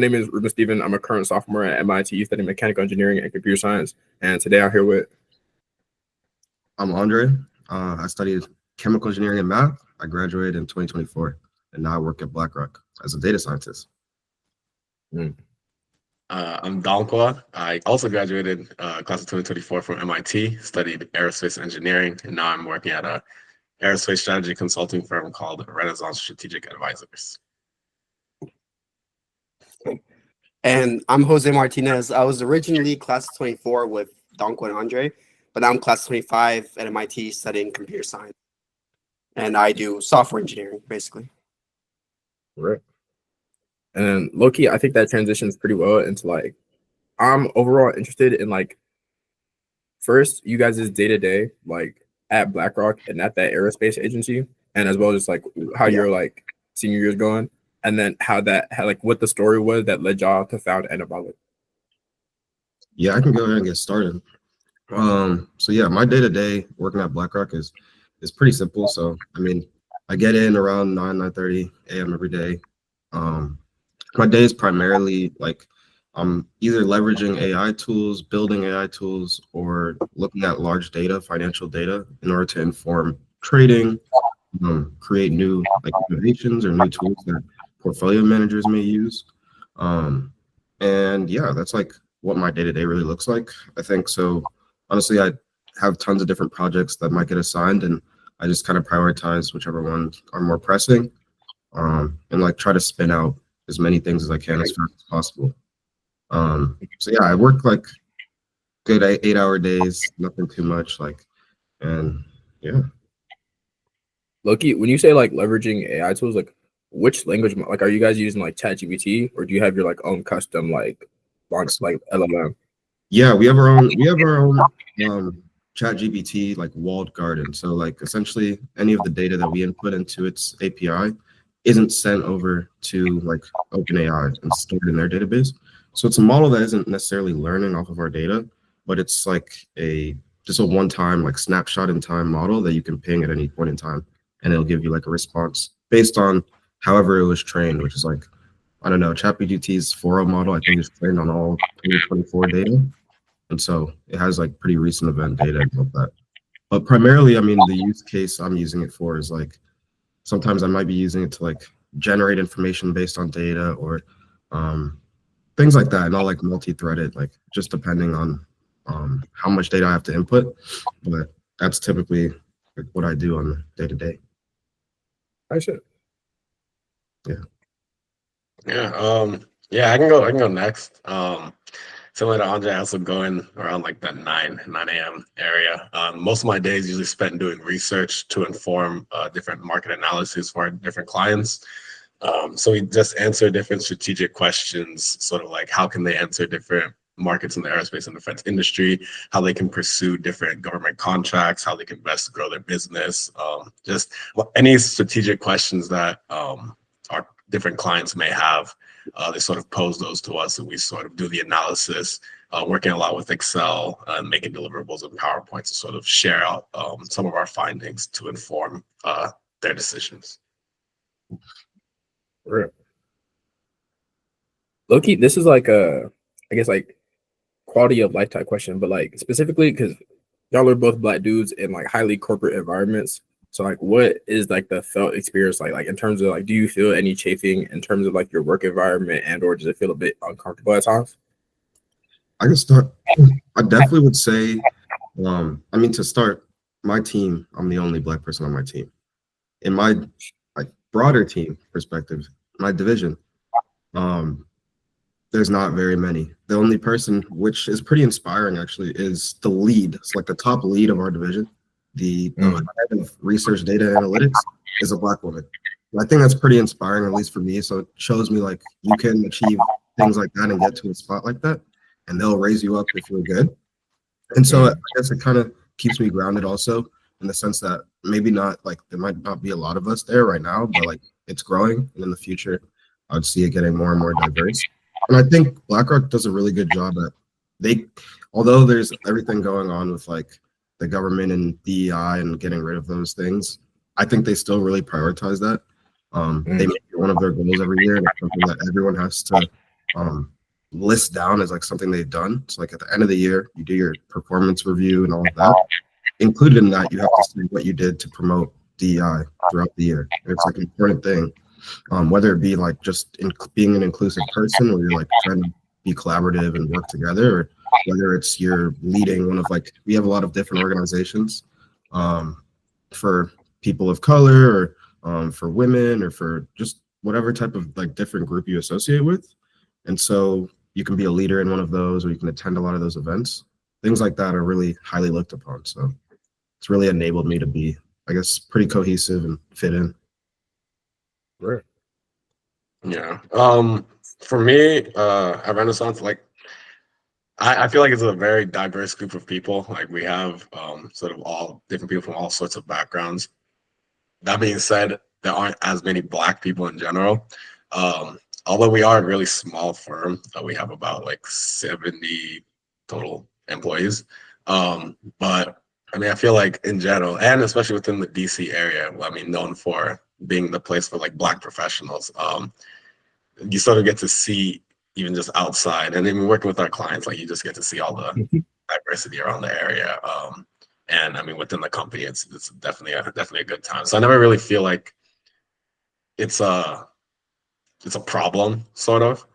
My name is Ruben Steven. I'm a current sophomore at MIT studying mechanical engineering and computer science. And today I'm here with... I'm Andre. I studied chemical engineering and math. I graduated in 2024, and now I work at BlackRock as a data scientist. I'm Dankwa. I also graduated class of 2024 from MIT, studied aerospace engineering, and now I'm working at a aerospace strategy consulting firm called Renaissance Strategic Advisors. And I'm Jose Martinez. I was originally class of 24 with Dankwa and Andre, but now I'm class of 25 at MIT studying computer science. And I do software engineering, basically. Right. And low-key, I think that transitions pretty well into like, I'm overall interested in like, first, you guys' day-to-day, like at BlackRock and at that aerospace agency, and as well as like how your like senior year is going. And then how like what the story was that led y'all to found Anabolic. Yeah, I can go ahead and get started. So yeah, my day-to-day working at BlackRock is pretty simple. So I mean, I get in around 9:30 a.m. every day. My day is primarily like I'm either leveraging AI tools, building AI tools, or looking at large data, financial data, in order to inform trading, create new like innovations or new tools that portfolio managers may use. And yeah, that's like what my day-to-day really looks like. I think so. Honestly, I have tons of different projects that might get assigned, and I just kind of prioritize whichever ones are more pressing, and like try to spin out as many things as I can as fast as possible. So yeah, I work like good 8-hour days, nothing too much, like, and yeah. Loki, when you say like leveraging AI tools, like which language, like are you guys using like ChatGPT, or do you have your like own custom like LLM? Yeah, we have our own ChatGPT like walled garden. So like essentially any of the data that we input into its API isn't sent over to like OpenAI and stored in their database. So it's a model that isn't necessarily learning off of our data, but it's like just a one-time like snapshot in time model that you can ping at any point in time, and it'll give you like a response based on however it was trained, which is like, I don't know, ChatGPT's 4.0 model, I think, is trained on all 2024 data. And so it has like pretty recent event data and all that. But primarily, I mean, the use case I'm using it for is like, sometimes I might be using it to like generate information based on data or things like that. And I'll like multi-thread it, like just depending on how much data I have to input. But that's typically like what I do on the day-to-day. I should. Yeah, I can go next. Similar to Andre, I also going around like that 9 a.m. area. Most of my days usually spent doing research to inform different market analysis for our different clients. So we just answer different strategic questions, sort of like how can they enter different markets in the aerospace and defense industry, how they can pursue different government contracts, how they can best grow their business, just any strategic questions that our different clients may have. They sort of pose those to us, and we sort of do the analysis, working a lot with Excel and making deliverables and PowerPoints to sort of share out some of our findings to inform their decisions. Right. Loki, this is like I guess like quality of life type question, but like specifically because y'all are both Black dudes in like highly corporate environments. So like what is like the felt experience like in terms of like, do you feel any chafing in terms of like your work environment, and or does it feel a bit uncomfortable at times? I can start. I definitely would say, I mean, to start, my team, I'm the only Black person on my team. In my like broader team perspective, my division, there's not very many. The only person, which is pretty inspiring actually, is the lead. It's like the top lead of our division. The head of research data analytics is a Black woman. And I think that's pretty inspiring, at least for me. So it shows me like you can achieve things like that and get to a spot like that, and they'll raise you up if you're good. And so I guess it kind of keeps me grounded also, in the sense that maybe not like there might not be a lot of us there right now, but like it's growing, and in the future I'd see it getting more and more diverse. And I think BlackRock does a really good job at although there's everything going on with like the government and DEI and getting rid of those things, I think they still really prioritize that. They make it one of their goals every year, and it's something that everyone has to list down as like something they've done. So like at the end of the year, you do your performance review and all of that. Included in that, you have to see what you did to promote DEI throughout the year. And it's like an important thing, whether it be like just being an inclusive person, where you're like trying to be collaborative and work together, or whether it's you're leading one of like, we have a lot of different organizations for people of color, or for women, or for just whatever type of like different group you associate with. And so you can be a leader in one of those, or you can attend a lot of those events. Things like that are really highly looked upon. So it's really enabled me to be, I guess, pretty cohesive and fit in. Right. Yeah. For me, at Renaissance, like I feel like it's a very diverse group of people. Like we have sort of all different people from all sorts of backgrounds. That being said, there aren't as many Black people in general. Although we are a really small firm, we have about like 70 total employees. But I mean, I feel like in general, and especially within the DC area, I mean, known for being the place for like Black professionals, you sort of get to see even just outside, and even working with our clients, like you just get to see all the diversity around the area. And I mean, within the company, it's definitely a good time. So I never really feel like it's a problem, sort of.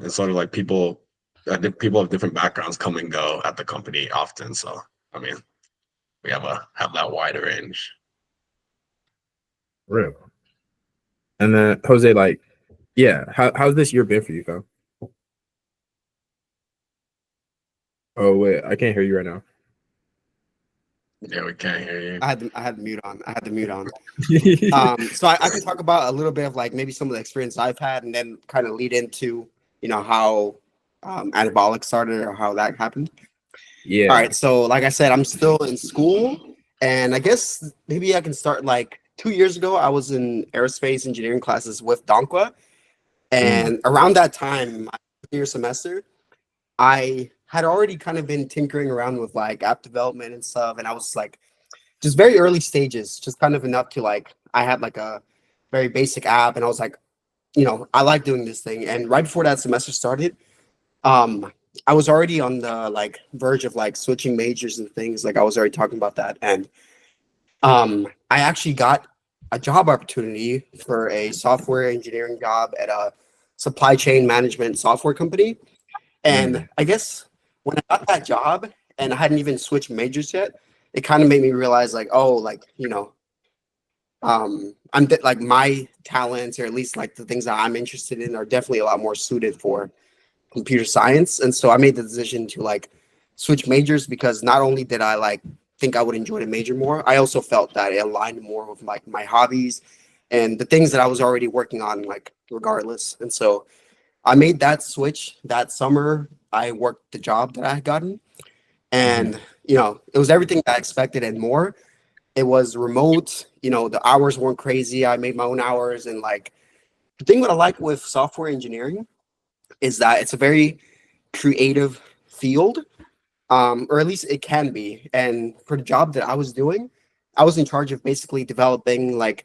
It's sort of like people of different backgrounds come and go at the company often. So I mean, we have that wide range. Real. And then Jose, like, yeah, how's this year been for you, fam? Oh wait, I can't hear you right now. Yeah, we can't hear you. I had the mute on. So I can talk about a little bit of like maybe some of the experience I've had, and then kind of lead into how Anabolic started or how that happened. Yeah. All right. So like I said, I'm still in school, and I guess maybe I can start like 2 years ago. I was in aerospace engineering classes with Dankwa, and around that time, my year semester, I had already kind of been tinkering around with like app development and stuff, and I was like just very early stages, just kind of enough to like I had like a very basic app, and I was like, I like doing this thing. And right before that semester started, I was already on the like verge of like switching majors and things. Like I was already talking about that, and I actually got a job opportunity for a software engineering job at a supply chain management software company. And I guess when I got that job and I hadn't even switched majors yet, it kind of made me realize like, oh, like, like my talents, or at least like the things that I'm interested in, are definitely a lot more suited for computer science. And so I made the decision to like switch majors, because not only did I like think I would enjoy the major more, I also felt that it aligned more with like my hobbies and the things that I was already working on, like regardless. And so I made that switch that summer. I worked the job that I had gotten, and it was everything that I expected and more. It was remote. The hours weren't crazy. I made my own hours, and like the thing that I like with software engineering is that it's a very creative field, or at least it can be. And for the job that I was doing, I was in charge of basically developing like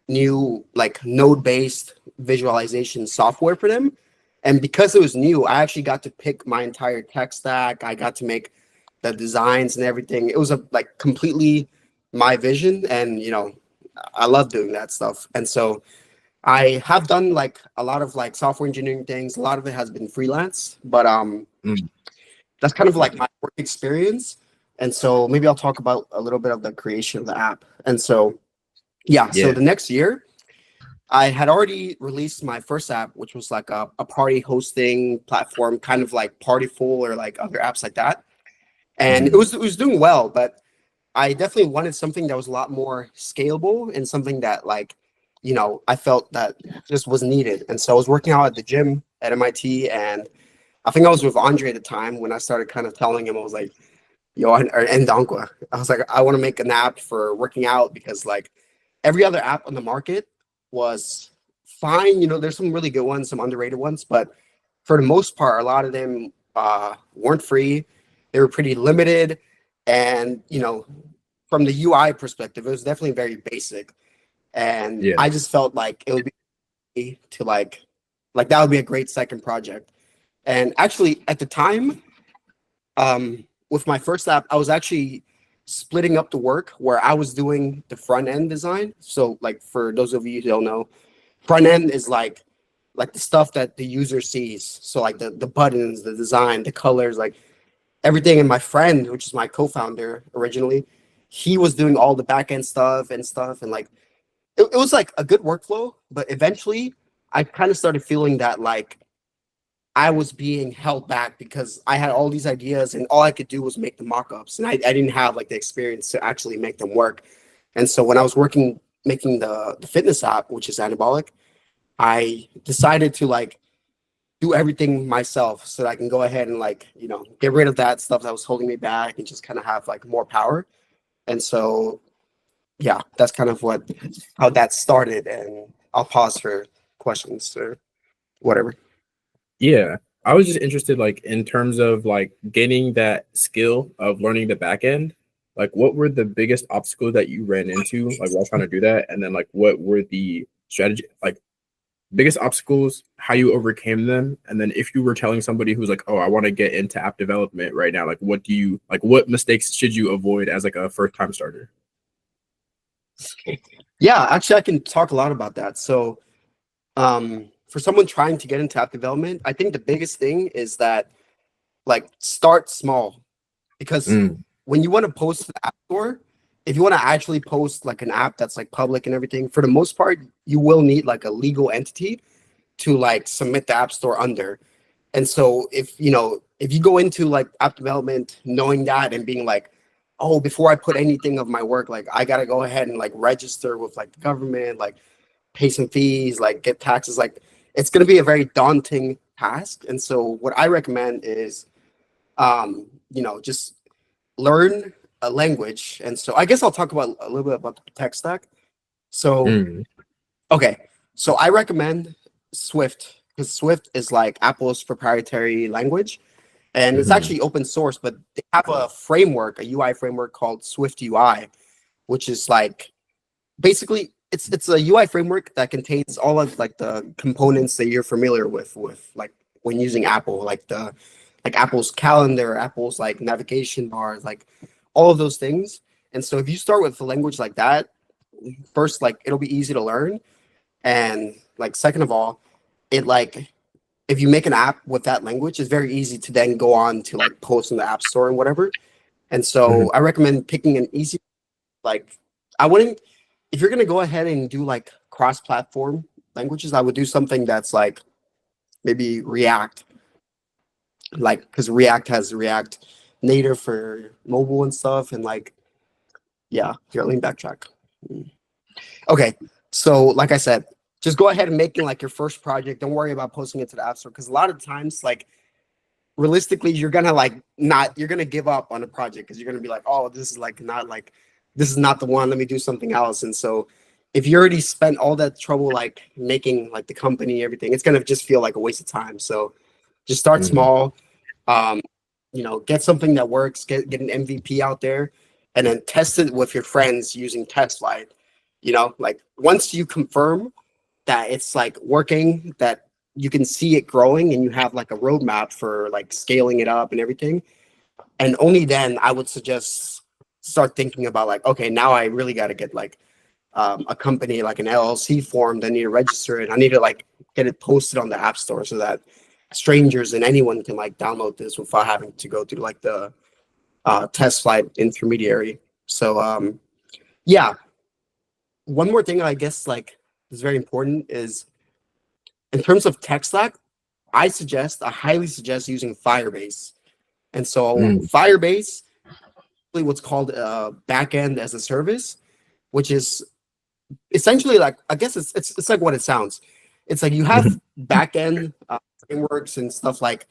new like node-based visualization software for them. And because it was new, I actually got to pick my entire tech stack. I got to make the designs and everything. It was a like completely my vision, and I love doing that stuff. And so I have done like a lot of like software engineering things. A lot of it has been freelance, but that's kind of like my work experience. And so maybe I'll talk about a little bit of the creation of the app. And so so the next year, I had already released my first app, which was like a party hosting platform, kind of like Partyful or like other apps like that. And it was doing well, but I definitely wanted something that was a lot more scalable and something that like, I felt that just was needed. And so I was working out at the gym at MIT, and I think I was with Andre at the time when I started kind of telling him, I was like, yo, and Dankwa, I was like, I want to make an app for working out, because like every other app on the market was fine. There's some really good ones, some underrated ones, but for the most part, a lot of them weren't free. They were pretty limited. And, from the UI perspective, it was definitely very basic. And I just felt like it would be to like Like that would be a great second project. And actually at the time, with my first app, I was actually splitting up the work where I was doing the front end design. So like for those of you who don't know, front end is like the stuff that the user sees. So like the buttons, the design, the colors, like everything. And my friend, which is my co-founder originally, he was doing all the back end stuff. And like it was like a good workflow, but eventually I kind of started feeling that like I was being held back because I had all these ideas and all I could do was make the mock-ups, and I didn't have like the experience to actually make them work. And so when I was making the fitness app, which is Anabolic, I decided to like do everything myself so that I can go ahead and like, get rid of that stuff that was holding me back and just kind of have like more power. And so, yeah, that's kind of how that started. And I'll pause for questions or whatever. Yeah, I was just interested, like, in terms of like gaining that skill of learning the back end. Like, what were the biggest obstacles that you ran into, like, while trying to do that? And then, like, what were the strategy, like, biggest obstacles, how you overcame them? And then, if you were telling somebody who's like, "Oh, I want to get into app development right now," like, what mistakes should you avoid as like a first time starter? Yeah, actually, I can talk a lot about that. So, for someone trying to get into app development, I think the biggest thing is that like start small, because when you want to post to the app store, if you want to actually post like an app that's like public and everything, for the most part, you will need like a legal entity to like submit the app store under. And so if you go into like app development knowing that and being like, oh, before I put anything of my work, like I gotta go ahead and like register with like the government, like pay some fees, like get taxes, like it's going to be a very daunting task. And so what I recommend is, just learn a language. And so I guess I'll talk about a little bit about the tech stack. So, okay. So I recommend Swift, because Swift is like Apple's proprietary language, and it's actually open source, but they have a framework, a UI framework called Swift UI, which is like basically it's a UI framework that contains all of like the components that you're familiar with like when using Apple, like Apple's calendar, Apple's like navigation bars, like all of those things. And so if you start with a language like that, first, like it'll be easy to learn. And like second of all, it like if you make an app with that language, it's very easy to then go on to like post in the app store and whatever. And so I recommend picking an easy, like I wouldn't, if you're going to go ahead and do like cross-platform languages, I would do something that's like maybe React, like because React has React Native for mobile and stuff. And like, yeah, here, let me backtrack. Okay, so like I said, just go ahead and make it like your first project. Don't worry about posting it to the App Store, because a lot of times, like realistically, you're gonna give up on a project because you're gonna be like, oh, this is not the one. Let me do something else. And so if you already spent all that trouble like making like the company, everything, it's gonna just feel like a waste of time. So just start small, get something that works, get an MVP out there, and then test it with your friends using test flight. Like once you confirm that it's like working, that you can see it growing and you have like a roadmap for like scaling it up and everything. And only then I would suggest start thinking about like, okay, now I really got to get like a company, like an LLC formed. I need to register it. I need to like get it posted on the App Store so that strangers and anyone can like download this without having to go through like the test flight intermediary. So yeah. One more thing I guess like is very important is in terms of tech stack, I highly suggest using Firebase. And so Firebase, what's called backend as a service, which is essentially like, I guess it's like what it sounds. It's like you have backend frameworks and stuff like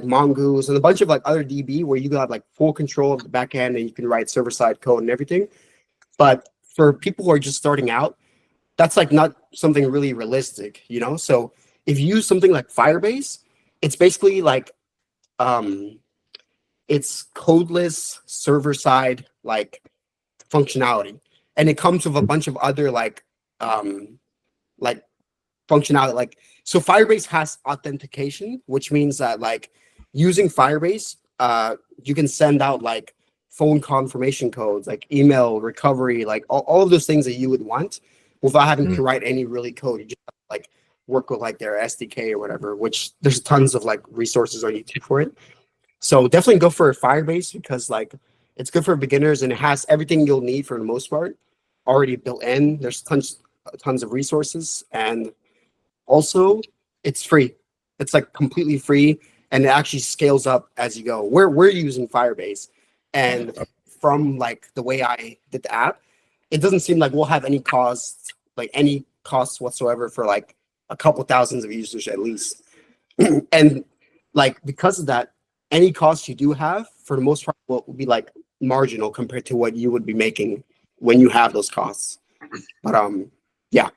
Mongoose and a bunch of like other DB where you have like full control of the backend and you can write server-side code and everything. But for people who are just starting out, that's like not something really realistic, So if you use something like Firebase, it's basically like it's codeless server-side like functionality, and it comes with a bunch of other like functionality. Like So Firebase has authentication, which means that like using Firebase, you can send out like phone confirmation codes, like email recovery, like all of those things that you would want without having to write any really code. You just have to, like work with like their SDK or whatever, which there's tons of like resources on YouTube for it. So definitely go for Firebase because like it's good for beginners and it has everything you'll need for the most part already built in. There's tons of resources, and also it's free. It's like completely free, and it actually scales up as you go. We're using Firebase, and from like the way I did the app, it doesn't seem like we'll have any costs whatsoever for like a couple thousands of users at least. And like because of that, any cost you do have for the most part will be like marginal compared to what you would be making when you have those costs. But yeah.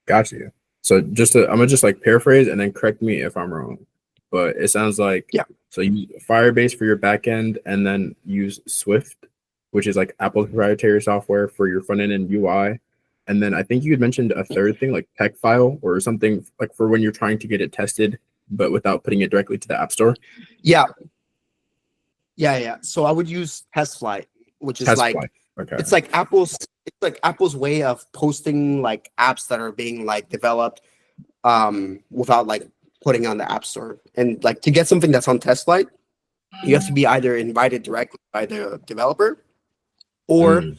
Got you. So I'm gonna just like paraphrase and then correct me if I'm wrong. But it sounds like so you use Firebase for your backend and then use Swift, which is like Apple's proprietary software for your front end and UI. And then I think you had mentioned a third thing like TechFile or something like for when you're trying to get it tested, but without putting it directly to the App Store. Yeah. So I would use TestFlight, which is it's like Apple's way of posting like apps that are being like developed without like putting on the App Store. And like to get something that's on TestFlight, you have to be either invited directly by the developer or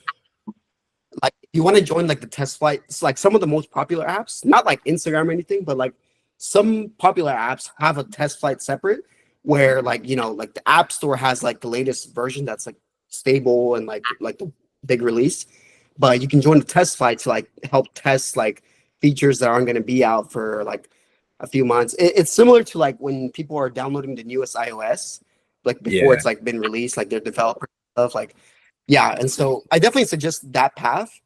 like you want to join like the TestFlight. It's like some of the most popular apps, not like Instagram or anything, but like some popular apps have a TestFlight separate where like, you know, like the App Store has like the latest version that's like stable and like the big release, but you can join the TestFlight to like help test like features that aren't going to be out for like a few months. It's similar to like when people are downloading the newest iOS, like before it's like been released, like their developer stuff, like and so I definitely suggest that path.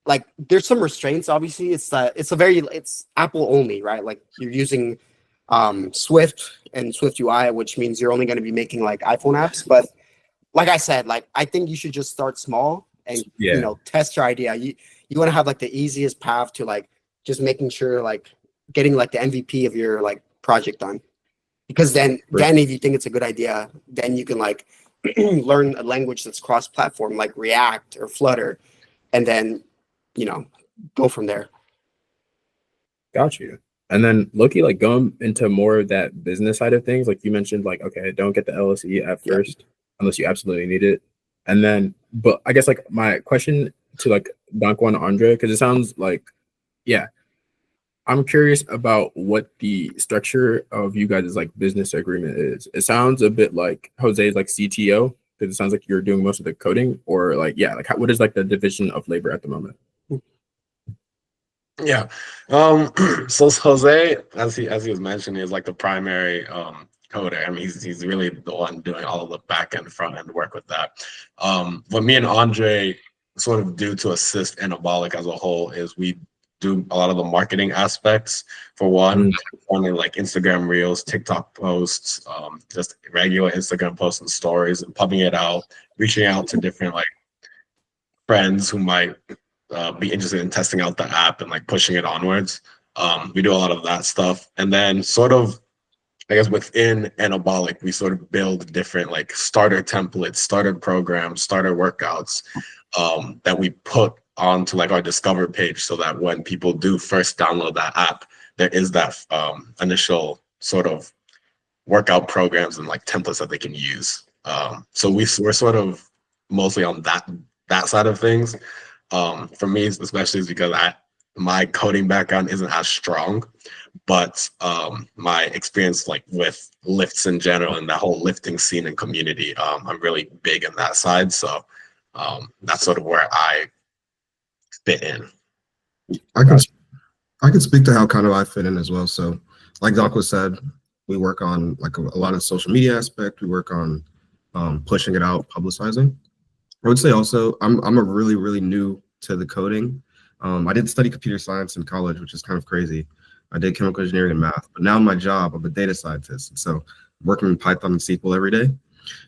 Like there's some restraints, obviously. It's Apple only, right? Like you're using Swift and Swift UI, which means you're only going to be making like iPhone apps. But like I said, like I think you should just start small and you know test your idea. You want to have like the easiest path to like just making sure like getting like the MVP of your like project done. Because then if you think it's a good idea, then you can like learn a language that's cross-platform like React or Flutter, and then you know go from there. Got you. And then Loki, like going into more of that business side of things, like you mentioned, like, okay, don't get the LLC at first unless you absolutely need it. And then, but I guess like my question to like Dankwa and Andre, because it sounds like, I'm curious about what the structure of you guys' like business agreement is. It sounds a bit like Jose's like CTO, because it sounds like you're doing most of the coding, or like, what is like the division of labor at the moment? Yeah. So Jose, as he was mentioning, is like the primary coder. I mean, he's really the one doing all of the back end, front end work with that. What me and Andre sort of do to assist Anabolic as a whole is we do a lot of the marketing aspects. For one, forming like Instagram Reels, TikTok posts, just regular Instagram posts and stories, and pumping it out, reaching out to different like friends who might be interested in testing out the app and like pushing it onwards. We do a lot of that stuff, and then sort of, I guess within Anabolic, we sort of build different like starter templates, starter programs, starter workouts that we put onto like our Discover page, so that when people do first download that app, there is that initial sort of workout programs and like templates that they can use. So we're sort of mostly on that side of things. For me, especially, is because my coding background isn't as strong, but my experience like with lifts in general and that whole lifting scene and community, I'm really big in that side. So that's sort of where I fit in. I can speak to how kind of I fit in as well. So like Dankwa said, we work on like a lot of social media aspect. We work on pushing it out, publicizing. I would say also I'm a really new to the coding. I didn't study computer science in college, which is kind of crazy. I did chemical engineering and math, but now in my job, I'm a data scientist. And so I'm working in Python and SQL every day.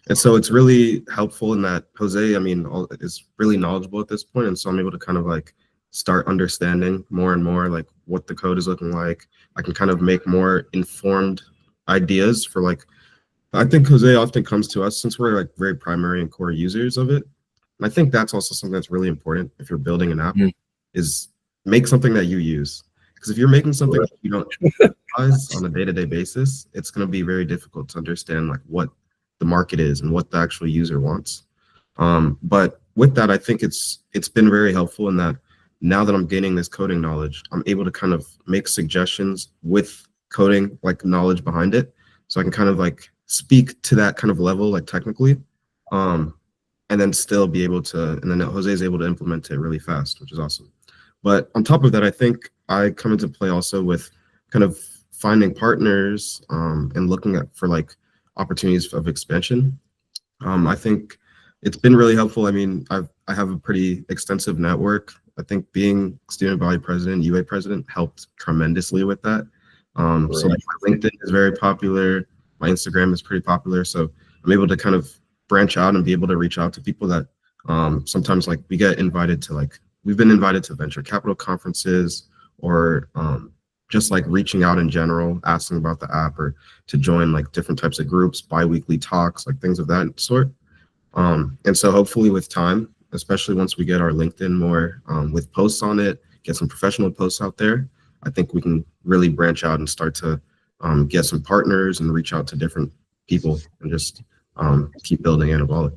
And so it's really helpful in that Jose, I mean, is really knowledgeable at this point. And so I'm able to kind of like start understanding more and more like what the code is looking like, I can kind of make more informed ideas for like, I think Jose often comes to us since we're like very primary and core users of it. And I think that's also something that's really important if you're building an app is make something that you use. Because if you're making something that you don't utilize on a day-to-day basis, it's going to be very difficult to understand like what the market is and what the actual user wants. But with that, I think it's been very helpful in that now that I'm gaining this coding knowledge, I'm able to kind of make suggestions with coding like knowledge behind it. So I can kind of like speak to that kind of level like technically, and then still be able to, and then Jose is able to implement it really fast, which is awesome. But on top of that, I think I come into play also with kind of finding partners and looking at for like opportunities of expansion. I think it's been really helpful. I mean, I have a pretty extensive network. I think being student body president, UA president helped tremendously with that. So like my LinkedIn is very popular. My Instagram is pretty popular. So I'm able to kind of branch out and be able to reach out to people that sometimes like we get invited to like, we've been invited to venture capital conferences or just like reaching out in general, asking about the app or to join like different types of groups, bi-weekly talks, like things of that sort. And so hopefully with time, especially once we get our LinkedIn more with posts on it, get some professional posts out there, I think we can really branch out and start to get some partners and reach out to different people and just keep building Anabolic.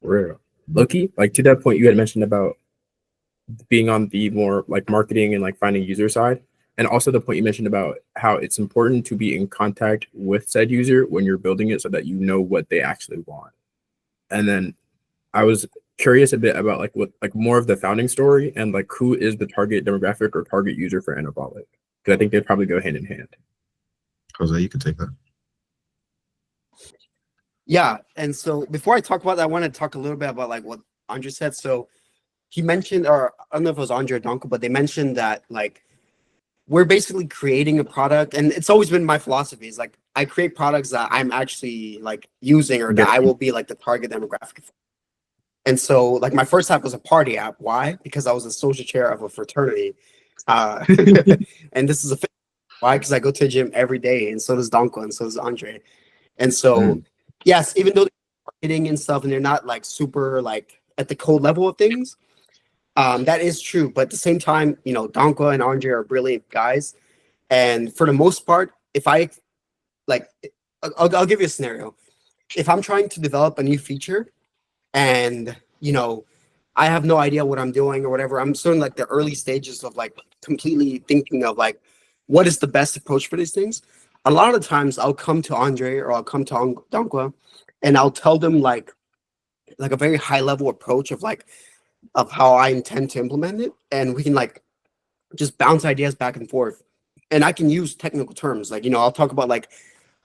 Real. Loki, like to that point you had mentioned about being on the more like marketing and like finding user side, and also the point you mentioned about how it's important to be in contact with said user when you're building it so that you know what they actually want. And then I was curious a bit about like what like more of the founding story and like who is the target demographic or target user for Anabolic, because I think they probably go hand in hand. Jose, you could take that. Yeah, and so before I talk about that, I want to talk a little bit about like what Andre said. So he mentioned, or I don't know if it was Andre or Dankwa, but they mentioned that like we're basically creating a product, and it's always been my philosophy is like I create products that I'm actually like using or that I will be like the target demographic for. And so like my first app was a party app. Why? Because I was a social chair of a fraternity. And this is a why? Because I go to the gym every day, and so does Dankwa, and so does Andre. And so yes, even though they're marketing and stuff, and they're not like super like at the code level of things, that is true. But at the same time, you know, Dankwa and Andre are brilliant guys, and for the most part, if I like, I'll give you a scenario. If I'm trying to develop a new feature, and you know, I have no idea what I'm doing or whatever, I'm still in like the early stages of like completely thinking of like what is the best approach for these things. A lot of times I'll come to Andre or I'll come to Dankwa and I'll tell them like a very high level approach of like of how I intend to implement it, and we can like just bounce ideas back and forth. And I can use technical terms like, you know, I'll talk about like,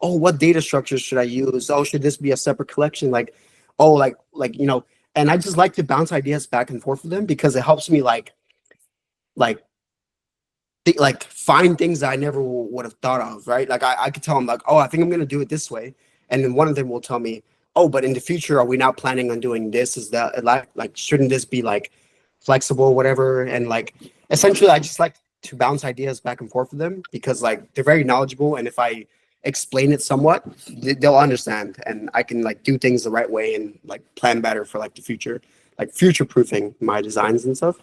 oh, what data structures should I use? Oh, should this be a separate collection? Like, oh, like you know, and I just like to bounce ideas back and forth with them because it helps me like find things that I never would have thought of, right? Like I could tell them like, oh, I think I'm gonna do it this way, and then one of them will tell me, oh, but in the future, are we not planning on doing this? Is that like shouldn't this be like flexible, or whatever? And like essentially, I just like to bounce ideas back and forth with them because like they're very knowledgeable, and if I explain it somewhat, they'll understand, and I can like do things the right way and like plan better for like the future, like future proofing my designs and stuff.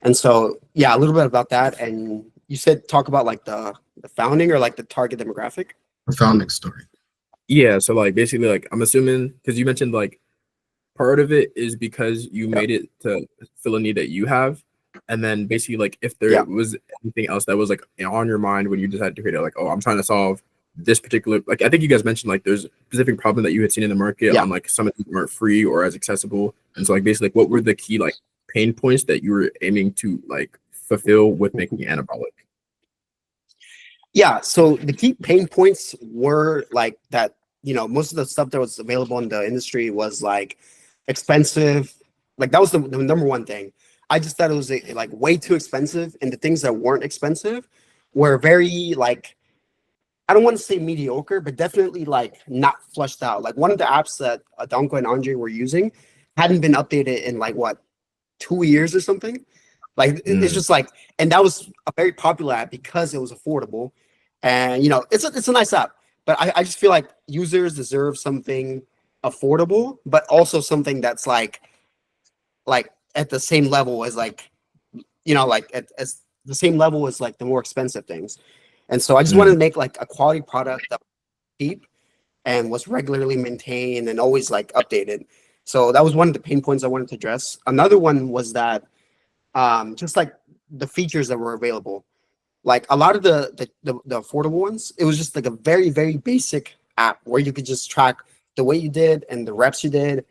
And so, yeah, a little bit about that. And you said talk about like the founding or like the target demographic. The founding story. Yeah, so like basically like I'm assuming because you mentioned like part of it is because you made it to fill a need that you have, and then basically like if there was anything else that was like on your mind when you decided to create it, like, oh, I'm trying to solve this particular, like I think you guys mentioned like there's a specific problem that you had seen in the market on like some of them aren't free or as accessible, and so like basically like, what were the key like pain points that you were aiming to like fulfill with making Anabolic? Yeah, so the key pain points were like that, you know, most of the stuff that was available in the industry was like expensive. Like that was the number one thing. I just thought it was like way too expensive, and the things that weren't expensive were very like, I don't want to say mediocre, but definitely like not flushed out. Like one of the apps that Dankwa and Andre were using hadn't been updated in like what 2 years or something. Like it's just like, and that was a very popular app because it was affordable, and you know, it's a nice app. But I just feel like users deserve something affordable, but also something that's like at the same level as like, you know, like as the same level as like the more expensive things. And so I just wanted to make like a quality product that was cheap and was regularly maintained and always like updated. So that was one of the pain points I wanted to address. Another one was that just like the features that were available, like a lot of the affordable ones, it was just like a very, very basic app where you could just track the weight you did and the reps you did.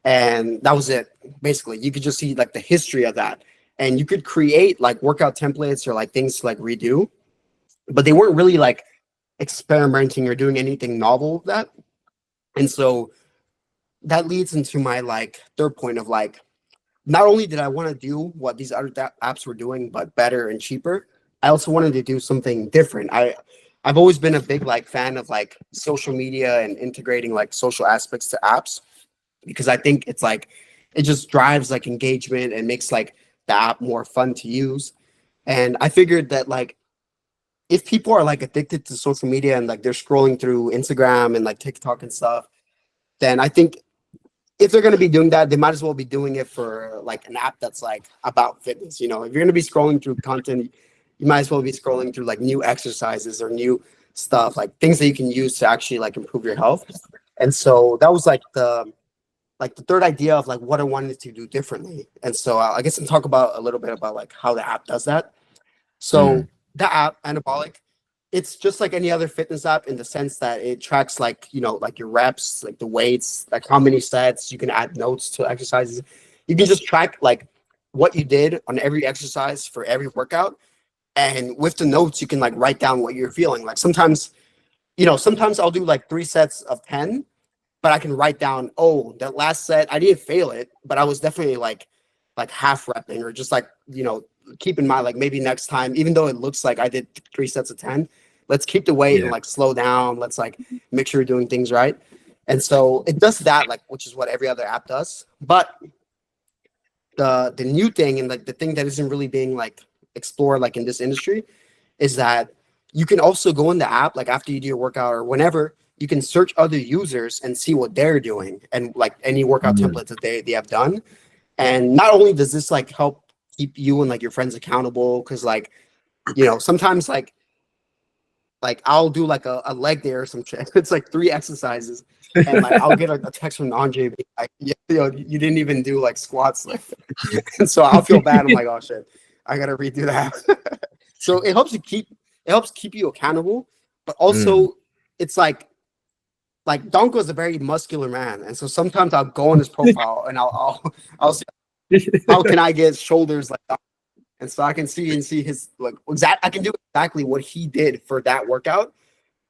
And that was it. Basically, you could just see like the history of that. And you could create like workout templates or like things to like redo, but they weren't really like experimenting or doing anything novel with that. And so that leads into my like third point of like, not only did I want to do what these other apps were doing, but better and cheaper, I also wanted to do something different. I've always been a big like fan of like social media and integrating like social aspects to apps, because I think it's like it just drives like engagement and makes like the app more fun to use. And I figured that like if people are like addicted to social media and like they're scrolling through Instagram and like TikTok and stuff, then I think if they're going to be doing that, they might as well be doing it for like an app that's like about fitness. You know, if you're going to be scrolling through content, you might as well be scrolling through like new exercises or new stuff, like things that you can use to actually like improve your health. And so that was like the third idea of like what I wanted to do differently. And so I guess I'll talk about a little bit about like how the app does that. So the app Anabolic, it's just like any other fitness app in the sense that it tracks like, you know, like your reps, like the weights, like how many sets. You can add notes to exercises. You can just track like what you did on every exercise for every workout. And with the notes, you can like write down what you're feeling. Like sometimes, you know, sometimes I'll do like 3 sets of 10, but I can write down, oh, that last set, I didn't fail it, but I was definitely like half repping, or just like, you know, keep in mind, like maybe next time, even though it looks like I did 3 sets of 10, let's keep the weight and like slow down. Let's like make sure you're doing things right. And so it does that, like, which is what every other app does. But the new thing, and like the thing that isn't really being like explored like in this industry, is that you can also go in the app, like after you do your workout or whenever, you can search other users and see what they're doing and like any workout templates that they have done. And not only does this like help keep you and like your friends accountable, because like, you know, sometimes like I'll do like a leg day or some shit. It's like 3 exercises, and like I'll get a text from Andre being like, you know, you didn't even do like squats, like, and so I'll feel bad. I'm like, oh shit, I gotta redo that. So it helps keep you accountable, but also it's like Dankwa is a very muscular man, and so sometimes I'll go on his profile and I'll see how can I get shoulders like that. And so I can see his like I can do exactly what he did for that workout.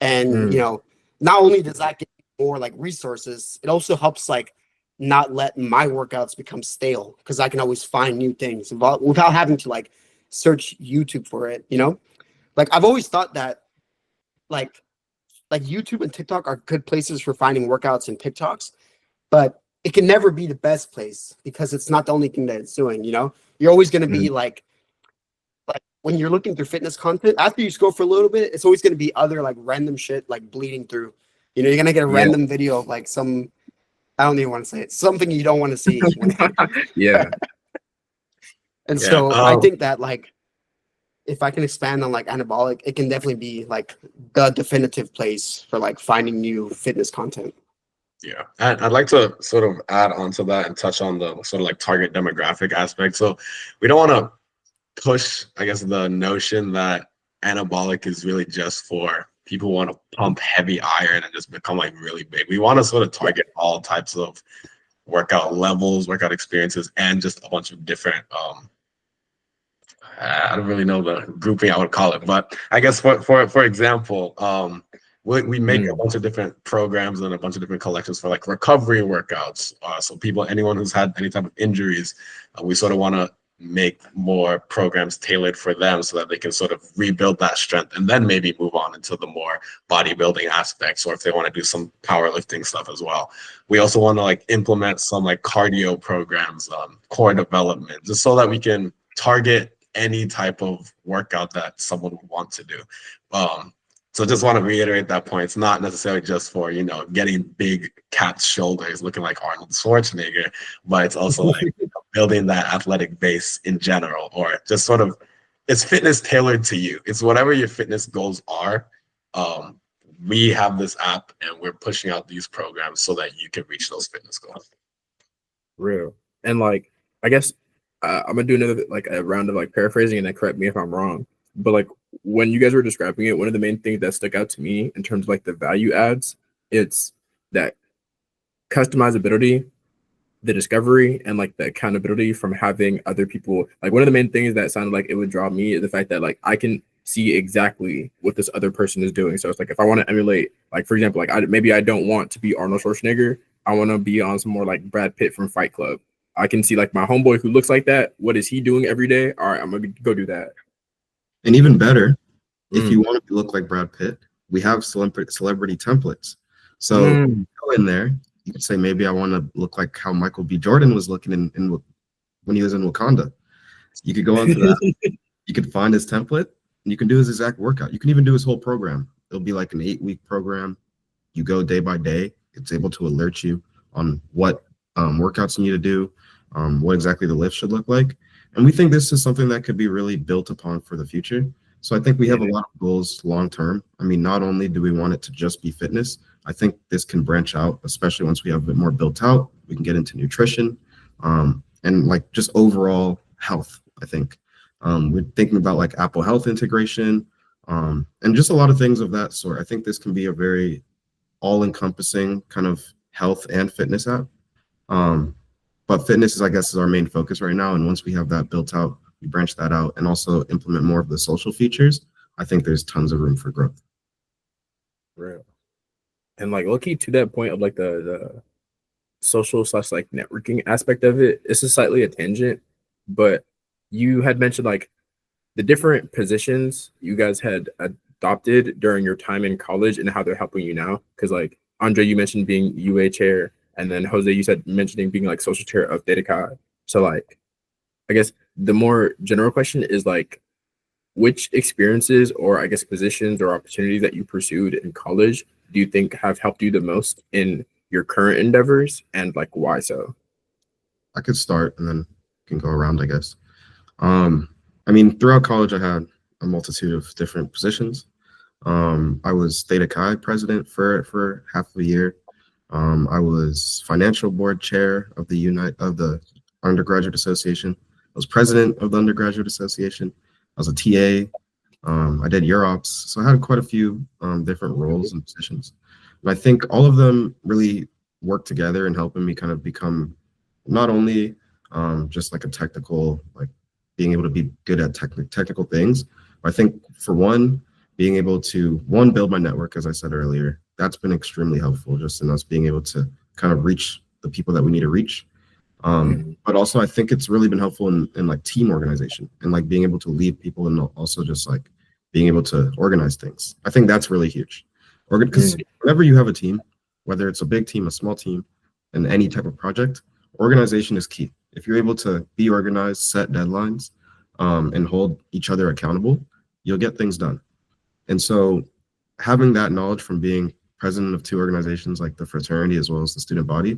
And you know, not only does that get more like resources, it also helps like not let my workouts become stale, because I can always find new things without having to like search YouTube for it, you know? Like I've always thought that like YouTube and TikTok are good places for finding workouts and TikToks, but it can never be the best place because it's not the only thing that it's doing, you know? You're always going to be like when you're looking through fitness content, after you scroll for a little bit, it's always going to be other like random shit like bleeding through. You know, you're going to get a random video of like some, I don't even want to say it, something you don't want to see. And so I think that like, if I can expand on like Anabolic, it can definitely be like the definitive place for like finding new fitness content. Yeah, and I'd like to sort of add on to that and touch on the sort of like target demographic aspect. So we don't want to push, I guess, the notion that anabolic is really just for people who want to pump heavy iron and just become like really big. We want to sort of target all types of workout levels, workout experiences, and just a bunch of different I don't really know the grouping I would call it, but I guess for example, we make a bunch of different programs and a bunch of different collections for like recovery workouts. So anyone who's had any type of injuries, we sort of want to make more programs tailored for them so that they can sort of rebuild that strength and then maybe move on into the more bodybuilding aspects, or if they want to do some powerlifting stuff as well. We also want to like implement some like cardio programs, core development, just so that we can target any type of workout that someone would want to do. So just want to reiterate that point. It's not necessarily just for, you know, getting big cat's shoulders looking like Arnold Schwarzenegger, but it's also like building that athletic base in general, or just sort of, it's fitness tailored to you. It's whatever your fitness goals are. We have this app and we're pushing out these programs so that you can reach those fitness goals. Real. And like, I guess I'm gonna do another like a round of like paraphrasing, and then correct me if I'm wrong. But like when you guys were describing it, one of the main things that stuck out to me in terms of like the value adds, it's that customizability, the discovery, and like the accountability from having other people. Like one of the main things that sounded like it would draw me is the fact that like I can see exactly what this other person is doing. So it's like if I want to emulate, like for example, like maybe I don't want to be Arnold Schwarzenegger. I want to be on some more like Brad Pitt from Fight Club. I can see like my homeboy who looks like that. What is he doing every day? All right, I'm gonna go do that. And even better, if you want to look like Brad Pitt, we have celebrity templates. So go in there, you could say, maybe I want to look like how Michael B. Jordan was looking in when he was in Wakanda. You could go onto that. You could find his template, and you can do his exact workout. You can even do his whole program. It'll be like an 8-week program. You go day by day. It's able to alert you on what workouts you need to do, what exactly the lift should look like. And we think this is something that could be really built upon for the future. So I think we have a lot of goals long term. I mean, not only do we want it to just be fitness, I think this can branch out, especially once we have a bit more built out. We can get into nutrition and like just overall health, I think. We're thinking about like Apple Health integration and just a lot of things of that sort. I think this can be a very all-encompassing kind of health and fitness app. But fitness is, I guess, is our main focus right now. And once we have that built out, we branch that out and also implement more of the social features. I think there's tons of room for growth. Real. And like low-key to that point of like the social / like networking aspect of it, it's a slightly a tangent, but you had mentioned like the different positions you guys had adopted during your time in college and how they're helping you now. Because like Andre, you mentioned being UA chair, and then Jose, you said mentioning being like social chair of Theta Chi. So like, I guess the more general question is like, which experiences or I guess positions or opportunities that you pursued in college do you think have helped you the most in your current endeavors, and like why so? I could start and then can go around, I guess. I mean, throughout college, I had a multitude of different positions. I was Theta Chi president for half of a year. I was financial board chair of the undergraduate association. I was president of the undergraduate association. I was a TA. I did EUROPS. So I had quite a few different roles and positions. And I think all of them really work together in helping me kind of become not only just like a technical, like being able to be good at technical things. But I think for one, being able to build my network, as I said earlier, that's been extremely helpful just in us being able to kind of reach the people that we need to reach. But also I think it's really been helpful in like team organization and like being able to lead people and also just like being able to organize things. I think that's really huge. Because whenever you have a team, whether it's a big team, a small team, and any type of project, organization is key. If you're able to be organized, set deadlines, and hold each other accountable, you'll get things done. And so having that knowledge from being president of two organizations like the fraternity as well as the student body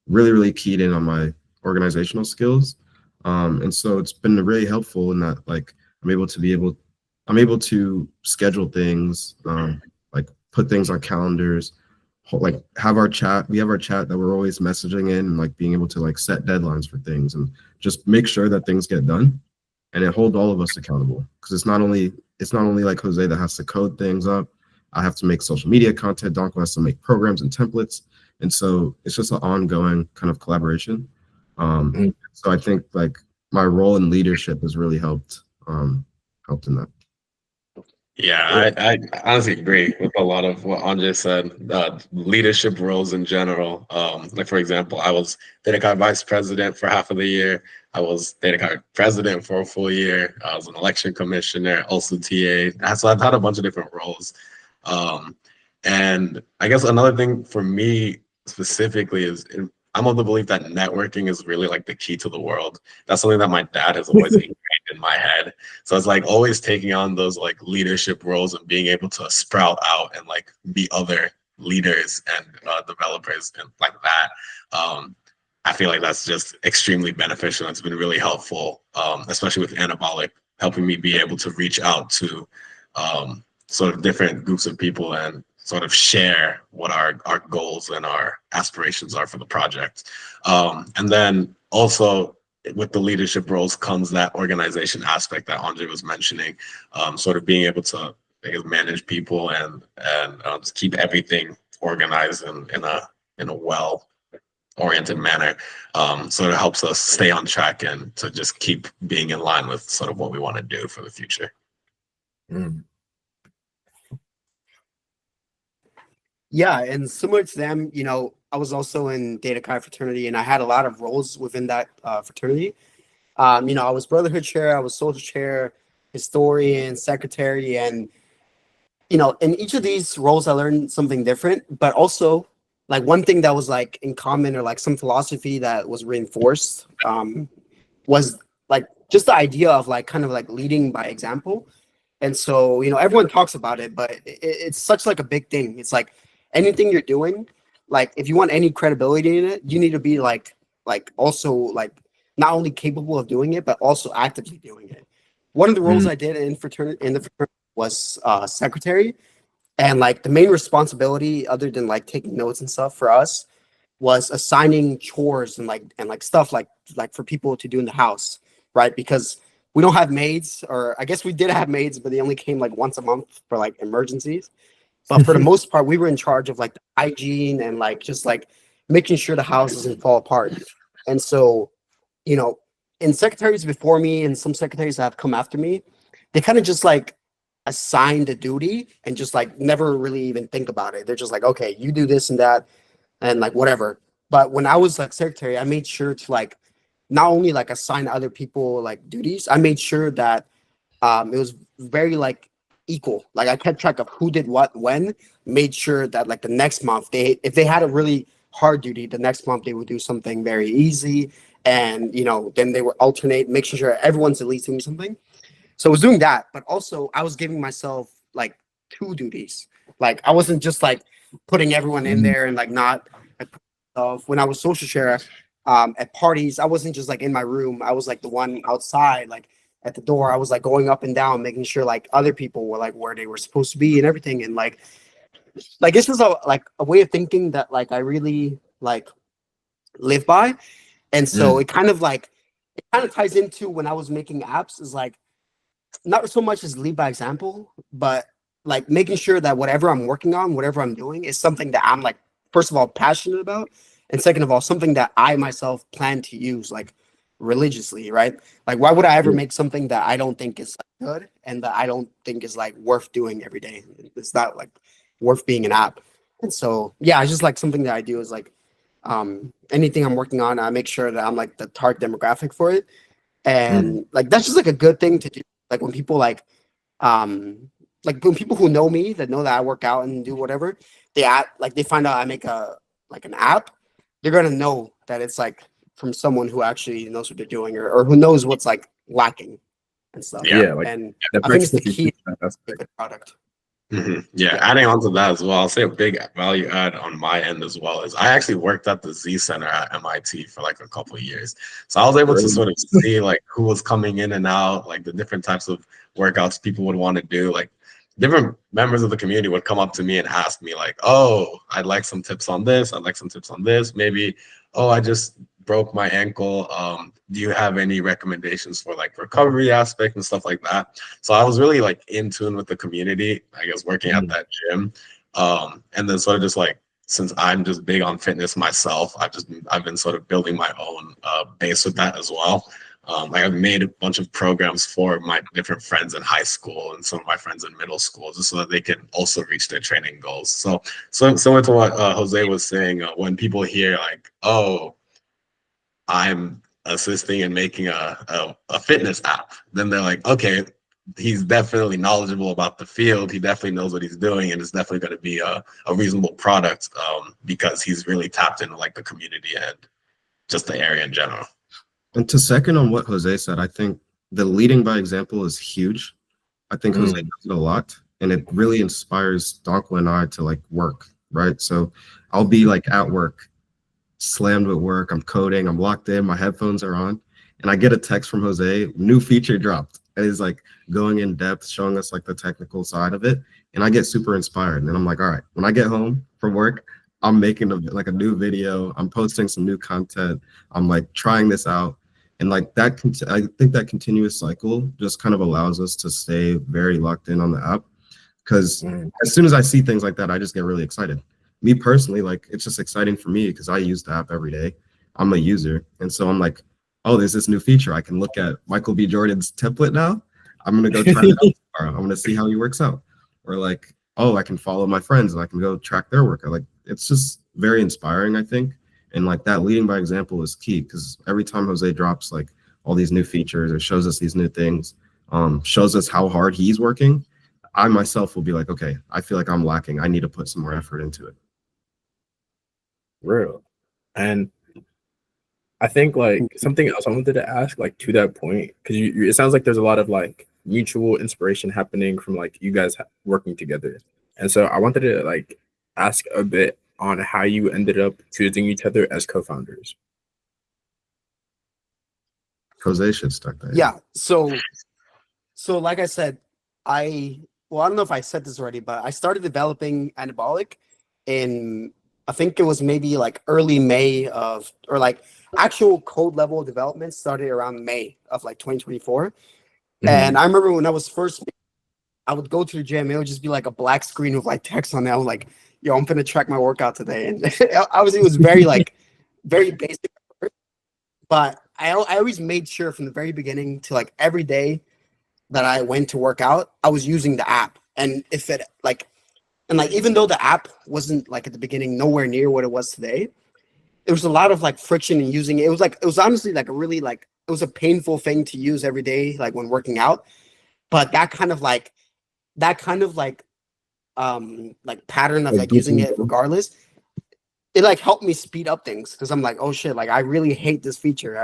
really, really keyed in on my organizational skills. And so it's been really helpful in that like I'm able to schedule things, like put things on calendars, like have our chat. We have our chat that we're always messaging in and like being able to like set deadlines for things and just make sure that things get done. And it holds all of us accountable because it's not only like Jose that has to code things up. I have to make social media content. Dankwa has to make programs and templates. And so it's just an ongoing kind of collaboration. So I think like my role in leadership has really helped in that. Yeah, I honestly agree with a lot of what Andre said. Leadership roles in general. Like for example, I was Datacard vice president for half of the year. I was Datacard president for a full year. I was an election commissioner, also TA. So I've had a bunch of different roles. Um, and I guess another thing for me specifically is I'm of the belief that networking is really like the key to the world. That's something that my dad has always ingrained in my head. So it's like always taking on those like leadership roles and being able to sprout out and like be other leaders and developers and like that. I feel like that's just extremely beneficial. It's been really helpful, especially with Anabolic, helping me be able to reach out to sort of different groups of people and sort of share what our goals and our aspirations are for the project. And then also with the leadership roles comes that organization aspect that Andre was mentioning, sort of being able to manage people and just keep everything organized in a well-oriented manner. So it helps us stay on track and to just keep being in line with sort of what we want to do for the future. Mm. Yeah, and similar to them, you know, I was also in Data Chi fraternity, and I had a lot of roles within that fraternity. You know, I was brotherhood chair, I was social chair, historian, secretary, and you know, in each of these roles, I learned something different. But also, like one thing that was like in common or like some philosophy that was reinforced was like just the idea of like kind of like leading by example. And so, you know, everyone talks about it, but it's such like a big thing. It's like anything you're doing, like if you want any credibility in it, you need to be like also like not only capable of doing it, but also actively doing it. One of the roles I did in the fraternity was secretary, and like the main responsibility, other than like taking notes and stuff for us, was assigning chores and like stuff like for people to do in the house, right? Because we don't have maids, or I guess we did have maids, but they only came like once a month for like emergencies. But for the most part, we were in charge of like the hygiene and like just like making sure the house doesn't fall apart. And so, you know, in secretaries before me and some secretaries that have come after me, they kind of just like assign the duty and just like never really even think about it. They're just like, okay, you do this and that and like whatever. But when I was like secretary, I made sure to like not only like assign other people like duties, I made sure that it was very like equal. Like I kept track of who did what when, made sure that like the next month if they had a really hard duty, the next month they would do something very easy. And you know, then they would alternate, making sure everyone's at least doing something. So I was doing that, but also I was giving myself like two duties. Like I wasn't just like putting everyone in there and like not like, when I was social chair at parties, I wasn't just like in my room. I was like the one outside, like at the door. I was like going up and down, making sure like other people were like where they were supposed to be and everything. And like this was a way of thinking that like I really like live by. And so it kind of ties into when I was making apps is like not so much as lead by example, but like making sure that whatever I'm working on, whatever I'm doing is something that I'm like, first of all, passionate about. And second of all, something that I myself plan to use like religiously, right? Like, why would I ever make something that I don't think is good and that I don't think is like worth doing every day? It's not like worth being an app. And so, yeah, it's just like something that I do is like anything I'm working on, I make sure that I'm like the target demographic for it. And like, that's just like a good thing to do. Like when people like when people who know me that know that I work out and do whatever, they find out I make an app, they're gonna know that it's like from someone who actually knows what they're doing or who knows what's like lacking and stuff. Yeah, like and I think it's the key to a good product. Yeah, adding on to that as well, I'll say a big value add on my end as well is I actually worked at the Z Center at MIT for like a couple of years. So I was able to sort of see like who was coming in and out, like the different types of workouts people would want to do. Like different members of the community would come up to me and ask me like, oh, I'd like some tips on this. I'd like some tips on this. Maybe, oh, I just broke my ankle. Do you have any recommendations for like recovery aspect and stuff like that? So I was really like in tune with the community, I guess, working at that gym. And then sort of just like, since I'm just big on fitness myself, I've been sort of building my own base with that as well. Like I've made a bunch of programs for my different friends in high school and some of my friends in middle school, just so that they can also reach their training goals. So similar to what Jose was saying, when people hear like, oh, I'm assisting in making a fitness app, then they're like, okay, he's definitely knowledgeable about the field. He definitely knows what he's doing, and it's definitely going to be a reasonable product, because he's really tapped into like the community and just the area in general. And to second on what Jose said, I think the leading by example is huge. I think Jose does it a lot, and it really inspires Dankwa and I to like work, right? So I'll be like at work, slammed with work, I'm coding, I'm locked in, my headphones are on, and I get a text from Jose, new feature dropped. And he's like going in depth, showing us like the technical side of it. And I get super inspired. And I'm like, all right, when I get home from work, I'm making a new video, I'm posting some new content, I'm like trying this out. And like that, I think that continuous cycle just kind of allows us to stay very locked in on the app. Because as soon as I see things like that, I just get really excited. Me personally, like it's just exciting for me because I use the app every day. I'm a user. And so I'm like, oh, there's this new feature. I can look at Michael B. Jordan's template now. I'm going to go try it out tomorrow. I'm going to see how he works out. Or like, oh, I can follow my friends and I can go track their workout. Like, it's just very inspiring, I think. And like that leading by example is key, because every time Jose drops like all these new features or shows us these new things, shows us how hard he's working, I myself will be like, okay, I feel like I'm lacking. I need to put some more effort into it. Real. And I think like something else I wanted to ask, like to that point, because it sounds like there's a lot of like mutual inspiration happening from like you guys working together. And so I wanted to like ask a bit on how you ended up choosing each other as co-founders. Jose should start that. Yeah. So like I said, I don't know if I said this already, but I started developing Anabolic in, I think it was maybe like early May or like actual code level development started around May of like 2024. And I remember when I was first, I would go to the gym, it would just be like a black screen with like text on it. I was like, yo, I'm gonna track my workout today. And obviously it was very like, very basic, but I always made sure from the very beginning to like every day that I went to work out, I was using the app. And if it like, and like, even though the app wasn't like at the beginning, nowhere near what it was today, there was a lot of like friction in using it. It was honestly like a really like, it was a painful thing to use every day, like when working out. But that kind of pattern of like using it regardless, it like helped me speed up things. Cause I'm like, oh shit, like I really hate this feature.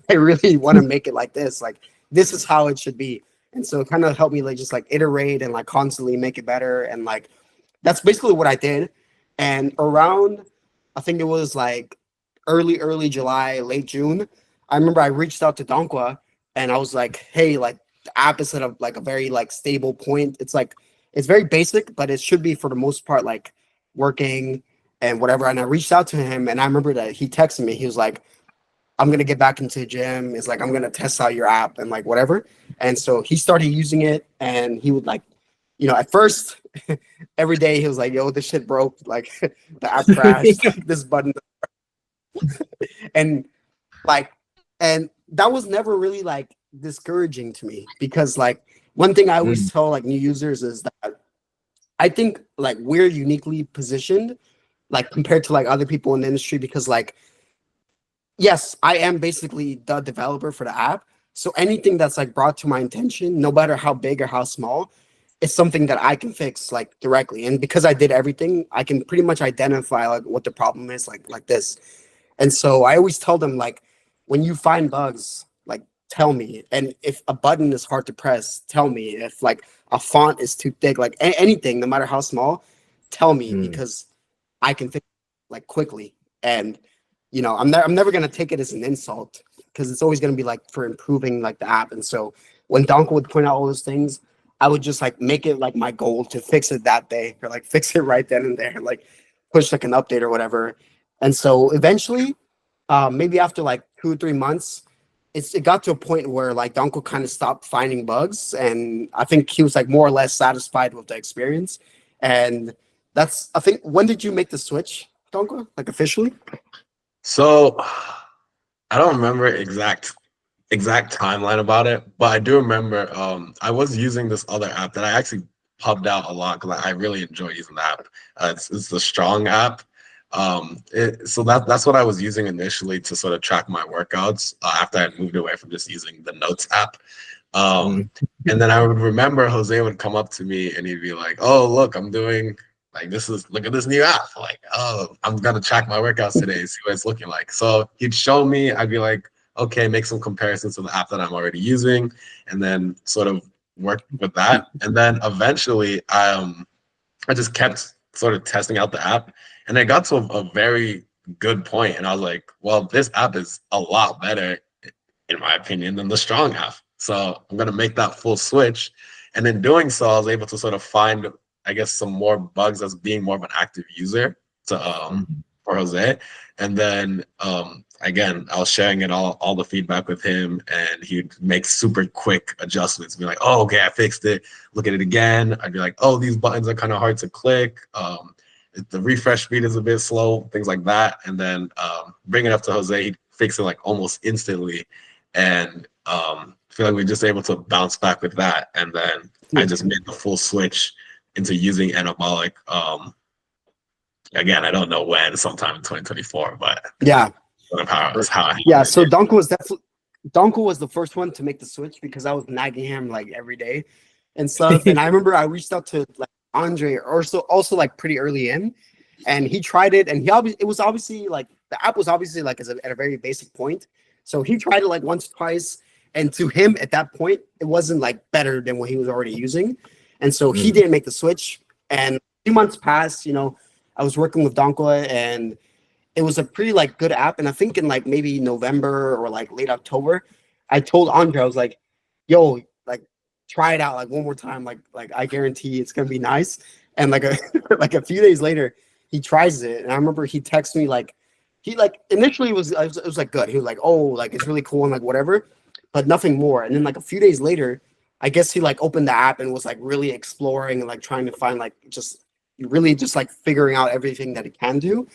I really want to make it like this. Like this is how it should be. And so it kind of helped me like just like iterate and like constantly make it better. And like, that's basically what I did. And around, I think it was like early July, late June, I remember I reached out to Dankwa and I was like, hey, like the app is at a like a very like stable point. It's like, it's very basic, but it should be for the most part like working and whatever. And I reached out to him and I remember that he texted me. He was like, I'm going to get back into the gym. It's like, I'm going to test out your app and like whatever. And so he started using it and he would like, you know, at first every day he was like, yo, this shit broke. Like the app crashed, this button. And like, and that was never really like discouraging to me, because like one thing I always tell like new users is that I think like we're uniquely positioned, like compared to like other people in the industry, because like, yes, I am basically the developer for the app. So anything that's like brought to my attention, no matter how big or how small, it's something that I can fix like directly. And because I did everything, I can pretty much identify like what the problem is, like this. And so I always tell them, like, when you find bugs, like tell me. And if a button is hard to press, tell me. If like a font is too thick, like anything, no matter how small, tell me, because I can fix it like quickly. And you know, I'm never gonna take it as an insult, because it's always gonna be like for improving like the app. And so when Dankwa would point out all those things, I would just like make it like my goal to fix it that day, or like fix it right then and there, like push like an update or whatever. And so eventually, maybe after like 2 or 3 months, it got to a point where like Dankwa kind of stopped finding bugs, and I think he was like more or less satisfied with the experience. And that's, I think, when did you make the switch, Dankwa, like officially? So I don't remember exact exact timeline about it, but I do remember I was using this other app that I actually pubbed out a lot because I really enjoy using the app. It's the Strong app. So that's what I was using initially to sort of track my workouts after I moved away from just using the Notes app. And then I would remember Jose would come up to me and he'd be like, "Oh, look, I'm doing like look at this new app. Like, oh, I'm gonna track my workouts today, see what it's looking like." So he'd show me, I'd be like, okay, make some comparisons to the app that I'm already using, and then sort of work with that. And then eventually I just kept sort of testing out the app, and I got to a very good point, and I was like, well, this app is a lot better, in my opinion, than the Strong app. So I'm going to make that full switch. And in doing so, I was able to sort of find, I guess, some more bugs as being more of an active user to for Jose. And then again, I was sharing it all the feedback with him, and he'd make super quick adjustments. Be like, "Oh, okay, I fixed it. Look at it again." I'd be like, "Oh, these buttons are kind of hard to click. The refresh speed is a bit slow," things like that. And then bring it up to Jose, he'd fix it like almost instantly. And feel like we're just able to bounce back with that. And then I just made the full switch into using Anabolic. Again, I don't know when, sometime in 2024, but yeah, so Dankwa was the first one to make the switch because I was nagging him like every day and stuff. And I remember I reached out to like Andre also like pretty early in, and he tried it, and it was obviously like the app was obviously like at a very basic point. So he tried it like once, twice, and to him at that point, it wasn't like better than what he was already using. And so he didn't make the switch. And 2 months passed, I was working with Dankwa, and it was a pretty like good app. And I think in like maybe November or like late October, I told Andre, I was like, "Yo, like try it out like one more time. Like I guarantee it's gonna be nice." And like a few days later, he tries it, and I remember he texted me like he like initially it was like good. He was like, "Oh, like it's really cool," and like whatever, but nothing more. And then like a few days later, I guess he like opened the app and was like really exploring and like trying to find like just like figuring out everything that it can do.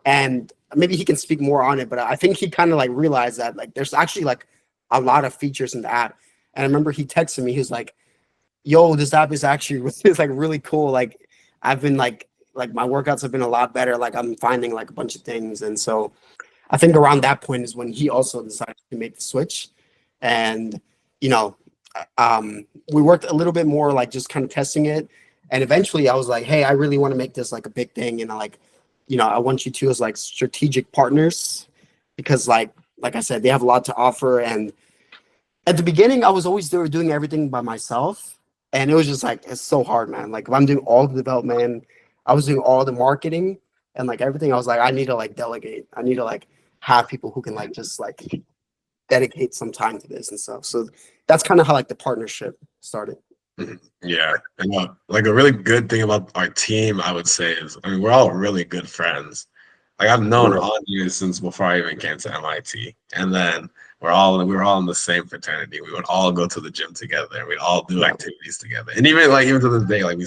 And maybe he can speak more on it, but I think he kind of like realized that like there's actually like a lot of features in the app. And I remember he texted me, he was like, "Yo, this app is actually it's like really cool. Like I've been like my workouts have been a lot better. Like I'm finding like a bunch of things." And so I think around that point is when he also decided to make the switch. And we worked a little bit more like just kind of testing it. And eventually I was like, "Hey, I really want to make this like a big thing. And I want you to as like strategic partners," because like I said, they have a lot to offer. And at the beginning, I was always doing everything by myself. And it was just like, it's so hard, man. Like if I'm doing all the development, I was doing all the marketing and like everything. I was like, I need to like delegate. I need to like have people who can like just like dedicate some time to this and stuff. So that's kind of how like the partnership started. Yeah, and like a really good thing about our team, I would say, is we're all really good friends. Like I've known Andre since before I even came to MIT, and then we were all in the same fraternity. We would all go to the gym together. We'd all do activities together, and even to this day, like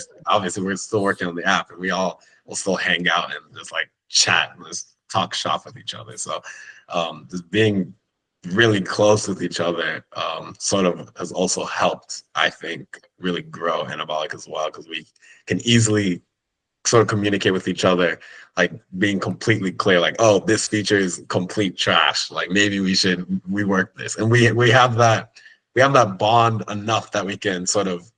we're still working on the app, and we all will still hang out and just like chat and just talk shop with each other. So just being really close with each other sort of has also helped, I think, really grow Anabolic as well, because we can easily sort of communicate with each other, like being completely clear, like, "Oh, this feature is complete trash. Like maybe we should rework this." And we have that bond enough that we can sort of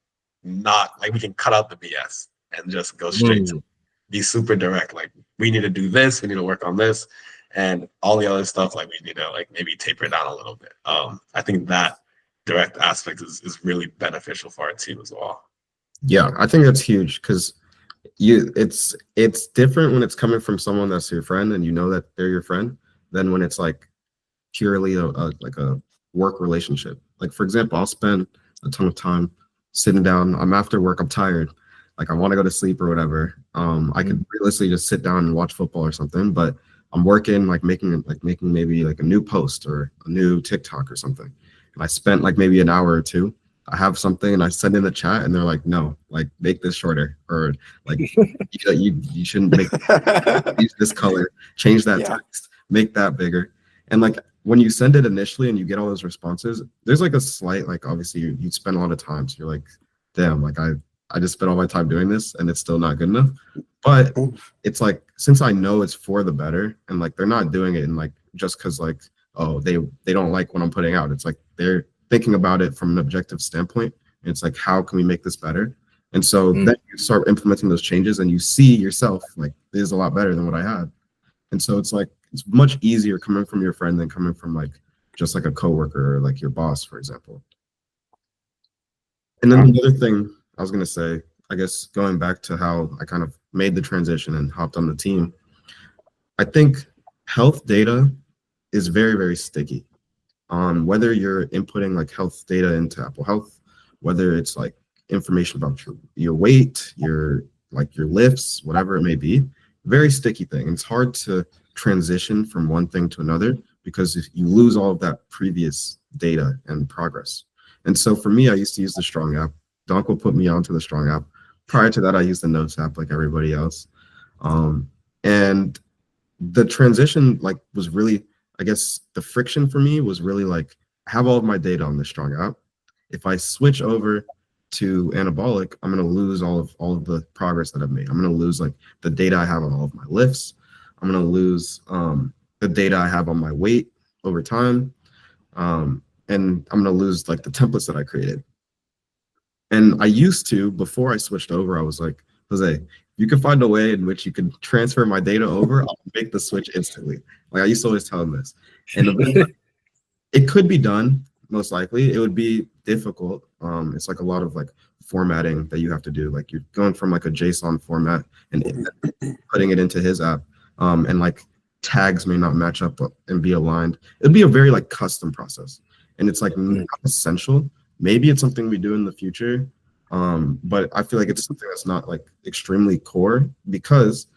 not like we can cut out the BS and just go straight to be super direct. Like we need to do this, we need to work on this. And all the other stuff, like we need to like maybe taper it down a little bit. I think that direct aspect is really beneficial for our team as well. Yeah, I think that's huge because it's different when it's coming from someone that's your friend and you know that they're your friend than when it's like purely like a work relationship. Like for example, I'll spend a ton of time sitting down. I'm after work, I'm tired, like I want to go to sleep or whatever. I could realistically just sit down and watch football or something, but I'm working like making maybe like a new post or a new TikTok or something. And I spent like maybe an hour or two. I have something and I send in the chat and they're like, "No, like make this shorter," or like you shouldn't use this color, change that text, make that bigger. And like when you send it initially and you get all those responses, there's like a slight, like obviously you spend a lot of time. So you're like, damn, like I just spent all my time doing this and it's still not good enough. But it's like, since I know it's for the better and like they're not doing it in like just because like, oh, they don't like what I'm putting out. It's like they're thinking about it from an objective standpoint. And it's like, how can we make this better? And so then you start implementing those changes and you see yourself like, this is a lot better than what I had. And so it's like, it's much easier coming from your friend than coming from like just like a coworker or like your boss, for example. And then the other thing I was going to say, I guess going back to how I kind of made the transition and hopped on the team, I think health data is very, very sticky. Whether you're inputting like health data into Apple Health, whether it's like information about your weight, your lifts, whatever it may be, very sticky thing. And it's hard to transition from one thing to another because if you lose all of that previous data and progress. And so for me, I used to use the Strong app. Dankwa put me onto the Strong app. Prior to that, I used the Notes app like everybody else. And the transition like was really, I guess the friction for me was really like, I have all of my data on the Strong app. If I switch over to Anabolic, I'm going to lose all of the progress that I've made. I'm going to lose like the data I have on all of my lifts. I'm going to lose the data I have on my weight over time. And I'm going to lose like the templates that I created. And I used to, before I switched over, I was like, Jose, if you can find a way in which you can transfer my data over, I'll make the switch instantly. Like I used to always tell him this. And it could be done, most likely. It would be difficult. It's like a lot of like formatting that you have to do. Like you're going from like a JSON format and putting it into his app. And like tags may not match up and be aligned. It'd be a very like custom process. And it's like not essential. Maybe it's something we do in the future. But I feel like it's something that's not like extremely core because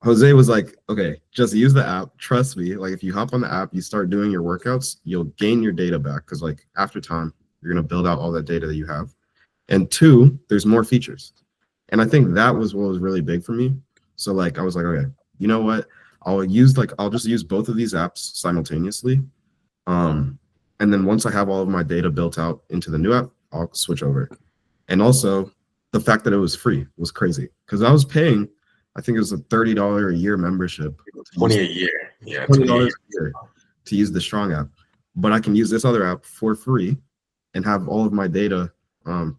Jose was like, okay, just use the app. Trust me. Like if you hop on the app, you start doing your workouts, you'll gain your data back. Cause like after time, you're going to build out all that data that you have. And two, there's more features. And I think that was what was really big for me. So like, I was like, okay, you know what? I'll just use both of these apps simultaneously. And then once I have all of my data built out into the new app, I'll switch over. And also the fact that it was free was crazy because I was paying, I think it was a $30 a year membership. 20 a year. Yeah, $20 a year to use the Strong app. But I can use this other app for free and have all of my data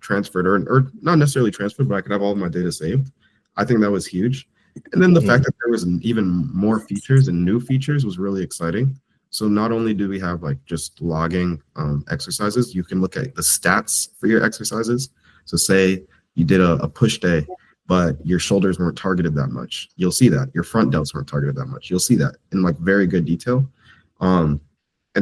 transferred or not necessarily transferred, but I could have all of my data saved. I think that was huge. And then the fact that there was even more features and new features was really exciting. So not only do we have like just logging exercises, you can look at the stats for your exercises. So say you did a push day, but your shoulders weren't targeted that much. You'll see that. Your front delts weren't targeted that much. You'll see that in like very good detail. And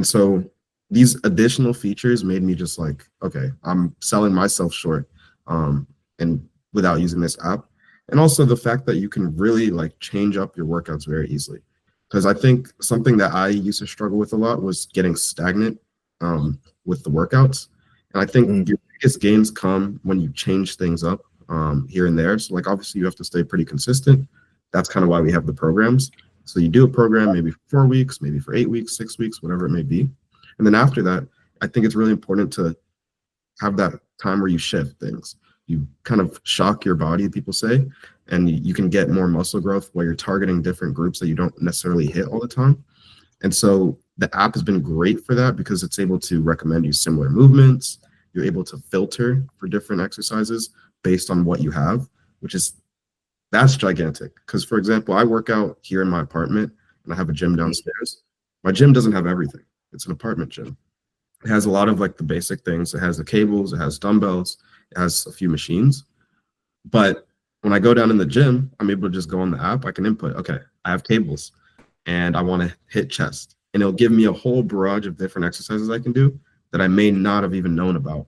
so these additional features made me just like, okay, I'm selling myself short and without using this app. And also the fact that you can really like change up your workouts very easily. Because I think something that I used to struggle with a lot was getting stagnant with the workouts. And I think your biggest gains come when you change things up here and there. So like obviously you have to stay pretty consistent. That's kind of why we have the programs. So you do a program maybe for 4 weeks, maybe for 8 weeks, 6 weeks, whatever it may be. And then after that, I think it's really important to have that time where you shift things. You kind of shock your body, people say, and you can get more muscle growth while you're targeting different groups that you don't necessarily hit all the time. And so the app has been great for that because it's able to recommend you similar movements. You're able to filter for different exercises based on what you have, that's gigantic. Because for example, I work out here in my apartment and I have a gym downstairs. My gym doesn't have everything. It's an apartment gym. It has a lot of like the basic things. It has the cables, it has dumbbells, it has a few machines. But when I go down in the gym, I'm able to just go on the app. I can input, okay, I have cables and I want to hit chest. And it'll give me a whole barrage of different exercises I can do that I may not have even known about.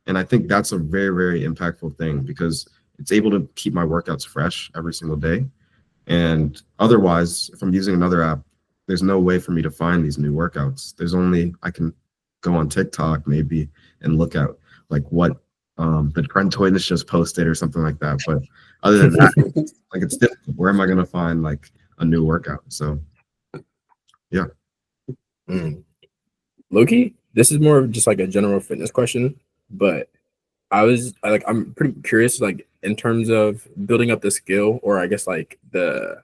And I think that's a very, very impactful thing because it's able to keep my workouts fresh every single day. And otherwise, if I'm using another app, there's no way for me to find these new workouts. I can go on TikTok maybe and look at like what the trend toy that's just posted or something like that. But other than that, like it's difficult. Where am I going to find like a new workout? So, yeah. Loki, this is more of just like a general fitness question, but I'm pretty curious, like in terms of building up the skill, or I guess like the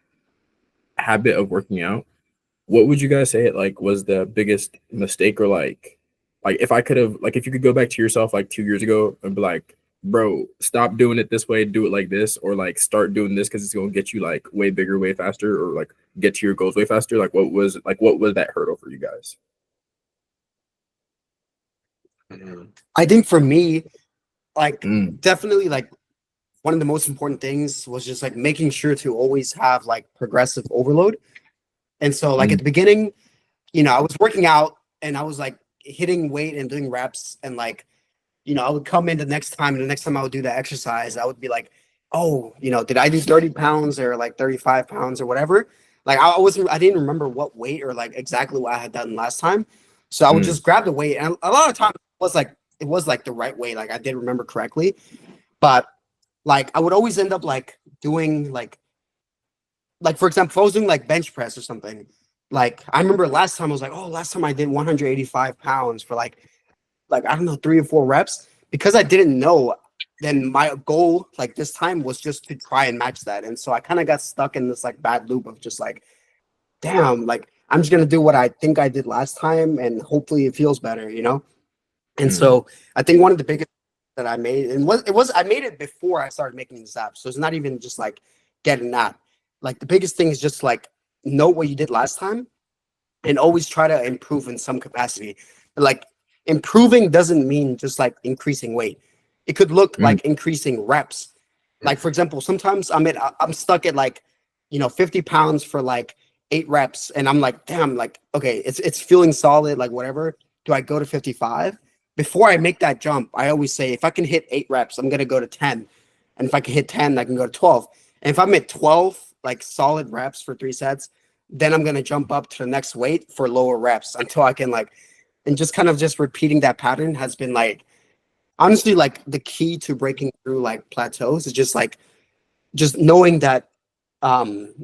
habit of working out. What would you guys say like was the biggest mistake, or like if I could have, like if you could go back to yourself like 2 years ago and be like, bro, stop doing it this way, do it like this, or like start doing this because it's gonna get you like way bigger, way faster, or like get to your goals way faster. Like what was that hurdle for you guys? I think for me, like Mm. definitely like one of the most important things was just like making sure to always have like progressive overload. And so like at the beginning, I was working out and I was like hitting weight and doing reps, and like, I would come in the next time, and the next time I would do that exercise, I would be like, oh, did I do 30 pounds or like 35 pounds or whatever? Like I didn't remember what weight or like exactly what I had done last time. So I would just grab the weight, and a lot of times it was like the right way. Like I did remember correctly, but like I would always end up like doing like for example, if I was doing like bench press or something, like I remember last time I was like, oh, last time I did 185 pounds for like I don't know, 3 or 4 reps, because I didn't know. Then my goal like this time was just to try and match that, and so I kind of got stuck in this like bad loop of just like, damn, like I'm just gonna do what I think I did last time, and hopefully it feels better, And so I think one of the biggest that I made, and I made it before I started making this app, so it's not even just like getting that. Like the biggest thing is just like know what you did last time, and always try to improve in some capacity. Like improving doesn't mean just like increasing weight. It could look like increasing reps. Like for example, sometimes I'm stuck at like 50 pounds for like 8 reps, and I'm like, damn, like okay, it's feeling solid, like whatever. Do I go to 55? Before I make that jump, I always say if I can hit 8 reps, I'm gonna go to 10, and if I can hit 10, I can go to 12. And if I'm at 12, like solid reps for 3 sets, then I'm gonna jump up to the next weight for lower reps until I can like, and just kind of just repeating that pattern has been like honestly like the key to breaking through like plateaus is just knowing that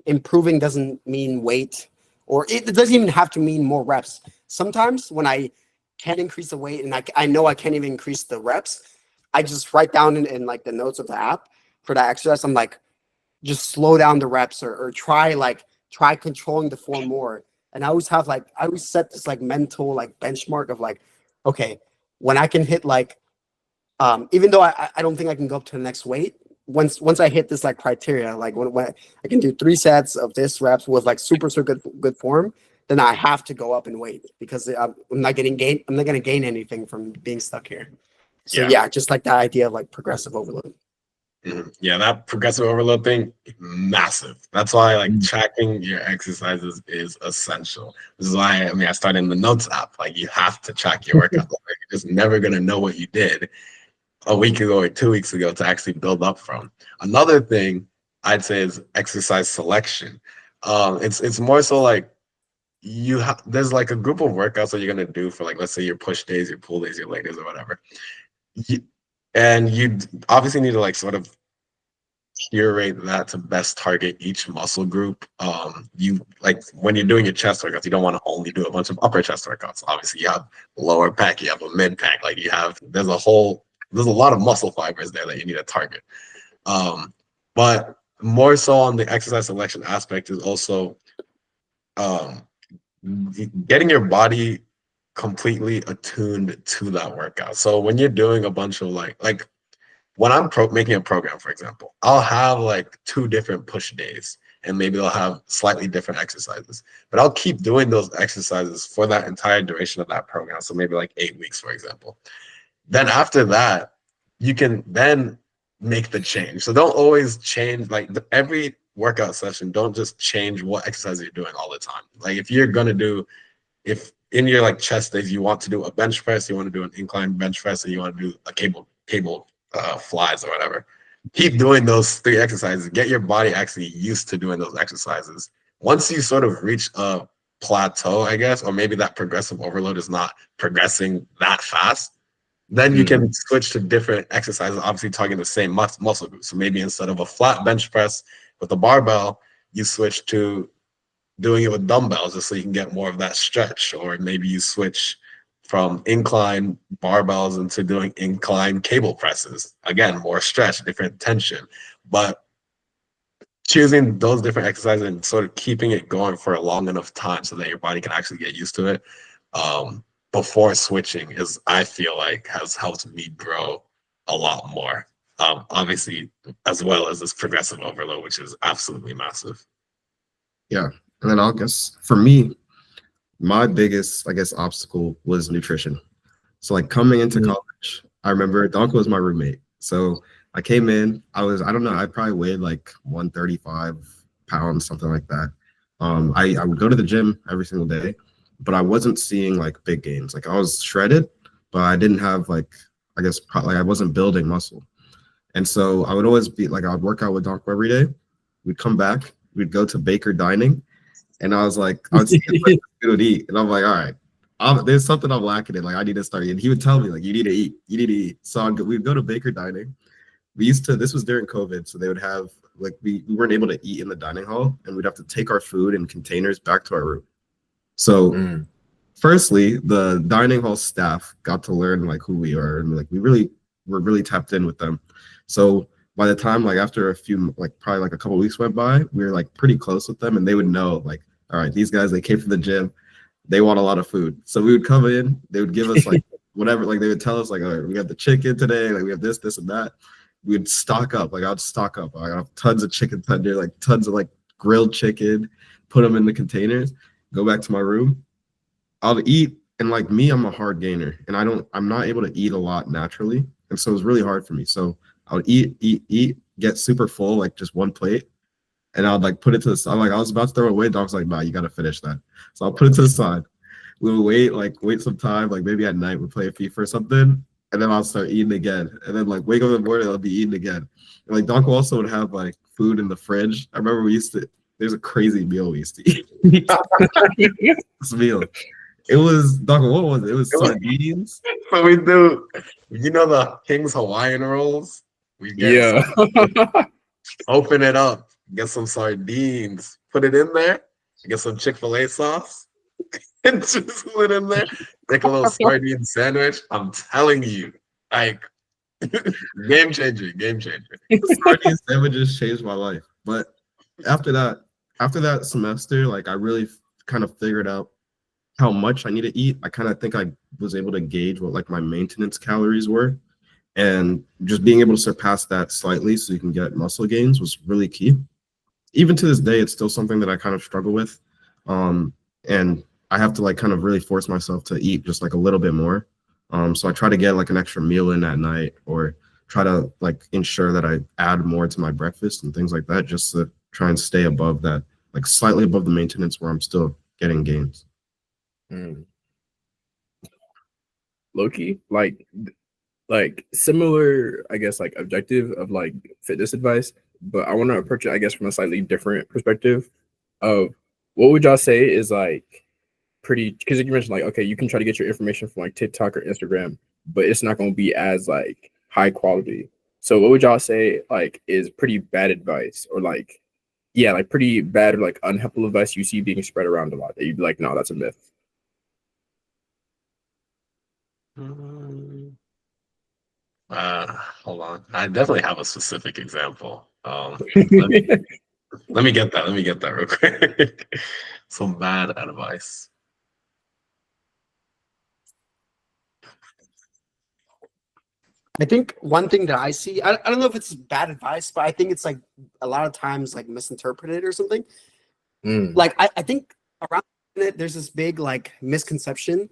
improving doesn't mean weight, or it doesn't even have to mean more reps. Sometimes when I can't increase the weight and I know I can't even increase the reps, I just write down in like the notes of the app for that exercise, I'm like, just slow down the reps, or try controlling the form more. And I always set this like mental like benchmark of like, okay, when I can hit like, even though I don't think I can go up to the next weight, once I hit this like criteria, like when I can do 3 sets of this reps with like super good form, then I have to go up in weight, because I'm not going to gain anything from being stuck here. So yeah, just like that idea of like progressive overload. Yeah, that progressive overload thing, massive. That's why like tracking your exercises is essential. This is why I started in the notes app. Like you have to track your workout. Like, you're just never gonna know what you did a week ago or 2 weeks ago to actually build up from. Another thing I'd say is exercise selection. It's more so like there's like a group of workouts that you're gonna do for like, let's say your push days, your pull days, your leg days, or whatever. And you obviously need to like sort of curate that to best target each muscle group. You like when you're doing your chest workouts, you don't want to only do a bunch of upper chest workouts. Obviously, you have lower pec, you have a mid pec, like there's a lot of muscle fibers there that you need to target. But more so on the exercise selection aspect is also getting your body completely attuned to that workout. So when you're doing a bunch of like when I'm making a program, for example, I'll have like 2 different push days, and maybe I'll have slightly different exercises, but I'll keep doing those exercises for that entire duration of that program. So maybe like 8 weeks, for example. Then after that, you can then make the change. So don't always change, like every workout session, don't just change what exercise you're doing all the time. Like if in your like chest days, you want to do a bench press, you want to do an incline bench press, and you want to do a cable flies or whatever, keep doing those 3 exercises. Get your body actually used to doing those exercises. Once you sort of reach a plateau, I guess, or maybe that progressive overload is not progressing that fast, then you can switch to different exercises, obviously targeting the same muscle group. So maybe instead of a flat bench press with a barbell, you switch to doing it with dumbbells just so you can get more of that stretch, or maybe you switch from incline barbells into doing incline cable presses. Again, more stretch, different tension. But choosing those different exercises and sort of keeping it going for a long enough time so that your body can actually get used to it before switching is, I feel like, has helped me grow a lot more. Obviously, as well as this progressive overload, which is absolutely massive. Yeah. And then I guess for me, my biggest, I guess, obstacle was nutrition. So like coming into college, I remember Dankwa was my roommate. So I came in, I don't know, I probably weighed like 135 pounds, something like that. I would go to the gym every single day, but I wasn't seeing like big gains. Like I was shredded, but I didn't have like, I guess probably I wasn't building muscle. And so I would always be like, I would work out with Dankwa every day. We'd come back, we'd go to Baker Dining. And I was like, I would see what he would eat. And I'm like, all right, there's something I'm lacking in. Like, I need to start eating. He would tell me, like, you need to eat. You need to eat. So we'd go to Baker Dining. This was during COVID. So they would have, like, we weren't able to eat in the dining hall. And we'd have to take our food in containers back to our room. So firstly, the dining hall staff got to learn, like, who we are. And, like, were really tapped in with them. So by the time, like, after a few, like, probably, like, a couple weeks went by, we were, like, pretty close with them. And they would know, like, all right, these guys, they came from the gym. They want a lot of food. So we would come in, they would give us like whatever, like they would tell us like, all right, we got the chicken today, like we have this, and that. We would stock up, like I'd stock up. I got tons of chicken tender, like tons of like grilled chicken, put them in the containers, go back to my room. I'll eat, and like me, I'm a hard gainer, and I'm not able to eat a lot naturally. And so it was really hard for me. So I would eat, get super full, like just one plate. And I would like put it to the side. Like I was about to throw it away. Dog's like, nah, you gotta finish that. So I'll put it to the side. We would wait some time, like maybe at night we'd play a FIFA or something, and then I'll start eating again. And then like wake up in the morning, I'll be eating again. And like Dankwa also would have like food in the fridge. I remember there's a crazy meal we used to eat. This meal. It was Dankwa, what was it? It was sardines. So we do, the King's Hawaiian rolls? We get open it up. Get some sardines, put it in there, get some Chick-fil-A sauce, and just put it in there. Make a little sardine sandwich. I'm telling you, like, game changer. Sardine sandwiches changed my life. But after that semester, like I really kind of figured out how much I need to eat. I kind of think I was able to gauge what like my maintenance calories were. And just being able to surpass that slightly so you can get muscle gains was really key. Even to this day, it's still something that I kind of struggle with. And I have to like kind of really force myself to eat just like a little bit more. So I try to get like an extra meal in at night, or try to like ensure that I add more to my breakfast and things like that, just to try and stay above that, like slightly above the maintenance where I'm still getting gains. Low-key, like similar, I guess, like objective of like fitness advice, but I want to approach it, I guess, from a slightly different perspective of what would y'all say is like pretty, because you mentioned like, okay, you can try to get your information from like TikTok or Instagram, but it's not going to be as like high quality. So what would y'all say like is pretty bad advice, or like, yeah, like pretty bad or like unhelpful advice you see being spread around a lot that you'd be like, no, that's a myth? Hold on. I definitely have a specific example. Let me get that real quick. Some bad advice. I think one thing that I see, I don't know if it's bad advice, but I think it's like a lot of times like misinterpreted or something. Like I think around it, there's this big like misconception,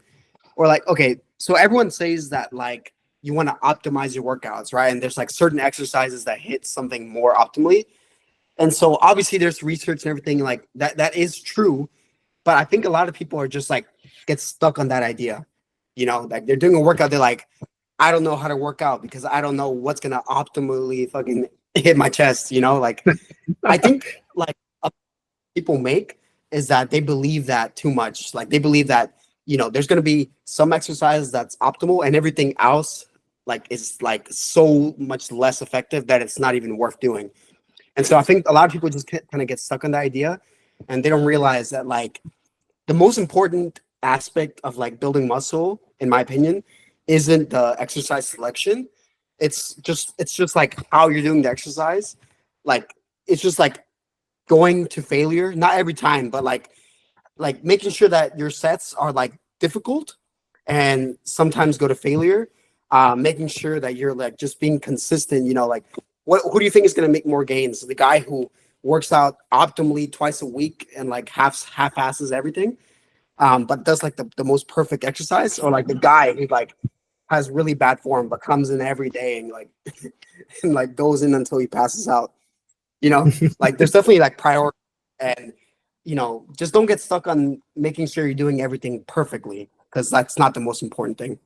or like, okay, so everyone says that like you want to optimize your workouts, right? And there's like certain exercises that hit something more optimally. And so obviously there's research and everything like that is true. But I think a lot of people are just like get stuck on that idea. Like they're doing a workout, they're like, I don't know how to work out because I don't know what's gonna optimally fucking hit my chest, like I think like people make is that they believe that too much. Like they believe that, there's gonna be some exercise that's optimal and everything else like is like so much less effective that it's not even worth doing. And so I think a lot of people just kind of get stuck on the idea. and they don't realize that like the most important aspect of like building muscle, in my opinion, isn't the exercise selection. It's just like how you're doing the exercise. Like it's just like going to failure, not every time, but like making sure that your sets are like difficult and sometimes go to failure. Making sure that you're like just being consistent, like who do you think is going to make more gains? The guy who works out optimally twice a week and like half-asses everything, but does like the most perfect exercise, or like the guy who like has really bad form but comes in every day and like and like goes in until he passes out. Like there's definitely like priority, and just don't get stuck on making sure you're doing everything perfectly, because that's not the most important thing.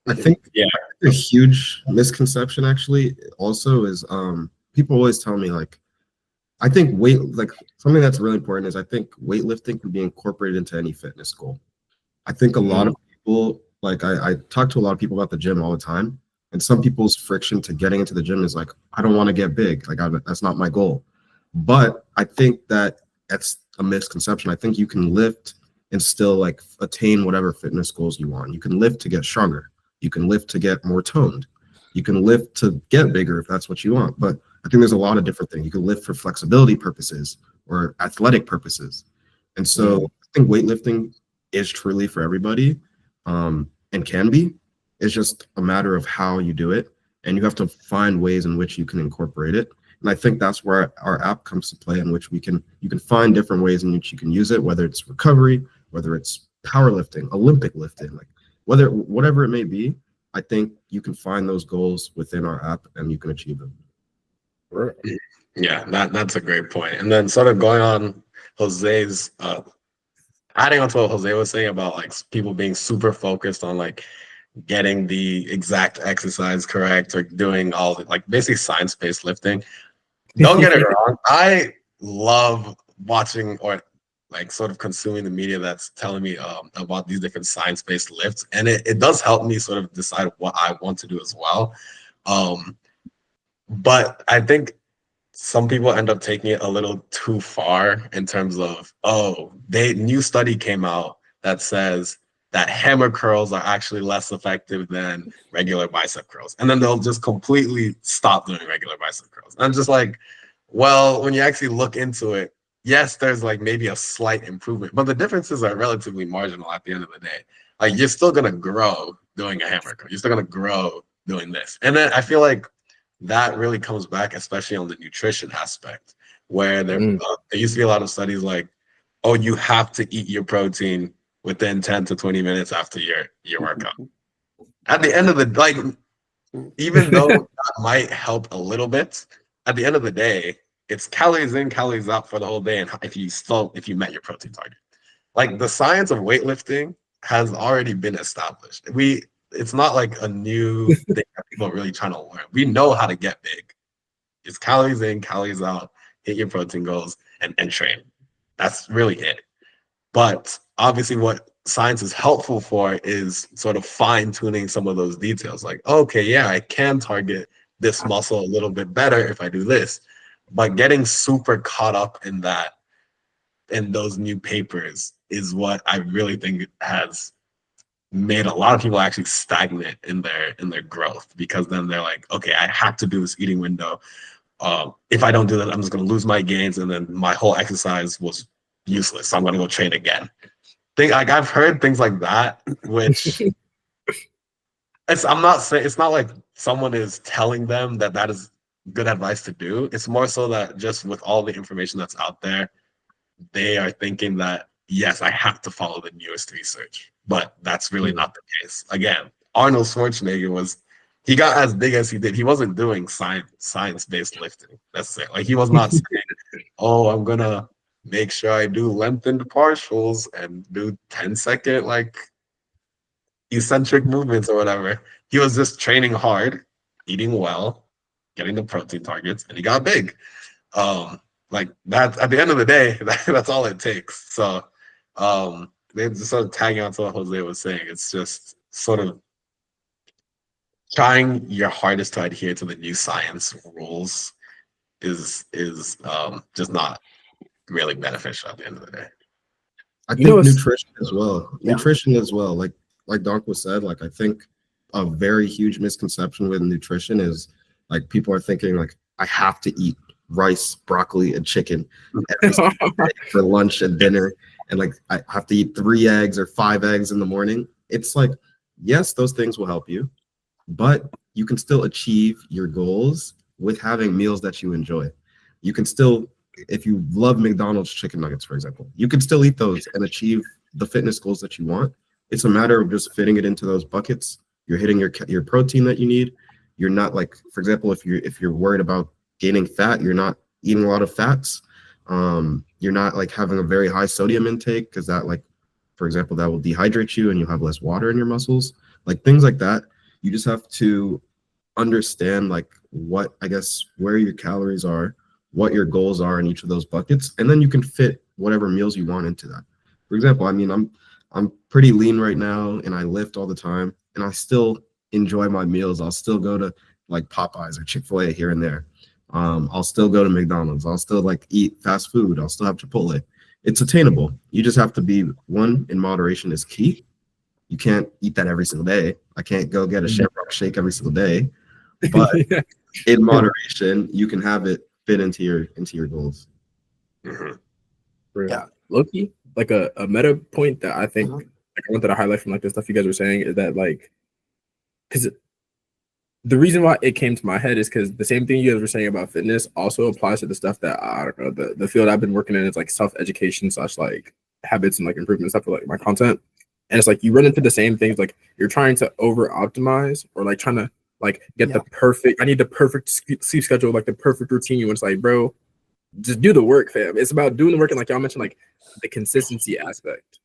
I think Yeah. a huge misconception actually also is people always tell me like I think something that's really important is I think weightlifting can be incorporated into any fitness goal. I think a lot of people like I talk to a lot of people about the gym all the time, and some people's friction to getting into the gym is like, I don't want to get big, like that's not my goal. But I think that's a misconception. I think you can lift and still like attain whatever fitness goals you want. You can lift to get stronger. You can lift to get more toned. You can lift to get bigger if that's what you want. But I think there's a lot of different things. You can lift for flexibility purposes or athletic purposes. And so I think weightlifting is truly for everybody, and can be. It's just a matter of how you do it. And you have to find ways in which you can incorporate it. And I think that's where our app comes to play, in which you can find different ways in which you can use it, whether it's recovery, whether it's powerlifting, Olympic lifting, like whatever it may be. I think you can find those goals within our app and you can achieve them. Right. Yeah, that's a great point. And then sort of going on Jose's adding on to what Jose was saying about like people being super focused on like getting the exact exercise correct or doing all the, like basically science-based lifting. Don't get it wrong. I love watching or like sort of consuming the media that's telling me about these different science-based lifts. And it does help me sort of decide what I want to do as well. But I think some people end up taking it a little too far in terms of, new study came out that says that hammer curls are actually less effective than regular bicep curls. And then they'll just completely stop doing regular bicep curls. And I'm just like, well, when you actually look into it, yes, there's like maybe a slight improvement, but the differences are relatively marginal at the end of the day. Like you're still gonna grow doing a hammer curl. You're still gonna grow doing this. And then I feel like that really comes back, especially on the nutrition aspect, where there used to be a lot of studies like, oh, you have to eat your protein within 10 to 20 minutes after your workout. At the end of the like, even though that might help a little bit, at the end of the day, it's calories in, calories out for the whole day. And if you met your protein target, like the science of weightlifting has already been established. It's not like a new thing that people are really trying to learn. We know how to get big. It's calories in, calories out, hit your protein goals, and train. That's really it. But obviously what science is helpful for is sort of fine-tuning some of those details. Like, okay, yeah, I can target this muscle a little bit better if I do this. But getting super caught up in those new papers is what I really think has made a lot of people actually stagnant in their growth, because then they're like, okay, I have to do this eating window. If I don't do that, I'm just going to lose my gains, and then my whole exercise was useless. So I'm going to go train again. I've heard things like that, which I'm not saying, it's not like someone is telling them that is good advice to do. It's more so that just with all the information that's out there, they are thinking that, yes, I have to follow the newest research, but that's really not the case. Again, Arnold Schwarzenegger he got as big as he did. He wasn't doing science-based lifting. That's it. Like he was not saying, oh, I'm gonna make sure I do lengthened partials and do 10-second like eccentric movements or whatever. He was just training hard, eating well, getting the protein targets, and he got big. Like that, at the end of the day, that's all it takes. So they just sort of tagging on to what Jose was saying. It's just sort of trying your hardest to adhere to the new science rules is just not really beneficial at the end of the day. I You know, think it's- nutrition as well. Yeah. Nutrition as well. Like Dankwa said, like I think a very huge misconception with nutrition is like people are thinking like I have to eat rice, broccoli, and chicken every single day for lunch and dinner, and like I have to eat 3 eggs or 5 eggs in the morning. It's like, yes, those things will help you, but you can still achieve your goals with having meals that you enjoy. You can still, if you love McDonald's chicken nuggets, for example, you can still eat those and achieve the fitness goals that you want. It's a matter of just fitting it into those buckets. You're hitting your protein that you need. You're not like, for example, if you're worried about gaining fat, you're not eating a lot of fats. You're not like having a very high sodium intake because that, like, for example, that will dehydrate you and you have less water in your muscles. Like things like that. You just have to understand like what, I guess, where your calories are, what your goals are in each of those buckets, and then you can fit whatever meals you want into that. For example, I mean, I'm pretty lean right now and I lift all the time and I still enjoy my meals. I'll still go to like Popeyes or Chick-fil-A here and there. I'll still go to McDonald's. I'll still like eat fast food. I'll still have Chipotle. It's attainable. You just have to be, one, in moderation is key. You can't eat that every single day. I can't go get a Shamrock Shake every single day, but in moderation, you can have it fit into your goals. Mm-hmm. Yeah. Loki, like a meta point that I think like I wanted to highlight from like the stuff you guys were saying is that like, because the reason why it came to my head is because the same thing you guys were saying about fitness also applies to the stuff that I don't know, the field I've been working in is like self-education / like habits and like improvement stuff for like my content. And it's like you run into the same things, like you're trying to over optimize or like trying to like get the perfect, I need the perfect sleep schedule, like the perfect routine. When it's like, bro, just do the work, fam. It's about doing the work and like y'all mentioned, like the consistency aspect.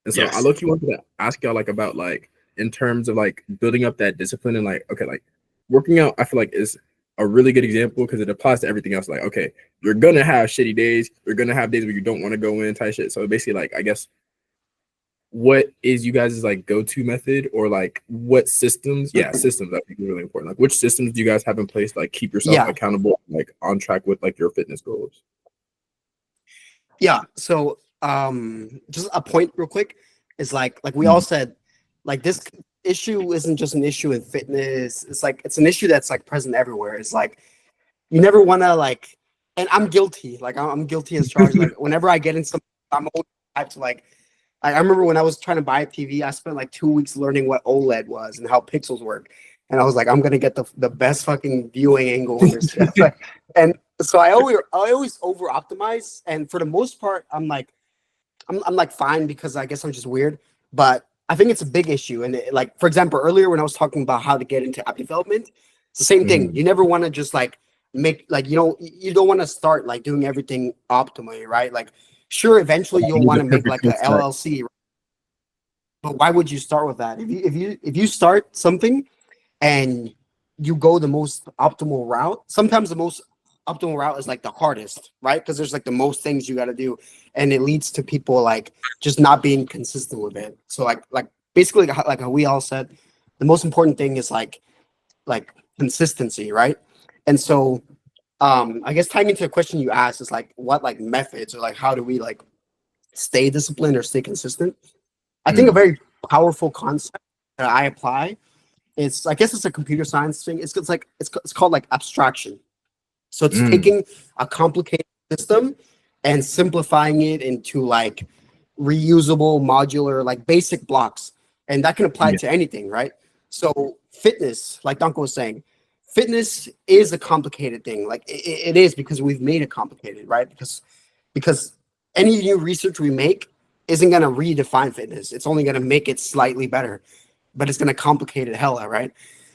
And so I look, you wanted to ask y'all like about like in terms of like building up that discipline and like, okay, like working out, I feel like is a really good example because it applies to everything else. Like, okay, you're gonna have shitty days, you're gonna have days where you don't want to go in type shit. So basically, like, I guess what is you guys' like go-to method or like what systems? Yeah, systems that would be really important. Like which systems do you guys have in place to like keep yourself accountable, like on track with like your fitness goals? Yeah. So just a point real quick is like we all said, like this issue isn't just an issue in fitness. It's like it's an issue that's like present everywhere. It's like you never want to like, and I'm guilty. Like I'm guilty as charged. Like whenever I get in some, I'm always type to like I remember when I was trying to buy a TV, I spent like 2 weeks learning what OLED was and how pixels work. And I was like, I'm gonna get the best fucking viewing angle on this shit. And so I always over optimize. And for the most part, I'm like fine because I guess I'm just weird. But I think it's a big issue. And it, like for example, earlier when I was talking about how to get into app development, it's the same thing. You never want to just like make like you don't want to start like doing everything optimally, right? Like sure, eventually you'll want to make like a LLC, but why would you start with that? If you start something and you go the most optimal route, sometimes the most optimal route is like the hardest, right? Because there's like the most things you got to do, and it leads to people like just not being consistent with it. So like basically like how we all said, the most important thing is like consistency, right? And so I guess tying into the question you asked is like what like methods or like how do we like stay disciplined or stay consistent? I think a very powerful concept that I apply is, I guess it's a computer science thing. It's called like abstraction. So it's taking a complicated system and simplifying it into like reusable, modular, like basic blocks. And that can apply to anything, right? So fitness, like Dankwa was saying, fitness is a complicated thing. Like it is because we've made it complicated, right? Because any new research we make isn't going to redefine fitness. It's only going to make it slightly better, but it's going to complicate it hella, right?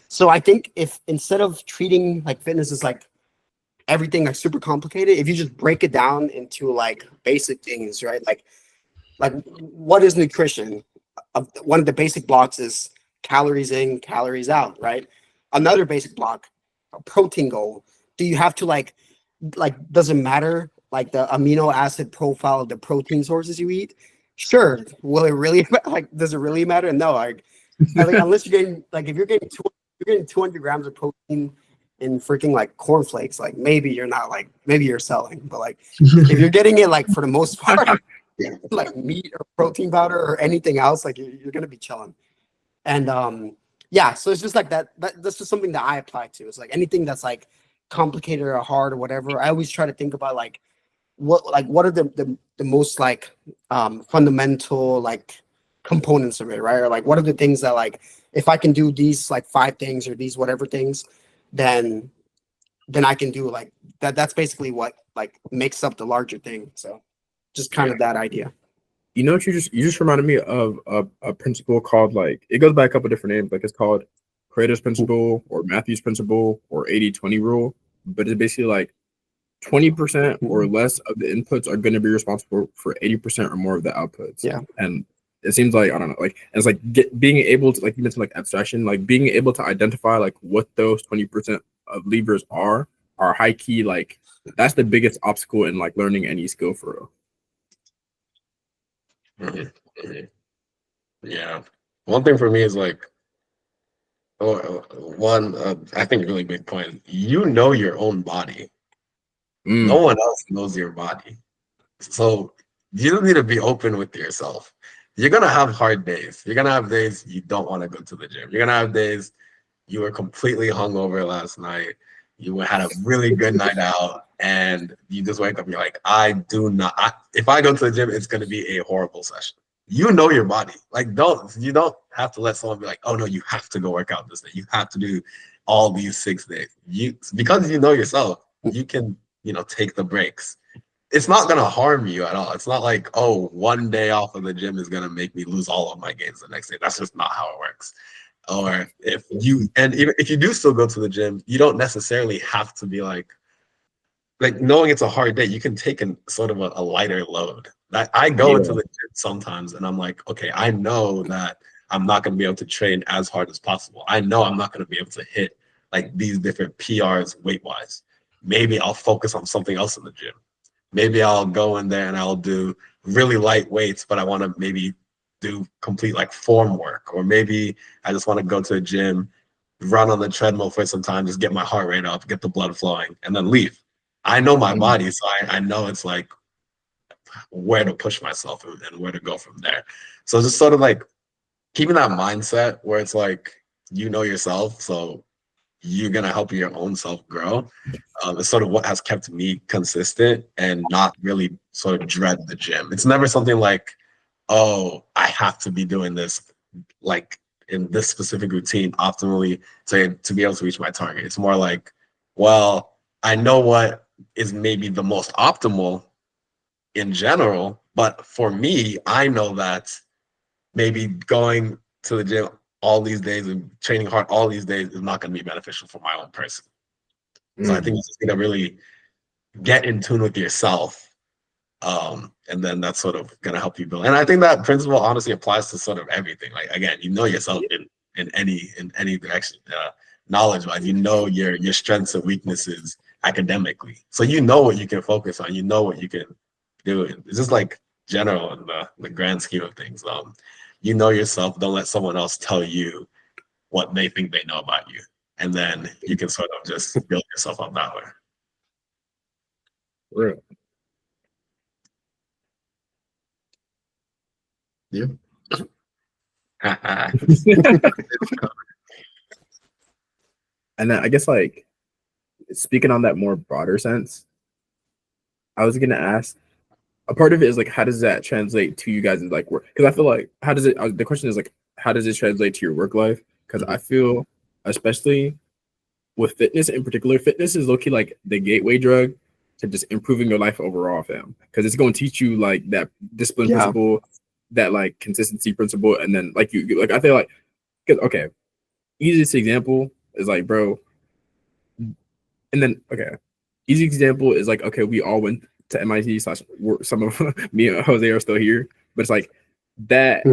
So I think if instead of treating like fitness as like everything like super complicated, if you just break it down into like basic things, right? Like what is nutrition? One of the basic blocks is calories in, calories out, right? Another basic block, a protein goal. Do you have to like does it matter like the amino acid profile of the protein sources you eat? Sure. Will it really like does it really matter? No, I think unless you're getting like if you're getting 200 grams of protein in freaking like cornflakes, like maybe you're not like, maybe you're selling, but like if you're getting it like for the most part, like meat or protein powder or anything else, like you're gonna be chilling. And yeah, so it's just like that's just something that I apply to. It's like anything that's like complicated or hard or whatever. I always try to think about like what are the most like fundamental like components of it, right? Or like what are the things that like if I can do these like 5 things or these whatever things, then I can do like that. That's basically what like makes up the larger thing. So just kind of that idea. You know what you just reminded me of a principle called, like, it goes by a couple different names. Like it's called Pareto's principle or Matthew's principle or 80-20 rule. But it's basically like 20% or less of the inputs are going to be responsible for 80% or more of the outputs. Yeah. And it seems like, I don't know, like, it's like being able to, like you mentioned, like abstraction, like being able to identify like what those 20% of levers are high key. Like that's the biggest obstacle in like learning any skill for real. Yeah. One thing for me is like, I think a really big point. You know your own body. No one else knows your body. So you don't need to be open with yourself. You're gonna have hard days. You're gonna have days you don't want to go to the gym. You're gonna have days you were completely hungover last night. You had a really good night out, and you just wake up. You're like, if I go to the gym, it's gonna be a horrible session. You know your body. Like, you don't have to let someone be like, oh no, you have to go work out this day. You have to do all these 6 days. Because you know yourself, you can take the breaks. It's not going to harm you at all. It's not like, oh, one day off of the gym is going to make me lose all of my gains the next day. That's just not how it works. Or even if you do still go to the gym, you don't necessarily have to be like knowing it's a hard day, you can take sort of a lighter load. I go into the gym sometimes and I'm like, okay, I know that I'm not going to be able to train as hard as possible. I know I'm not going to be able to hit like these different PRs weight-wise. Maybe I'll focus on something else in the gym. Maybe I'll go in there and I'll do really light weights, but I want to maybe do complete like form work. Or maybe I just want to go to the gym, run on the treadmill for some time, just get my heart rate up, get the blood flowing, and then leave. I know my body, so I know it's like where to push myself and where to go from there. So just sort of like keeping that mindset where it's like, you know yourself, so you're going to help your own self grow. It's sort of what has kept me consistent and not really sort of dread the gym. It's never something like, oh, I have to be doing this like in this specific routine optimally to be able to reach my target. It's more like, well, I know what is maybe the most optimal in general, but for me, I know that maybe going to the gym all these days and training hard all these days is not going to be beneficial for my own person. So I think you just need to really get in tune with yourself, and then that's sort of going to help you build. And I think that principle honestly applies to sort of everything. Like again, you know yourself in any direction, knowledge-wise. You know your strengths and weaknesses academically, so you know what you can focus on. You know what you can do. It's just like general in the grand scheme of things. You know yourself. Don't let someone else tell you what they think they know about you, and then you can sort of just build yourself up that way. Real. Yeah. And then I guess like speaking on that more broader sense, I was gonna ask, a part of it is like, how does that translate to you guys' like work? Because I feel like the question is like, how does it translate to your work life? Because I feel, especially with fitness in particular, fitness is low-key like the gateway drug to just improving your life overall, fam. Because it's going to teach you like that discipline principle, that like consistency principle, and then like you like I feel like, because okay, easiest example is like, bro, and then okay, easy example is like, okay, we all went to MIT / some of me and Jose are still here, but it's like that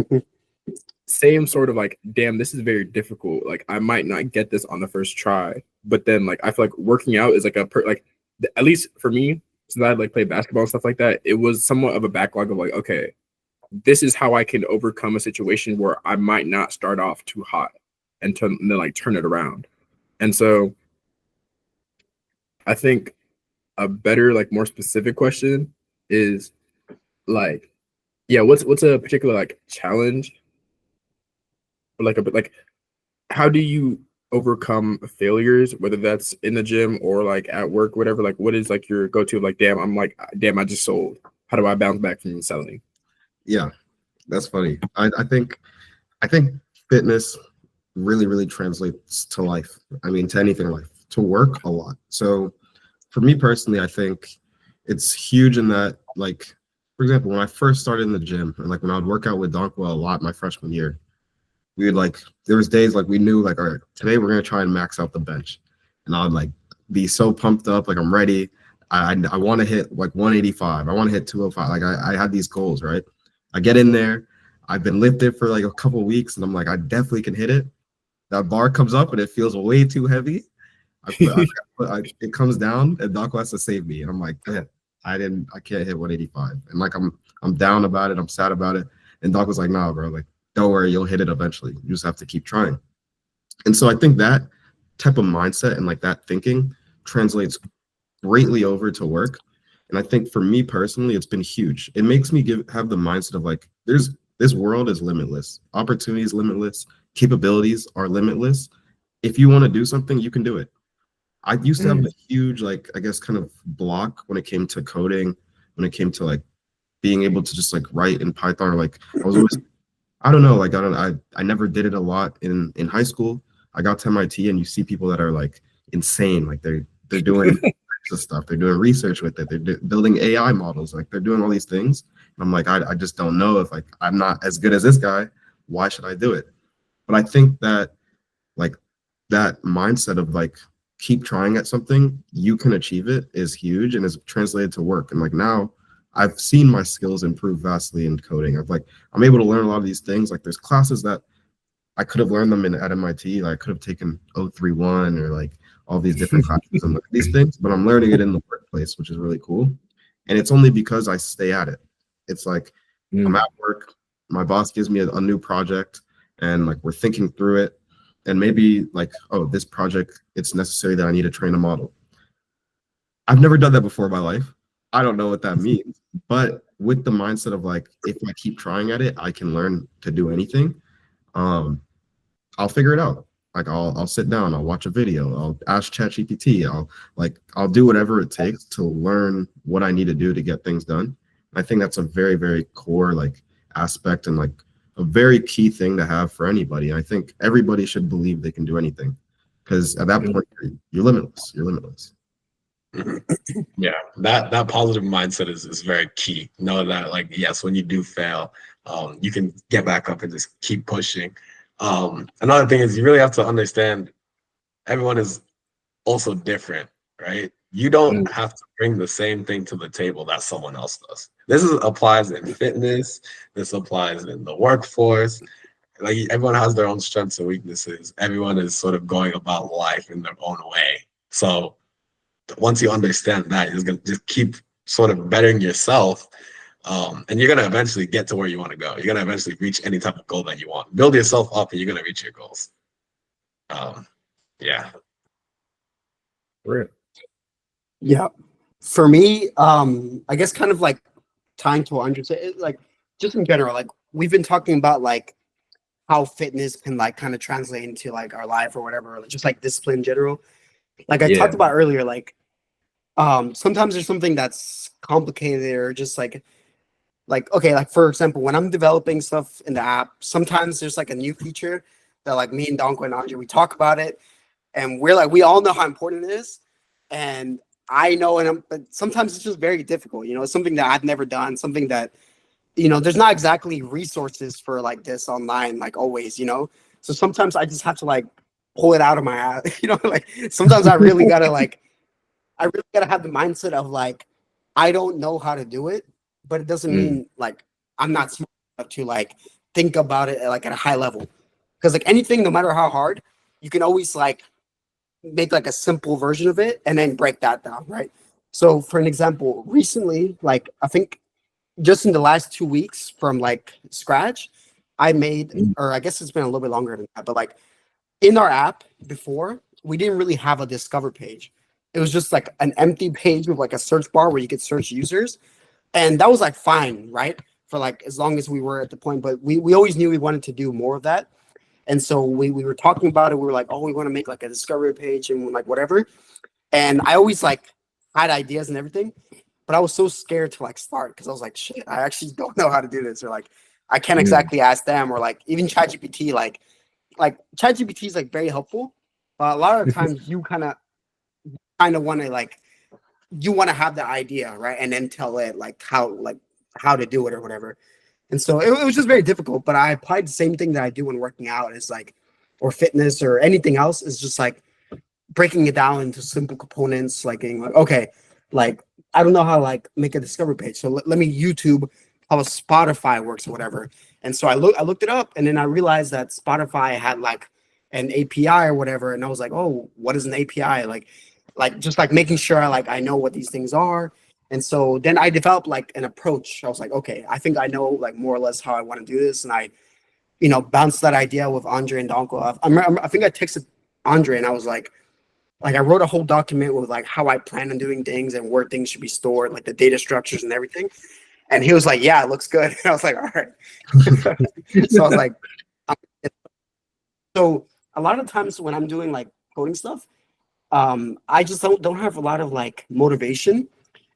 same sort of like, damn, this is very difficult. Like I might not get this on the first try, but then like I feel like working out is like at least for me, since I like played basketball and stuff like that, it was somewhat of a backlog of like, okay, this is how I can overcome a situation where I might not start off too hot and then like turn it around. And so I think a better, like more specific question is like, yeah, what's a particular like challenge or like a bit like how do you overcome failures, whether that's in the gym or like at work, whatever? Like, what is like your go-to? Like, damn, I just sold. How do I bounce back from selling? Yeah, that's funny. I think fitness really translates to life. I mean, to anything in life, to work a lot. So for me personally, I think it's huge in that, like, for example, when I first started in the gym, and like when I would work out with Dankwa a lot my freshman year, we would like, there was days like we knew like, all right, today we're gonna try and max out the bench, and I would like be so pumped up, like I'm ready. I want to hit like 185. I want to hit 205. Like I had these goals, right? I get in there. I've been lifted for like a couple of weeks, and I'm like, I definitely can hit it. That bar comes up, and it feels way too heavy. It comes down, and Doc has to save me, and I'm like, I can't hit 185, and like I'm down about it. I'm sad about it, and Doc was like, nah, bro, like don't worry, you'll hit it eventually. You just have to keep trying. And so I think that type of mindset and like that thinking translates greatly over to work. And I think for me personally, it's been huge. It makes me have the mindset of like, this world is limitless. Opportunity is limitless. Capabilities are limitless. If you want to do something, you can do it. I used to have a huge, like, I guess kind of block when it came to coding, when it came to like being able to just like write in Python, or like I was always, I don't know, like I never did it a lot in high school. I got to MIT and you see people that are like insane, like they're doing stuff, they're doing research with it, they're building AI models, like they're doing all these things. And I'm like, I just don't know if like I'm not as good as this guy, why should I do it? But I think that like that mindset of like keep trying at something, you can achieve it, is huge and is translated to work. And like now I've seen my skills improve vastly in coding. I'm able to learn a lot of these things. Like there's classes that I could have learned them at MIT. Like I could have taken 031 or like all these different classes and these things, but I'm learning it in the workplace, which is really cool. And it's only because I stay at it. It's like I'm at work, my boss gives me a new project, and like we're thinking through it. And maybe like, oh, this project, it's necessary that I need to train a model. I've never done that before in my life. I don't know what that means. But with the mindset of like, if I keep trying at it, I can learn to do anything. I'll figure it out. Like I'll sit down, I'll watch a video, I'll ask ChatGPT, I'll do whatever it takes to learn what I need to do to get things done. I think that's a very, very core like aspect and like a very key thing to have for anybody. I think everybody should believe they can do anything, because at that point you're limitless. You're limitless. Yeah, that positive mindset is very key. Know that like, yes, when you do fail, you can get back up and just keep pushing. Another thing is you really have to understand everyone is also different, right? You don't have to bring the same thing to the table that someone else does. Applies in fitness. This applies in the workforce. Like everyone has their own strengths and weaknesses. Everyone is sort of going about life in their own way. So once you understand that, you're going to just keep sort of bettering yourself. And you're going to eventually get to where you want to go. You're going to eventually reach any type of goal that you want. Build yourself up and you're going to reach your goals. Yeah. Right. Yeah. For me, I guess kind of like tying to what Andre said, like just in general, like we've been talking about like how fitness can like kind of translate into like our life or whatever, just like discipline in general. Like I talked about earlier, like sometimes there's something that's complicated or just like okay, like for example, when I'm developing stuff in the app, sometimes there's like a new feature that like me and Dankwa and Andre, we talk about it and we're like, we all know how important it is. And I know, but sometimes it's just very difficult, it's something that I've never done, something that, there's not exactly resources for like this online, like always, so sometimes I just have to like pull it out of my ass, like sometimes I really gotta have the mindset of like, I don't know how to do it, but it doesn't mean like I'm not smart enough to like think about it like at a high level. Because like anything, no matter how hard, you can always like make like a simple version of it and then break that down, right? So for an example, recently, like I think just in the last 2 weeks from like scratch, I made, or I guess it's been a little bit longer than that, but like in our app before, we didn't really have a discover page. it was just like an empty page with like a search bar where you could search users. And that was like fine, right? For like as long as we were at the point, but we always knew we wanted to do more of that. And so we were talking about it. We were like, oh, we want to make like a discovery page and like whatever. And I always like had ideas and everything, but I was so scared to like start because I was like, shit, I actually don't know how to do this, or like I can't exactly ask them, or like even ChatGPT, like ChatGPT is like very helpful, but a lot of the times you kind of want to like you want to have the idea, right, and then tell it like how to do it or whatever. And so it was just very difficult. But I applied the same thing that I do when working out, is like, or fitness or anything else, is just like breaking it down into simple components, like getting like, okay, like I don't know how to like make a discovery page, so let me YouTube how Spotify works or whatever. And so I looked it up, and then I realized that Spotify had like an API or whatever, and I was like, oh, what is an API? Like just like making sure I know what these things are. And so then I developed like an approach. I was like, okay, I think I know like more or less how I want to do this, and I, bounced that idea with Andre and Dankwa. I think I texted Andre, and I was like I wrote a whole document with like how I plan on doing things and where things should be stored, like the data structures and everything. And he was like, yeah, it looks good. And I was like, all right. So I was like, so a lot of times when I'm doing like coding stuff, I just don't have a lot of like motivation.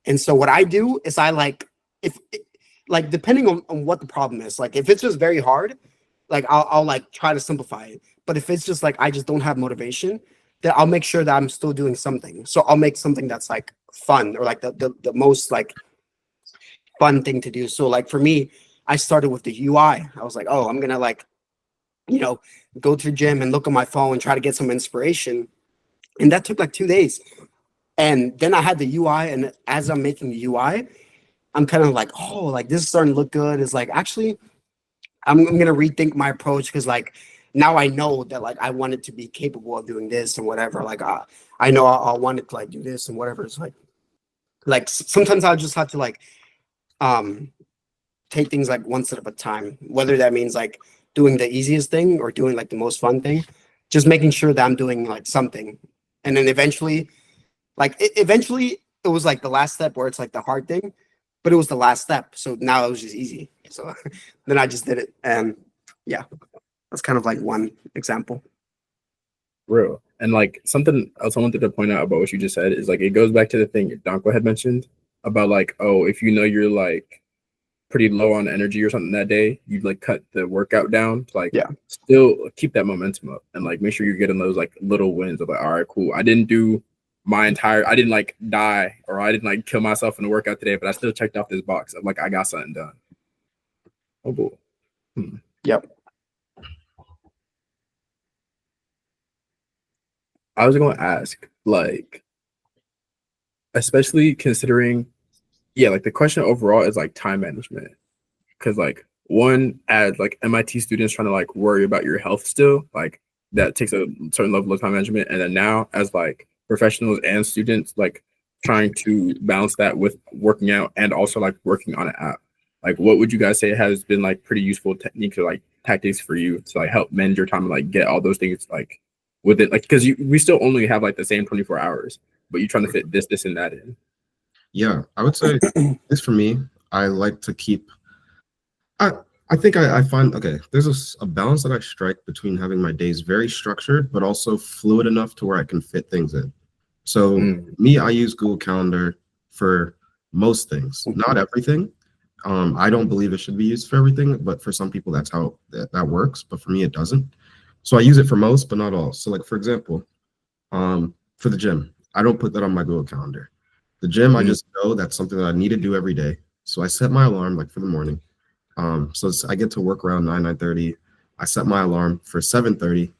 And so what I do is I like, like depending on what the problem is, like if it's just very hard, like I'll like try to simplify it. But if it's just like I just don't have motivation, then I'll make sure that I'm still doing something. So I'll make something that's like fun, or like the most like fun thing to do. So like for me, I started with the UI. I was like, oh, I'm gonna like, go to the gym and look at my phone and try to get some inspiration. And that took like 2 days. And then I had the UI, and as I'm making the UI, I'm kind of like, oh, like this is starting to look good. It's like, actually, I'm gonna rethink my approach, because like now I know that like I wanted to be capable of doing this and whatever. Like I know I wanted to like do this and whatever. It's like sometimes I'll just have to like take things like one step at a time, whether that means like doing the easiest thing or doing like the most fun thing, just making sure that I'm doing like something. And then eventually it was like the last step where it's like the hard thing, but it was the last step. So now it was just easy. So then I just did it. And yeah, that's kind of like one example. Real. And like something else I wanted to point out about what you just said is like, it goes back to the thing Dankwa had mentioned about like, oh, if you're like pretty low on energy or something that day, you'd like cut the workout down to like still keep that momentum up, and like make sure you're getting those like little wins of like, all right, cool, I didn't like die, or I didn't like kill myself in the workout today, but I still checked off this box of like I got something done. Oh, cool. Yep. I was going to ask, like, especially considering, like the question overall is like time management. Because like one, as like MIT students trying to like worry about your health still, like that takes a certain level of time management. And then now as like professionals and students, like trying to balance that with working out and also like working on an app. Like what would you guys say has been like pretty useful techniques or like tactics for you to like help manage your time and like get all those things like with it? Like, because we still only have like the same 24 hours, but you're trying to fit this and that in. Yeah, I would say this for me, I like to keep, I think I find, okay, there's a balance that I strike between having my days very structured, but also fluid enough to where I can fit things in. So me, I use Google Calendar for most things, not everything. I don't believe it should be used for everything, but for some people that's how that works. But for me, it doesn't. So I use it for most, but not all. So like, for example, for the gym, I don't put that on my Google Calendar. The gym, I just know that's something that I need to do every day. So I set my alarm like for the morning. So I get to work around 9:30. I set my alarm for 7:30.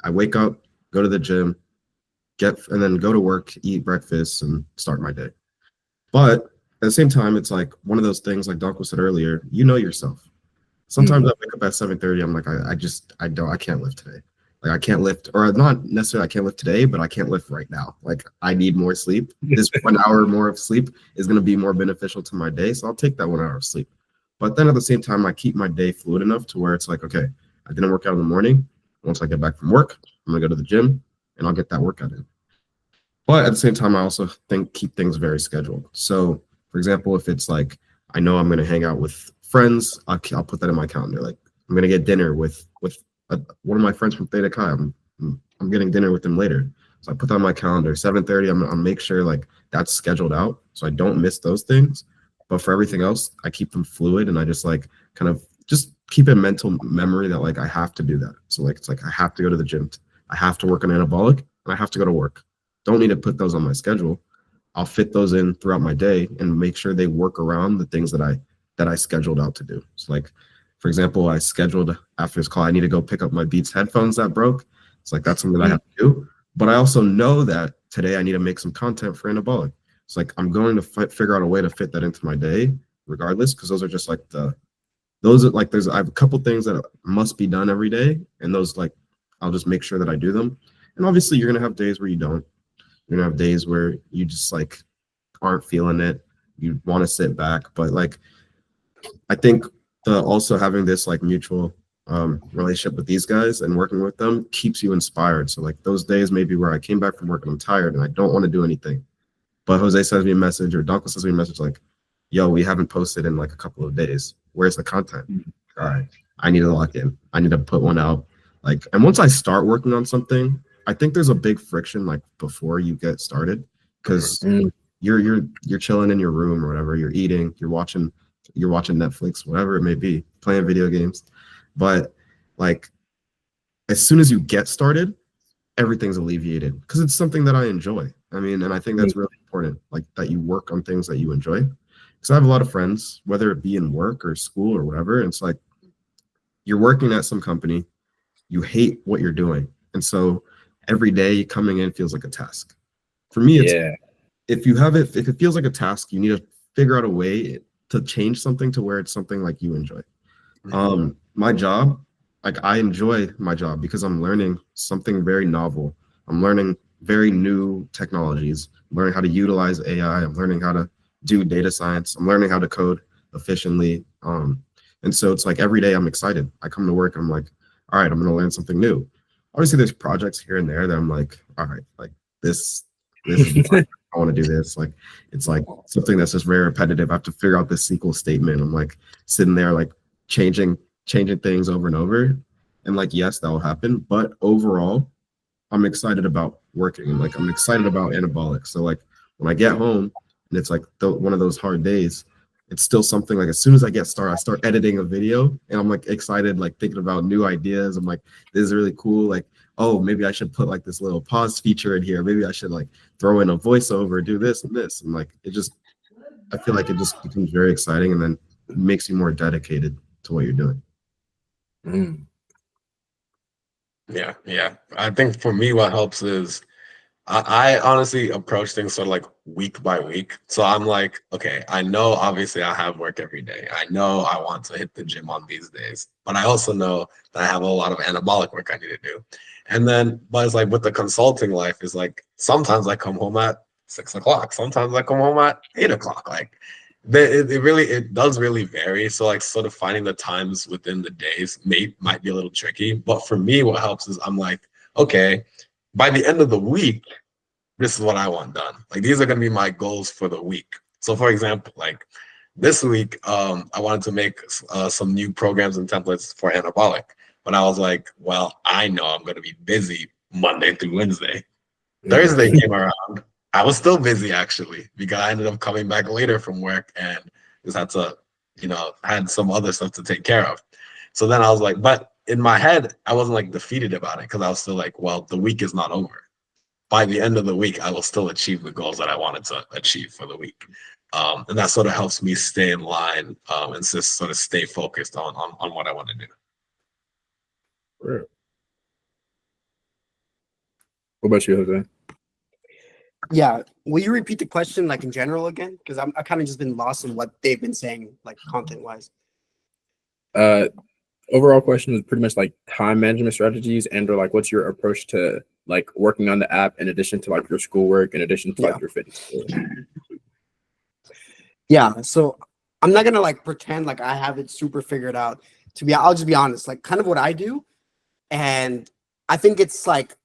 I wake up, go to the gym, and then go to work, eat breakfast, and start my day. But at the same time, it's like one of those things, like Dankwa said earlier, you know yourself. Sometimes I wake up at 7:30. I'm like, I can't lift today. Like I can't lift, or not necessarily I can't lift today, but I can't lift right now. Like I need more sleep. This 1 hour more of sleep is going to be more beneficial to my day. So I'll take that 1 hour of sleep. But then at the same time, I keep my day fluid enough to where it's like, okay, I didn't work out in the morning. Once I get back from work, I'm going to go to the gym and I'll get that workout in. But at the same time, I also think keep things very scheduled. So, for example, if it's like I know I'm going to hang out with friends, I'll put that in my calendar. Like I'm going to get dinner with one of my friends from Theta Chi. I'm getting dinner with them later, so I put that on my calendar. 7:30. I'll make sure like that's scheduled out, so I don't miss those things. But for everything else, I keep them fluid, and I just like kind of just keep a mental memory that like I have to do that. So like it's like I have to go to the gym, I have to work on anabolic, and I have to go to work. Don't need to put those on my schedule. I'll fit those in throughout my day and make sure they work around the things that I scheduled out to do. So like, for example, I scheduled after this call, I need to go pick up my Beats headphones that broke. It's like that's something that I have to do. But I also know that today I need to make some content for Anabolic. It's like I'm going to figure out a way to fit that into my day, regardless, because those are just like I have a couple things that must be done every day, and those like I'll just make sure that I do them. And obviously, you're gonna have days where you don't. You're gonna have days where you just like aren't feeling it. You want to sit back, but like I think also having this like mutual relationship with these guys and working with them keeps you inspired. So like those days maybe where I came back from work and I'm tired and I don't want to do anything, but Jose sends me a message or Dankwa sends me a message like, "Yo, we haven't posted in like a couple of days. Where's the content?" All right, I need to lock in. I need to put one out. Like, and once I start working on something, I think there's a big friction like before you get started because you're chilling in your room or whatever, you're eating, you're watching Netflix, whatever it may be, playing video games. But like as soon as you get started, everything's alleviated because it's something that I enjoy. I mean, and I think that's really important, like that you work on things that you enjoy. Because I have a lot of friends, whether it be in work or school or whatever, and it's like you're working at some company, you hate what you're doing. And so every day coming in feels like a task. For me, it's if it feels like a task, you need to figure out a way to change something to where it's something like you enjoy. My job, like I enjoy my job because I'm learning something very novel. I'm learning very new technologies. I'm learning how to utilize AI. I'm learning how to do data science. I'm learning how to code efficiently. And so it's like every day I'm excited. I come to work, I'm like, all right, I'm going to learn something new. Obviously, there's projects here and there that I'm like, all right, like this is I want to do this. Like it's like something that's just very repetitive. I have to figure out this SQL statement. I'm like sitting there like changing things over and over. And like, yes, that will happen. But overall, I'm excited about working and like I'm excited about Anabolic. So like when I get home and it's like one of those hard days, it's still something like as soon as I get started, I start editing a video and I'm like excited, like thinking about new ideas. I'm like, this is really cool. Like, oh, maybe I should put like this little pause feature in here. Maybe I should like throw in a voiceover, do this and this. And like, I feel like it just becomes very exciting and then it makes you more dedicated to what you're doing. Yeah. I think for me, what helps is I honestly approach things sort of like week by week. So I'm like, okay, I know obviously I have work every day. I know I want to hit the gym on these days, but I also know that I have a lot of anabolic work I need to do. And then, but it's like with the consulting life, is like sometimes I come home at 6 o'clock, sometimes I come home at 8 o'clock. Like it does really vary. So like sort of finding the times within the days might be a little tricky. But for me, what helps is I'm like, okay, by the end of the week, this is what I want done. Like these are going to be my goals for the week. So for example, like this week, I wanted to make some new programs and templates for Anabolic, but I was like, well, I know I'm going to be busy Monday through Wednesday. Thursday came around. I was still busy actually because I ended up coming back later from work and just had to, had some other stuff to take care of. So then I was like, but in my head, I wasn't like defeated about it because I was still like, well, the week is not over. By the end of the week, I will still achieve the goals that I wanted to achieve for the week. And that sort of helps me stay in line and just sort of stay focused on what I want to do. Right. What about you, Jose? Yeah. Will you repeat the question like in general again? Because I kind of just been lost in what they've been saying, like content wise. Overall question is pretty much like time management strategies and or like what's your approach to like working on the app in addition to like your schoolwork, in addition to like your fitness. Yeah. So I'm not gonna like pretend like I have it super figured out. I'll just be honest, like kind of what I do. And I think it's like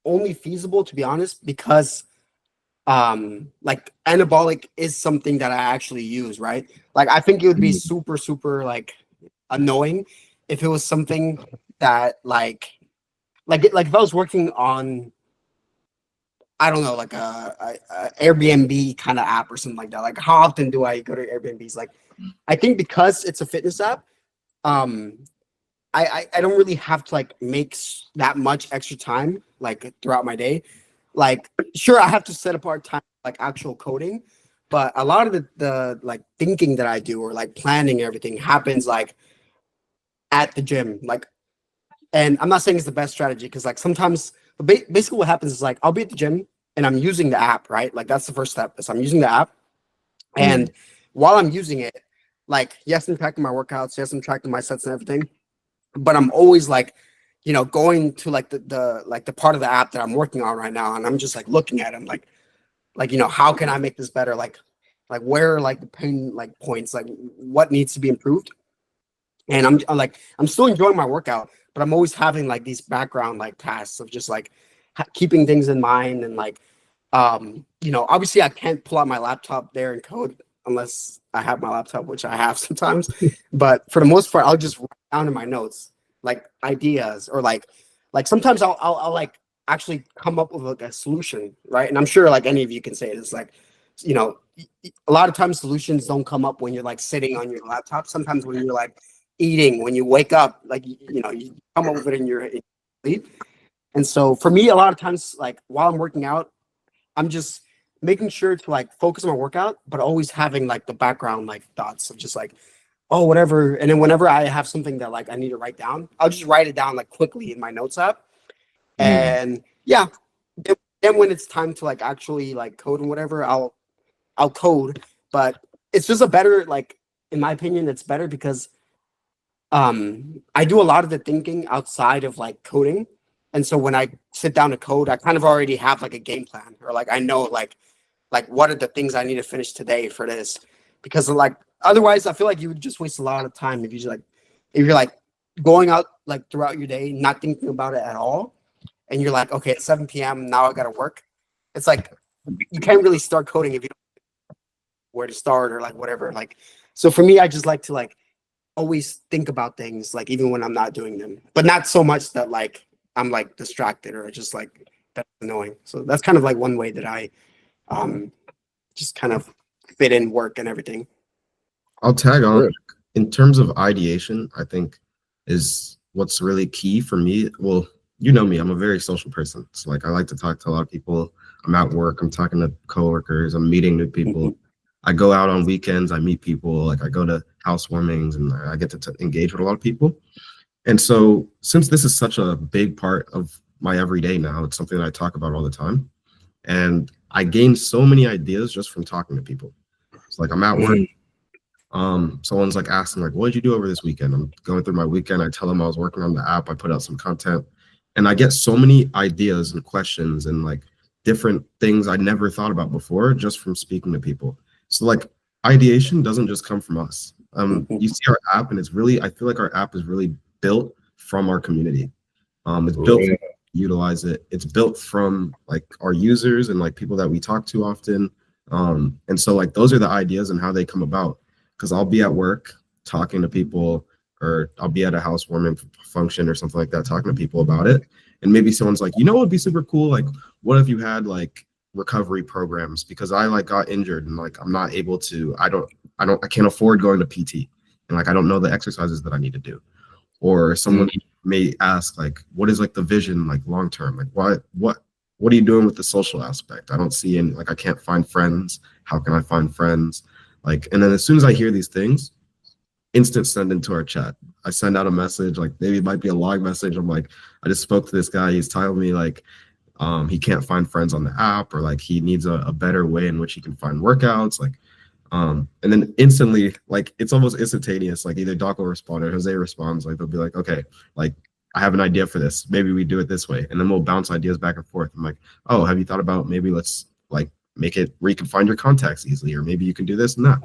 only feasible to be honest, because like Anabolic is something that I actually use, right? Like I think it would be super, super like annoying if it was something that like if I was working on, I don't know, like a Airbnb kind of app or something like that. Like how often do I go to Airbnbs? Like I think because it's a fitness app, um, I don't really have to like make that much extra time like throughout my day. Like sure, I have to set apart time like actual coding, but a lot of the like thinking that I do or like planning everything happens like at the gym. Like, and I'm not saying it's the best strategy because like sometimes basically what happens is like I'll be at the gym and I'm using the app, right? Like that's the first step. So I'm using the app, and while I'm using it, like yes, I'm tracking my workouts, yes, I'm tracking my sets and everything, but I'm always like, you know, going to like the part of the app that I'm working on right now, and I'm just like looking at them like you know, how can I make this better? Like where are like the pain like points, like what needs to be improved? And I'm like I'm still enjoying my workout, but I'm always having like these background like tasks of just like keeping things in mind and like you know, obviously I can't pull out my laptop there and code unless I have my laptop, which I have sometimes. But for the most part, I'll just write down in my notes like ideas or like sometimes I'll like actually come up with like a solution, right? And I'm sure like any of you can say it. It's like, you know, a lot of times solutions don't come up when you're like sitting on your laptop. Sometimes when you're like eating, when you wake up, like you know, you come up with it in your sleep. And so for me, a lot of times, like while I'm working out, I'm just making sure to like focus on my workout, but always having like the background like thoughts of just like, oh, whatever. And then whenever I have something that like I need to write down, I'll just write it down like quickly in my notes app. And yeah, then when it's time to like actually like code and whatever, I'll code. But it's just a better, like in my opinion, it's better because I do a lot of the thinking outside of like coding. And so when I sit down to code, I kind of already have like a game plan, or like I know like what are the things I need to finish today for this. Because like otherwise I feel like you would just waste a lot of time if you just like if you're like going out like throughout your day, not thinking about it at all. And you're like, okay, it's 7 p.m. now I gotta work. It's like you can't really start coding if you don't know where to start or like whatever. Like so for me, I just like to like always think about things like even when I'm not doing them, but not so much that like I'm like distracted or just like that's annoying. So that's kind of like one way that I just kind of fit in work and everything. I'll tag on in terms of ideation, I think is what's really key for me. Well, you know me, I'm a very social person. So like I like to talk to a lot of people. I'm at work, I'm talking to coworkers, I'm meeting new people. I go out on weekends, I meet people, like I go to housewarmings and I get to engage with a lot of people. And so since this is such a big part of my everyday now, it's something that I talk about all the time. And I gain so many ideas just from talking to people. It's like I'm at work. Someone's like asking like, what did you do over this weekend? I'm going through my weekend. I tell them I was working on the app. I put out some content and I get so many ideas and questions and like different things I never thought about before just from speaking to people. So like ideation doesn't just come from us. You see our app and it's really, I feel like our app is really built from our community. It's built to utilize it. It's built from like our users and like people that we talk to often. And so like those are the ideas and how they come about. Because I'll be at work talking to people, or I'll be at a housewarming function or something like that, talking to people about it. And maybe someone's like, you know, what would be super cool? Like, what if you had like recovery programs? Because I like got injured and like I'm not able to. I can't afford going to PT, and like I don't know the exercises that I need to do. Or someone may ask like, what is like the vision like long term? Like what are you doing with the social aspect? I don't see any, like I can't find friends. How can I find friends? Like, and then as soon as I hear these things, instant send into our chat. I send out a message, like maybe it might be a log message. I'm like, I just spoke to this guy. He's telling me like he can't find friends on the app, or like he needs a better way in which he can find workouts. Like, and then instantly, like it's almost instantaneous. Like either Doc will respond or Jose responds. Like they'll be like, okay, like I have an idea for this. Maybe we do it this way, and then we'll bounce ideas back and forth. I'm like, oh, have you thought about maybe let's like make it where you can find your contacts easily, or maybe you can do this and that.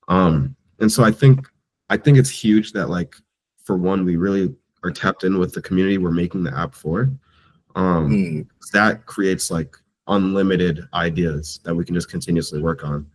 And so I think it's huge that like for one, we really are tapped in with the community we're making the app for. That creates like unlimited ideas that we can just continuously work on.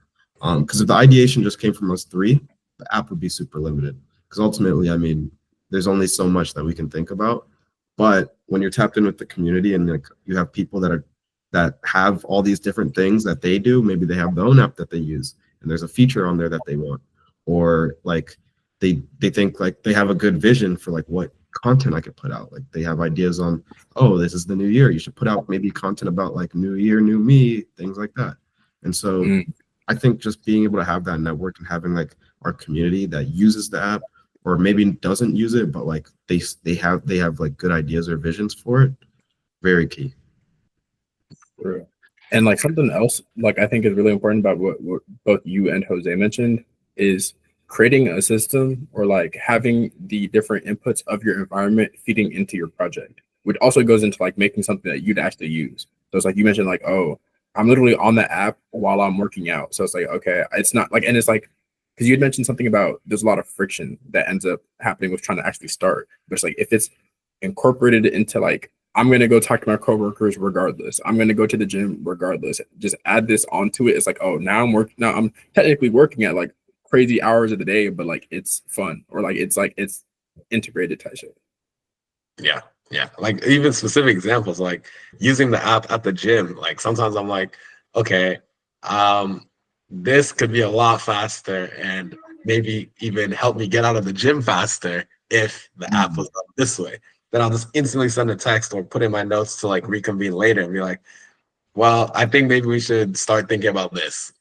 Because if the ideation just came from us three, the app would be super limited. Because ultimately, I mean, there's only so much that we can think about. But when you're tapped in with the community and like you have people that have all these different things that they do, maybe they have their own app that they use, and there's a feature on there that they want, or like they think like they have a good vision for like what content I could put out. Like they have ideas on, oh, this is the new year, you should put out maybe content about like new year, new me, things like that. And so I think just being able to have that network and having like our community that uses the app or maybe doesn't use it, but like they have like good ideas or visions for it, very key. And like something else, like I think is really important about what both you and Jose mentioned is creating a system or like having the different inputs of your environment feeding into your project, which also goes into like making something that you'd actually use. So it's like you mentioned, like, oh, I'm literally on the app while I'm working out. So it's like, okay, it's not like, and it's like, because you had mentioned something about there's a lot of friction that ends up happening with trying to actually start. But it's like if it's incorporated into like, I'm going to go talk to my coworkers regardless. I'm going to go to the gym regardless. Just add this onto it. It's like, oh, now I'm technically working at like crazy hours of the day, but like it's fun or like it's integrated type shit. Yeah. Yeah. Like even specific examples, like using the app at the gym. Like sometimes I'm like, okay, this could be a lot faster and maybe even help me get out of the gym faster if the app was done this way. Then I'll just instantly send a text or put in my notes to like reconvene later and be like, well, I think maybe we should start thinking about this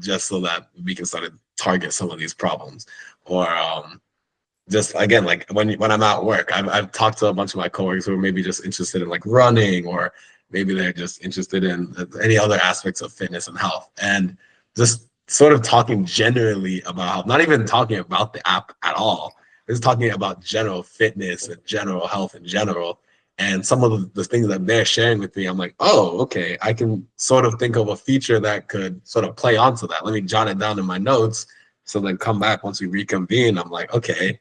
just so that we can start to target some of these problems. Or just again, like when I'm at work, I've talked to a bunch of my coworkers who are maybe just interested in like running, or maybe they're just interested in any other aspects of fitness and health, and just sort of talking generally about, not even talking about the app at all, just talking about general fitness and general health in general. And some of the things that they're sharing with me, I'm like, oh, okay, I can sort of think of a feature that could sort of play onto that. Let me jot it down in my notes. So then come back once we reconvene. I'm like, okay,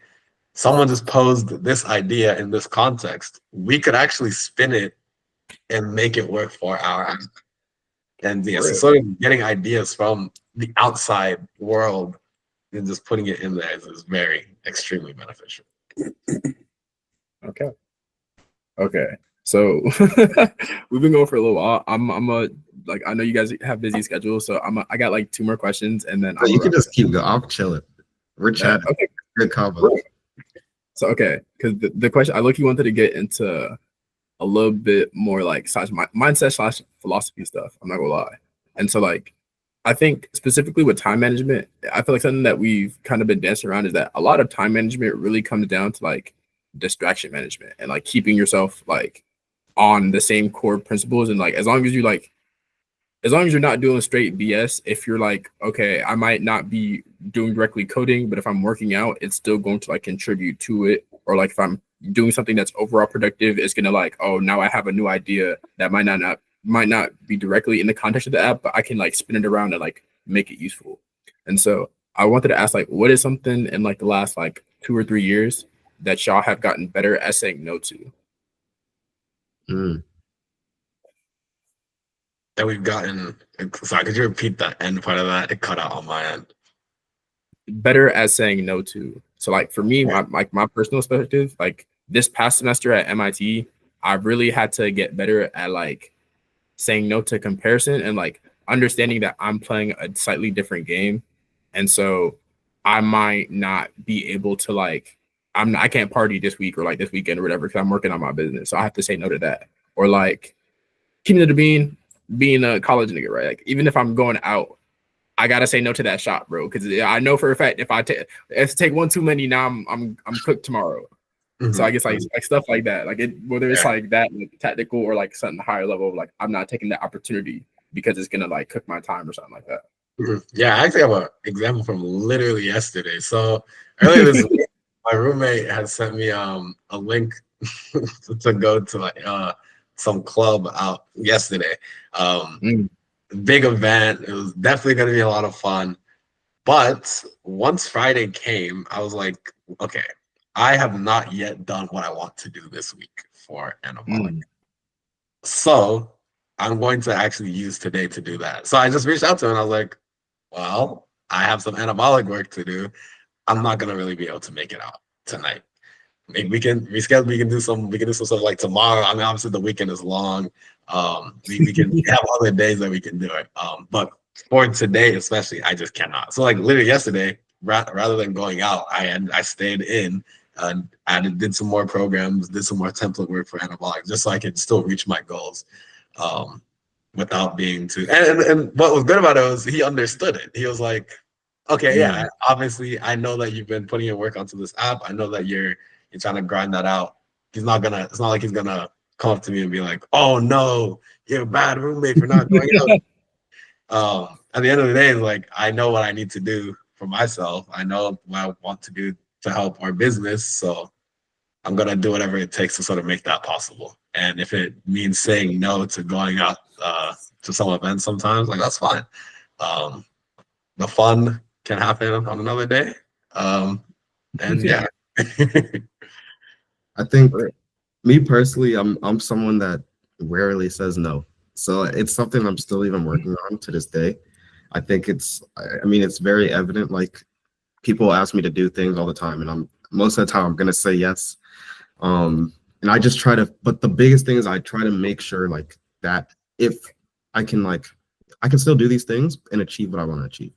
someone just posed this idea in this context. We could actually spin it and make it work for our app. And yeah, so sort of getting ideas from the outside world and just putting it in there is very extremely beneficial. Okay. So we've been going for a little while. Like I know you guys have busy schedules, so I got like 2 more questions and then you can just keep going. I'll chill it. We're chatting. Okay. Good combo. So okay, because the question I look-y wanted to get into a little bit more like mindset / philosophy stuff. I'm not gonna lie. And so like I think specifically with time management, I feel like something that we've kind of been dancing around is that a lot of time management really comes down to like distraction management and like keeping yourself like on the same core principles. And like as long as you're not doing straight BS, if you're like, okay, I might not be doing directly coding, but if I'm working out, it's still going to like contribute to it. Or like if I'm doing something that's overall productive, it's gonna like, oh, now I have a new idea that might not be directly in the context of the app, but I can like spin it around and like make it useful. And so I wanted to ask, like, what is something in like the last like 2 or 3 years that y'all have gotten better at saying no to? That we've gotten, sorry, could you repeat that end part of that? It cut out on my end. Better at saying no to. So like for me, my personal perspective, like this past semester at MIT, I really had to get better at like saying no to comparison and like understanding that I'm playing a slightly different game. And so I might not be able to like, I can't party this week or like this weekend or whatever, because I'm working on my business. So I have to say no to that. Or like keeping it to being a college nigga, right? Like even if I'm going out, I gotta say no to that shot, bro, because I know for a fact if I take one too many, now I'm cooked tomorrow. Mm-hmm. So I guess like stuff like that, like whether it's like that like tactical or like something higher level, like I'm not taking that opportunity because it's gonna like cook my time or something like that. Mm-hmm. Yeah, I actually have an example from literally yesterday. So earlier this week, my roommate had sent me a link to go to like some club out yesterday. Big event. It was definitely going to be a lot of fun. But once Friday came, I was like, okay, I have not yet done what I want to do this week for Anabolic. So I'm going to actually use today to do that. So I just reached out to him and I was like, well, I have some anabolic work to do. I'm not gonna really be able to make it out tonight. Maybe we can reschedule. We can do some stuff like tomorrow. I mean, obviously the weekend is long. We can have other days that we can do it. But for today, especially, I just cannot. So like literally yesterday, rather than going out, I stayed in and did some more programs, did some more template work for anabolic, just so I could still reach my goals. Without being too and what was good about it was he understood it. He was like, okay, yeah, obviously I know that you've been putting your work onto this app. I know that you're trying to grind that out. It's not like he's gonna come up to me and be like, oh no, you're a bad roommate for not going out. At the end of the day, it's like I know what I need to do for myself. I know what I want to do to help our business. So I'm gonna do whatever it takes to sort of make that possible. And if it means saying no to going out to some events sometimes, like that's fine. The fun can happen on another day. And yeah. I think me personally, I'm someone that rarely says no. So it's something I'm still even working on to this day. I think it's very evident. Like people ask me to do things all the time, and most of the time I'm gonna say yes. And I just try to, but the biggest thing is I try to make sure like that if I can still do these things and achieve what I want to achieve.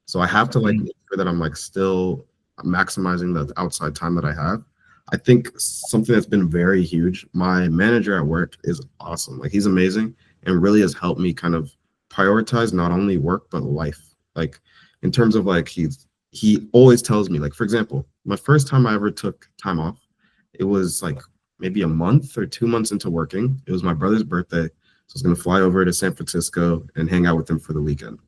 So I have to like make sure that I'm like still maximizing the outside time that I have. I think something that's been very huge, my manager at work is awesome. Like he's amazing and really has helped me kind of prioritize not only work, but life. Like in terms of like, he always tells me, like, for example, my first time I ever took time off, it was like maybe a month or 2 months into working. It was my brother's birthday. So I was going to fly over to San Francisco and hang out with him for the weekend.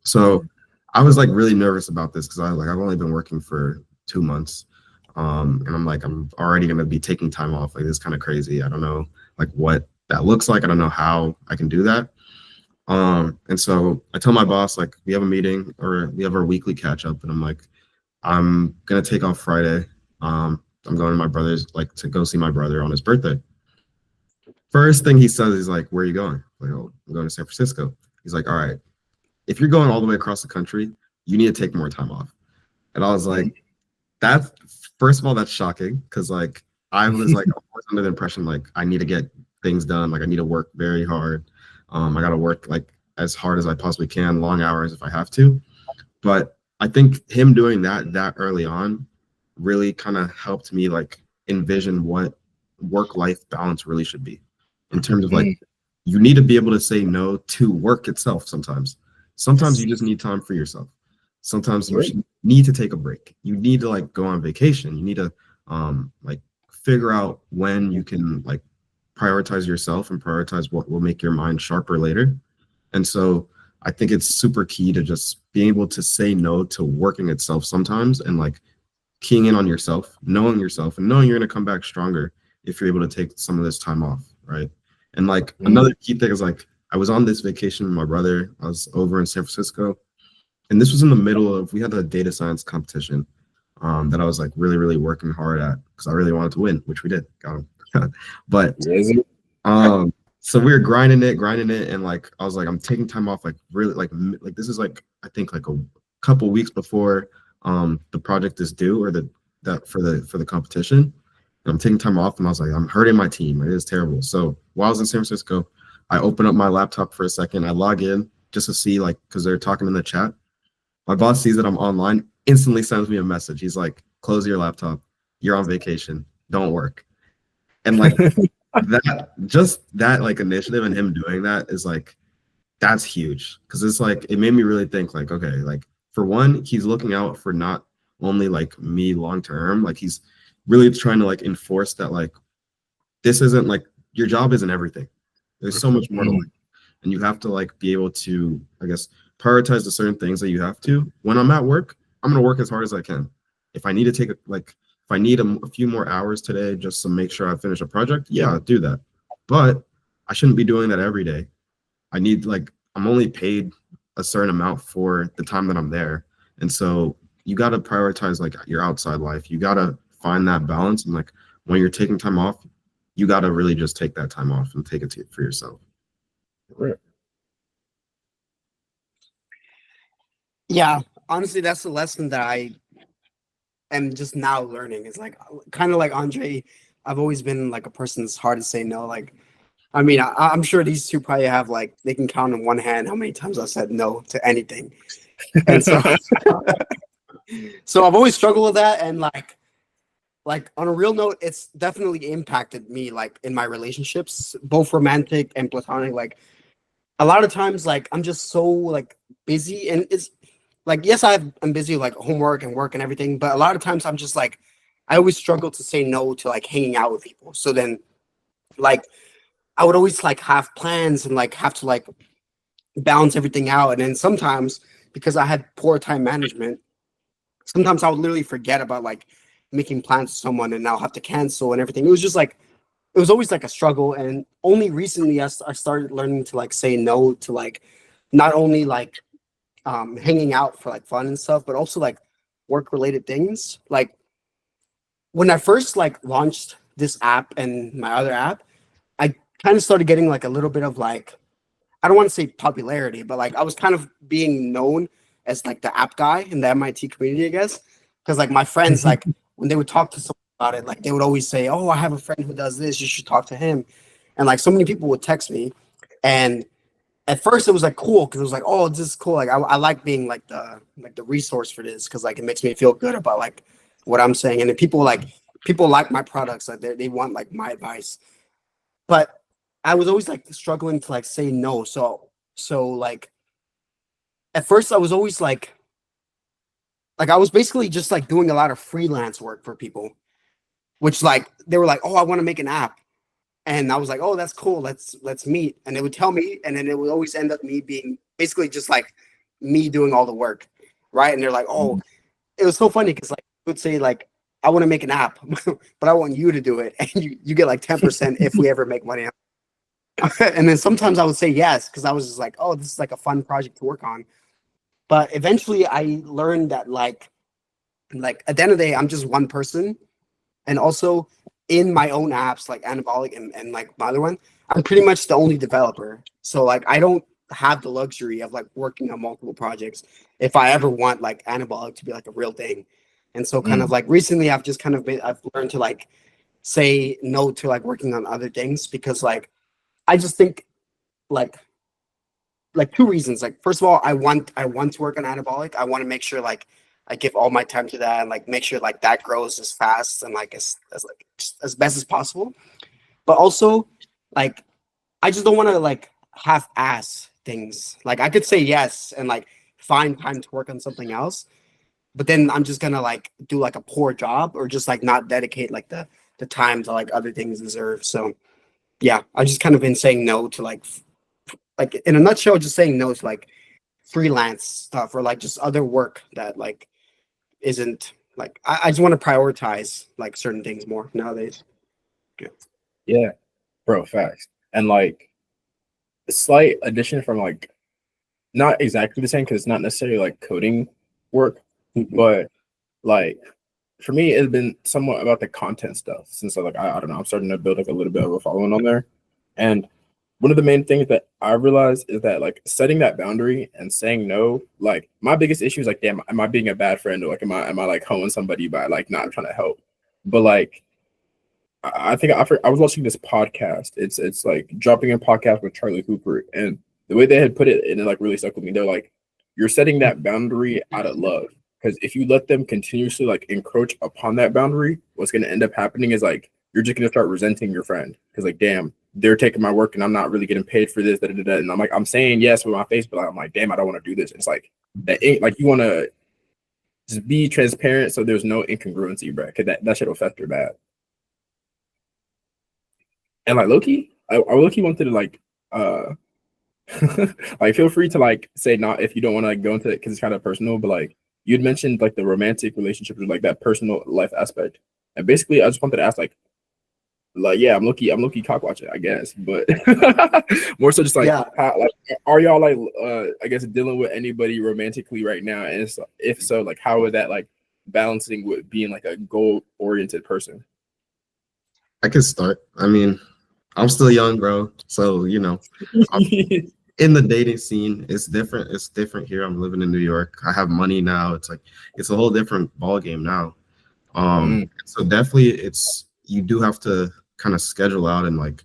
So I was like really nervous about this because I've only been working for 2 months. And I'm like, I'm already going to be taking time off. Like, this is kind of crazy. I don't know like what that looks like. I don't know how I can do that. And so I tell my boss, like, we have a meeting or we have our weekly catch up. And I'm like, I'm going to take off Friday. I'm going to my brother's, like, to go see my brother on his birthday. First thing he says, he's like, where are you going? I'm like, oh, I'm going to San Francisco. He's like, all right, if you're going all the way across the country, you need to take more time off. And I was like, that's, first of all, that's shocking. Because like, I was like, under the impression, like, I need to get things done. Like I need to work very hard. I got to work like as hard as I possibly can, long hours if I have to. But I think him doing that early on really kind of helped me like envision what work-life balance really should be in terms of like, you need to be able to say no to work itself sometimes. Sometimes you just need time for yourself. Sometimes you need to take a break. You need to like go on vacation. You need to like figure out when you can like prioritize yourself and prioritize what will make your mind sharper later. And so I think it's super key to just being able to say no to working itself sometimes and like keying in on yourself, and knowing you're going to come back stronger if you're able to take some of this time off, right? And like another key thing is like, I was on this vacation with my brother. I was over in San Francisco, and this was in the middle of, we had a data science competition that I was like really, really working hard at because I really wanted to win, which we did. Got him. But so we were grinding it, and like I was like, I'm taking time off, like really, like this is like I think like a couple weeks before the project is due or for the competition. And I'm taking time off, and I was like, I'm hurting my team. It is terrible. So while I was in San Francisco, I open up my laptop for a second. I log in just to see, like, because they're talking in the chat. My boss sees that I'm online, instantly sends me a message. He's like, close your laptop. You're on vacation. Don't work. And like that like initiative and him doing that is like, that's huge. Because it's like, it made me really think like, okay, like for one, he's looking out for not only like me long term, like he's really trying to like enforce that like, this isn't like, your job isn't everything. There's so much more to life. And you have to like be able to, I guess, prioritize the certain things that you have to. When I'm at work, I'm going to work as hard as I can. If I need to take if I need a few more hours today just to make sure I finish a project, yeah, I'll do that. But I shouldn't be doing that every day. I need like, I'm only paid a certain amount for the time that I'm there. And so you got to prioritize like your outside life. You got to find that balance. And like when you're taking time off, you got to really just take that time off and take it for yourself. Right. Yeah, honestly, that's the lesson that I am just now learning. It's like kind of like Andre. I've always been like a person that's hard to say no. Like, I mean, I'm sure these two probably have like they can count on one hand how many times I've said no to anything, and so so I've always struggled with that. And like on a real note, it's definitely impacted me like in my relationships, both romantic and platonic. Like a lot of times, like I'm just so like busy, and it's like yes, I'm busy with, like homework and work and everything, but a lot of times I'm just like I always struggle to say no to like hanging out with people. So then like I would always like have plans and like have to like balance everything out. And then sometimes because I had poor time management, sometimes I would literally forget about like making plans with someone and I'll have to cancel and everything. It was just like it was always like a struggle. And only recently I started learning to like say no to like not only like hanging out for like fun and stuff, but also like work related things. Like when I first like launched this app and my other app, I kind of started getting like a little bit of like I don't want to say popularity, but like I was kind of being known as like the app guy in the MIT community, I guess. Because like my friends, like when they would talk to someone about it, like they would always say, "Oh, I have a friend who does this. You should talk to him." And like so many people would text me, and at first it was like cool because it was like, "Oh, this is cool." Like I like being like the resource for this because like it makes me feel good about like what I'm saying, and then people like my products, like they want like my advice, but I was always like struggling to like say no. So like at first I was always like I was basically just like doing a lot of freelance work for people, which like they were like, "Oh, I want to make an app." And I was like, "Oh, that's cool. Let's meet." And they would tell me, and then it would always end up me being basically just like me doing all the work. Right. And they're like, "Oh, it was so funny because like I would say like I want to make an app, but I want you to do it. And you get like 10% if we ever make money. And then sometimes I would say yes because I was just like, oh, this is like a fun project to work on. But eventually I learned that like at the end of the day, I'm just one person. And also in my own apps like Anabolic and like my other one, I'm pretty much the only developer. So like I don't have the luxury of like working on multiple projects if I ever want like Anabolic to be like a real thing. And so kind of like recently I've learned to like say no to like working on other things because like I just think like two reasons. Like first of all, I want to work on Anabolic. I want to make sure like I give all my time to that and like make sure like that grows as fast and like as like as best as possible. But also like I just don't want to like half ass things. Like I could say yes and like find time to work on something else, but then I'm just gonna like do like a poor job or just like not dedicate like the time to like other things deserve. So yeah, I've just kind of been saying no to like in a nutshell, just saying no to like freelance stuff or like just other work that like isn't like I just want to prioritize like certain things more nowadays. Yeah. Yeah, bro, facts. And like a slight addition from like not exactly the same because it's not necessarily like coding work, but like for me it's been somewhat about the content stuff since I don't know, I'm starting to build like a little bit of a following on there. And one of the main things that I realized is that like setting that boundary and saying no, like my biggest issue is like, damn, am I being a bad friend or like am I like hoeing somebody by like not trying to help? But like I think I was watching this podcast. It's like dropping a podcast with Charlie Hooper, and the way they had put it, and it like really stuck with me. They're like, you're setting that boundary out of love, because if you let them continuously like encroach upon that boundary, what's going to end up happening is like you're just going to start resenting your friend because like, damn, they're taking my work and I'm not really getting paid for this. Da, da, da, da. And I'm like, I'm saying yes with my face, but I'm like, damn, I don't want to do this. And it's like that ain't like you want to just be transparent so there's no incongruency, bro. Because that shit will fester bad. And like Loki, I Loki wanted to like like feel free to like say not if you don't want to like go into it because it's kind of personal, but like you'd mentioned like the romantic relationship or like that personal life aspect. And basically I just wanted to ask like yeah, I'm Loki cock watching, I guess, but more so just like Yeah. how, like are y'all like I guess dealing with anybody romantically right now? And if so, like how is that like balancing with being like a goal oriented person? I can start. I mean, I'm still young, bro. So, I'm in the dating scene. It's different. It's different here. I'm living in New York. I have money now. It's like it's a whole different ball game now. So definitely you do have to kind of schedule out, and like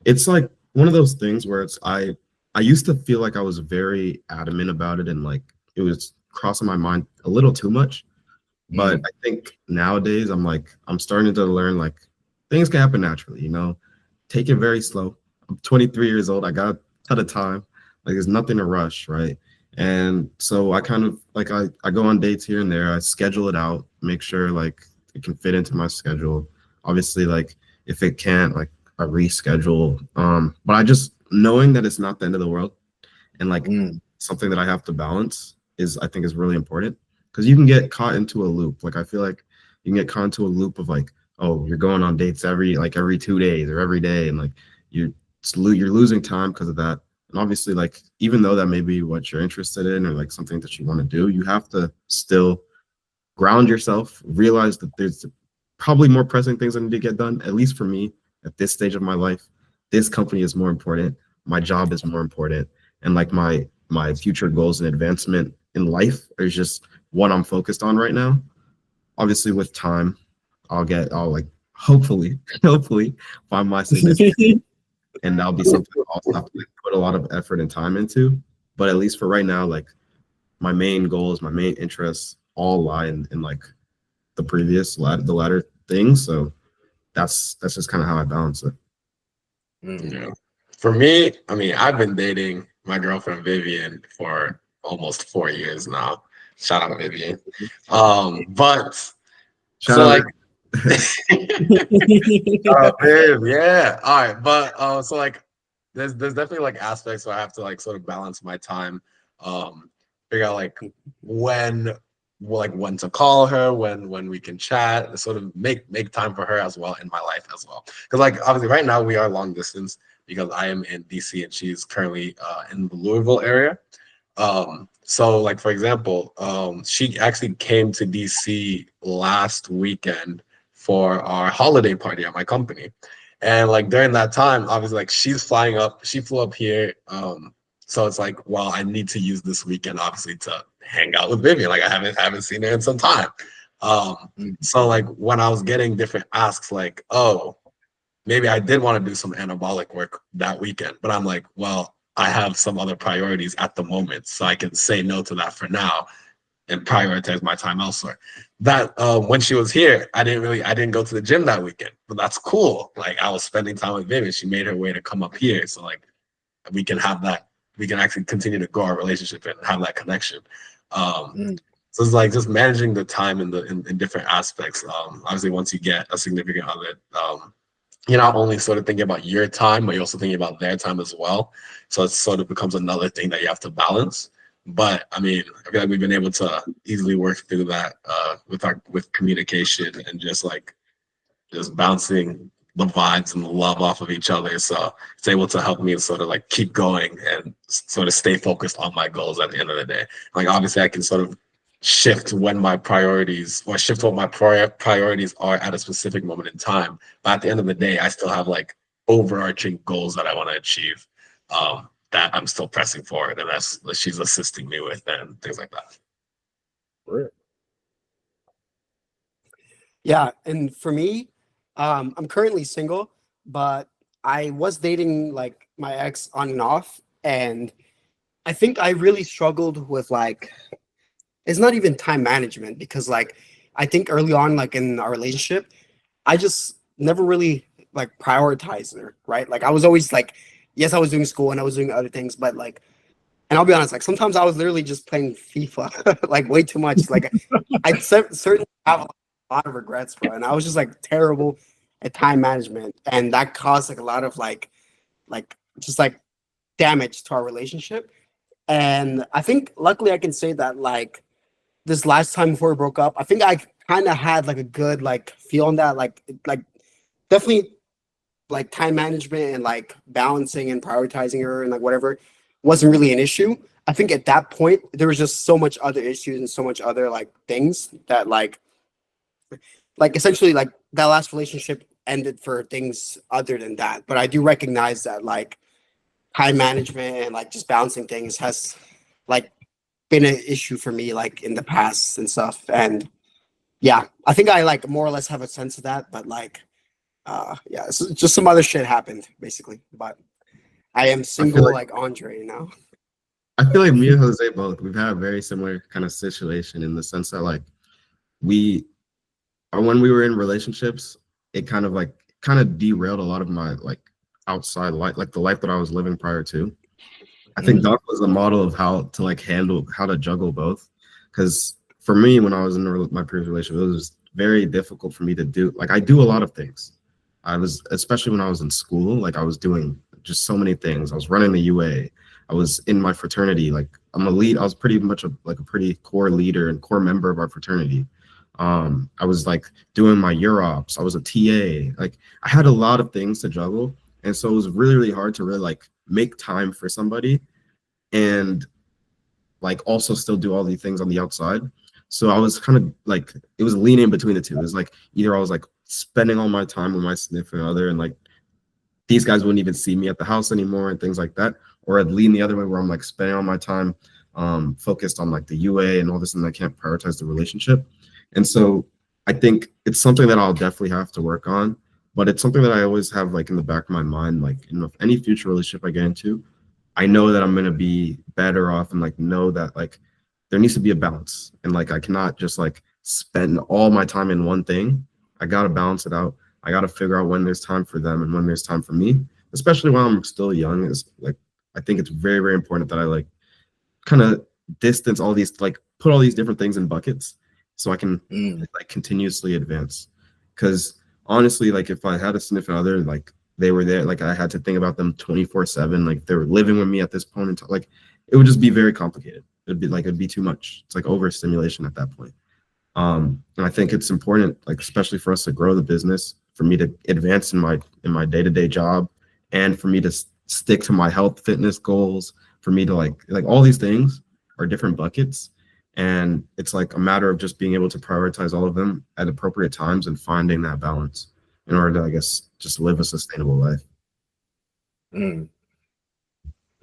it's like one of those things where I used to feel like I was very adamant about it, and like it was crossing my mind a little too much. But I think nowadays I'm starting to learn like things can happen naturally, take it very slow. I'm 23 years old. I got a ton of time. Like there's nothing to rush, right? And so I kind of like I go on dates here and there. I schedule it out, make sure like it can fit into my schedule. Obviously, like if it can't, like I reschedule. But I just knowing that it's not the end of the world and like something that I have to balance I think is really important, because you can get caught into a loop. Like I feel like you can get caught into a loop of like, oh, you're going on dates every 2 days or every day, and like you're losing time because of that. And obviously, like even though that may be what you're interested in or like something that you want to do, you have to still ground yourself, realize that there's probably more pressing things that need to get done. At least for me, at this stage of my life, this company is more important. My job is more important, and like my future goals and advancement in life is just what I'm focused on right now. Obviously, with time, I'll like hopefully find my significant, and that'll be something I'll also have to like, put a lot of effort and time into. But at least for right now, like my main goals, my main interests all lie in like the latter things. So that's just kind of how I balance it. Yeah. For me, I mean, I've been dating my girlfriend Vivian for almost 4 years now. Shout out Vivian. But Shout so out like babe, yeah. All right. But so like there's definitely like aspects where I have to like sort of balance my time, figure out like when to call her, when we can chat, sort of make time for her as well in my life as well. Because like obviously right now we are long distance because I am in DC and she's currently in the Louisville area. So like for example, she actually came to DC last weekend for our holiday party at my company. And like during that time, obviously like she flew up here. So it's like, well, I need to use this weekend obviously to hang out with Vivian. Like I haven't seen her in some time. So like when I was getting different asks, like, oh, maybe I did want to do some anabolic work that weekend, but I'm like, well, I have some other priorities at the moment, so I can say no to that for now and prioritize my time elsewhere. That when she was here, I didn't go to the gym that weekend, but that's cool. Like I was spending time with Vivian. She made her way to come up here, so like we can have that. We can actually continue to grow our relationship and have that connection. So it's like just managing the time in different aspects. Obviously, once you get a significant other, you're not only sort of thinking about your time, but you're also thinking about their time as well. So it sort of becomes another thing that you have to balance. But I mean, I feel like we've been able to easily work through that with communication and just bouncing the vibes and the love off of each other. So it's able to help me sort of like keep going and sort of stay focused on my goals at the end of the day. Like obviously I can sort of shift what my priorities are at a specific moment in time. But at the end of the day, I still have like overarching goals that I want to achieve, that I'm still pressing forward, and that's she's assisting me with and things like that. Right. Yeah, and for me, I'm currently single, but I was dating like my ex on and off, and I think I really struggled with like it's not even time management because like I think early on, like in our relationship, I just never really like prioritized her, right? Like I was always like, yes, I was doing school and I was doing other things, but like, and I'll be honest, like sometimes I was literally just playing FIFA like way too much. Like I certainly have a lot of regrets, bro, and I was just like terrible at time management, and that caused like a lot of just like damage to our relationship. And I think luckily I can say that like this last time before we broke up, I think I kind of had like a good like feel on that, like definitely like time management and like balancing and prioritizing her and like whatever wasn't really an issue. I think at that point there was just so much other issues and so much other like things that like essentially like that last relationship ended for things other than that. But I do recognize that like time management and like just balancing things has like been an issue for me like in the past and stuff. And yeah, I think I like more or less have a sense of that, but like yeah, so just some other shit happened basically. But I am single like Andre now. I feel like me and Jose both, we've had a very similar kind of situation in the sense that like when we were in relationships, it kind of derailed a lot of my like outside life, like the life that I was living prior to. I think Doc was a model of how to juggle both. Because for me, when I was in my previous relationship, it was very difficult for me to do. Like I do a lot of things. Especially when I was in school, like I was doing just so many things. I was running the UA. I was in my fraternity. Like I'm a lead. I was pretty much a pretty core leader and core member of our fraternity. I was like doing my Europs. I was a TA. Like I had a lot of things to juggle. And so it was really, really hard to really like make time for somebody and like also still do all these things on the outside. So I was kind of like, it was leaning between the two. It was like either I was like spending all my time with my significant other and like these guys wouldn't even see me at the house anymore and things like that. Or I'd lean the other way where I'm like spending all my time focused on like the UA and all this and I can't prioritize the relationship. And so I think it's something that I'll definitely have to work on, but it's something that I always have like in the back of my mind, like in any future relationship I get into, I know that I'm going to be better off and like know that like there needs to be a balance and like I cannot just like spend all my time in one thing. I got to balance it out. I got to figure out when there's time for them and when there's time for me, especially while I'm still young. Is like, I think it's very, very important that I like kind of distance all these, like put all these different things in buckets so I can like continuously advance. Because honestly, like if I had a significant other, like they were there, like I had to think about them 24/7, like they were living with me at this point in time, like it would just be very complicated. It'd be too much. It's like overstimulation at that point. And I think it's important, like especially for us to grow the business, for me to advance in my day-to-day job, and for me to stick to my health fitness goals, for me to like all these things are different buckets. And it's like a matter of just being able to prioritize all of them at appropriate times and finding that balance in order to, I guess, just live a sustainable life.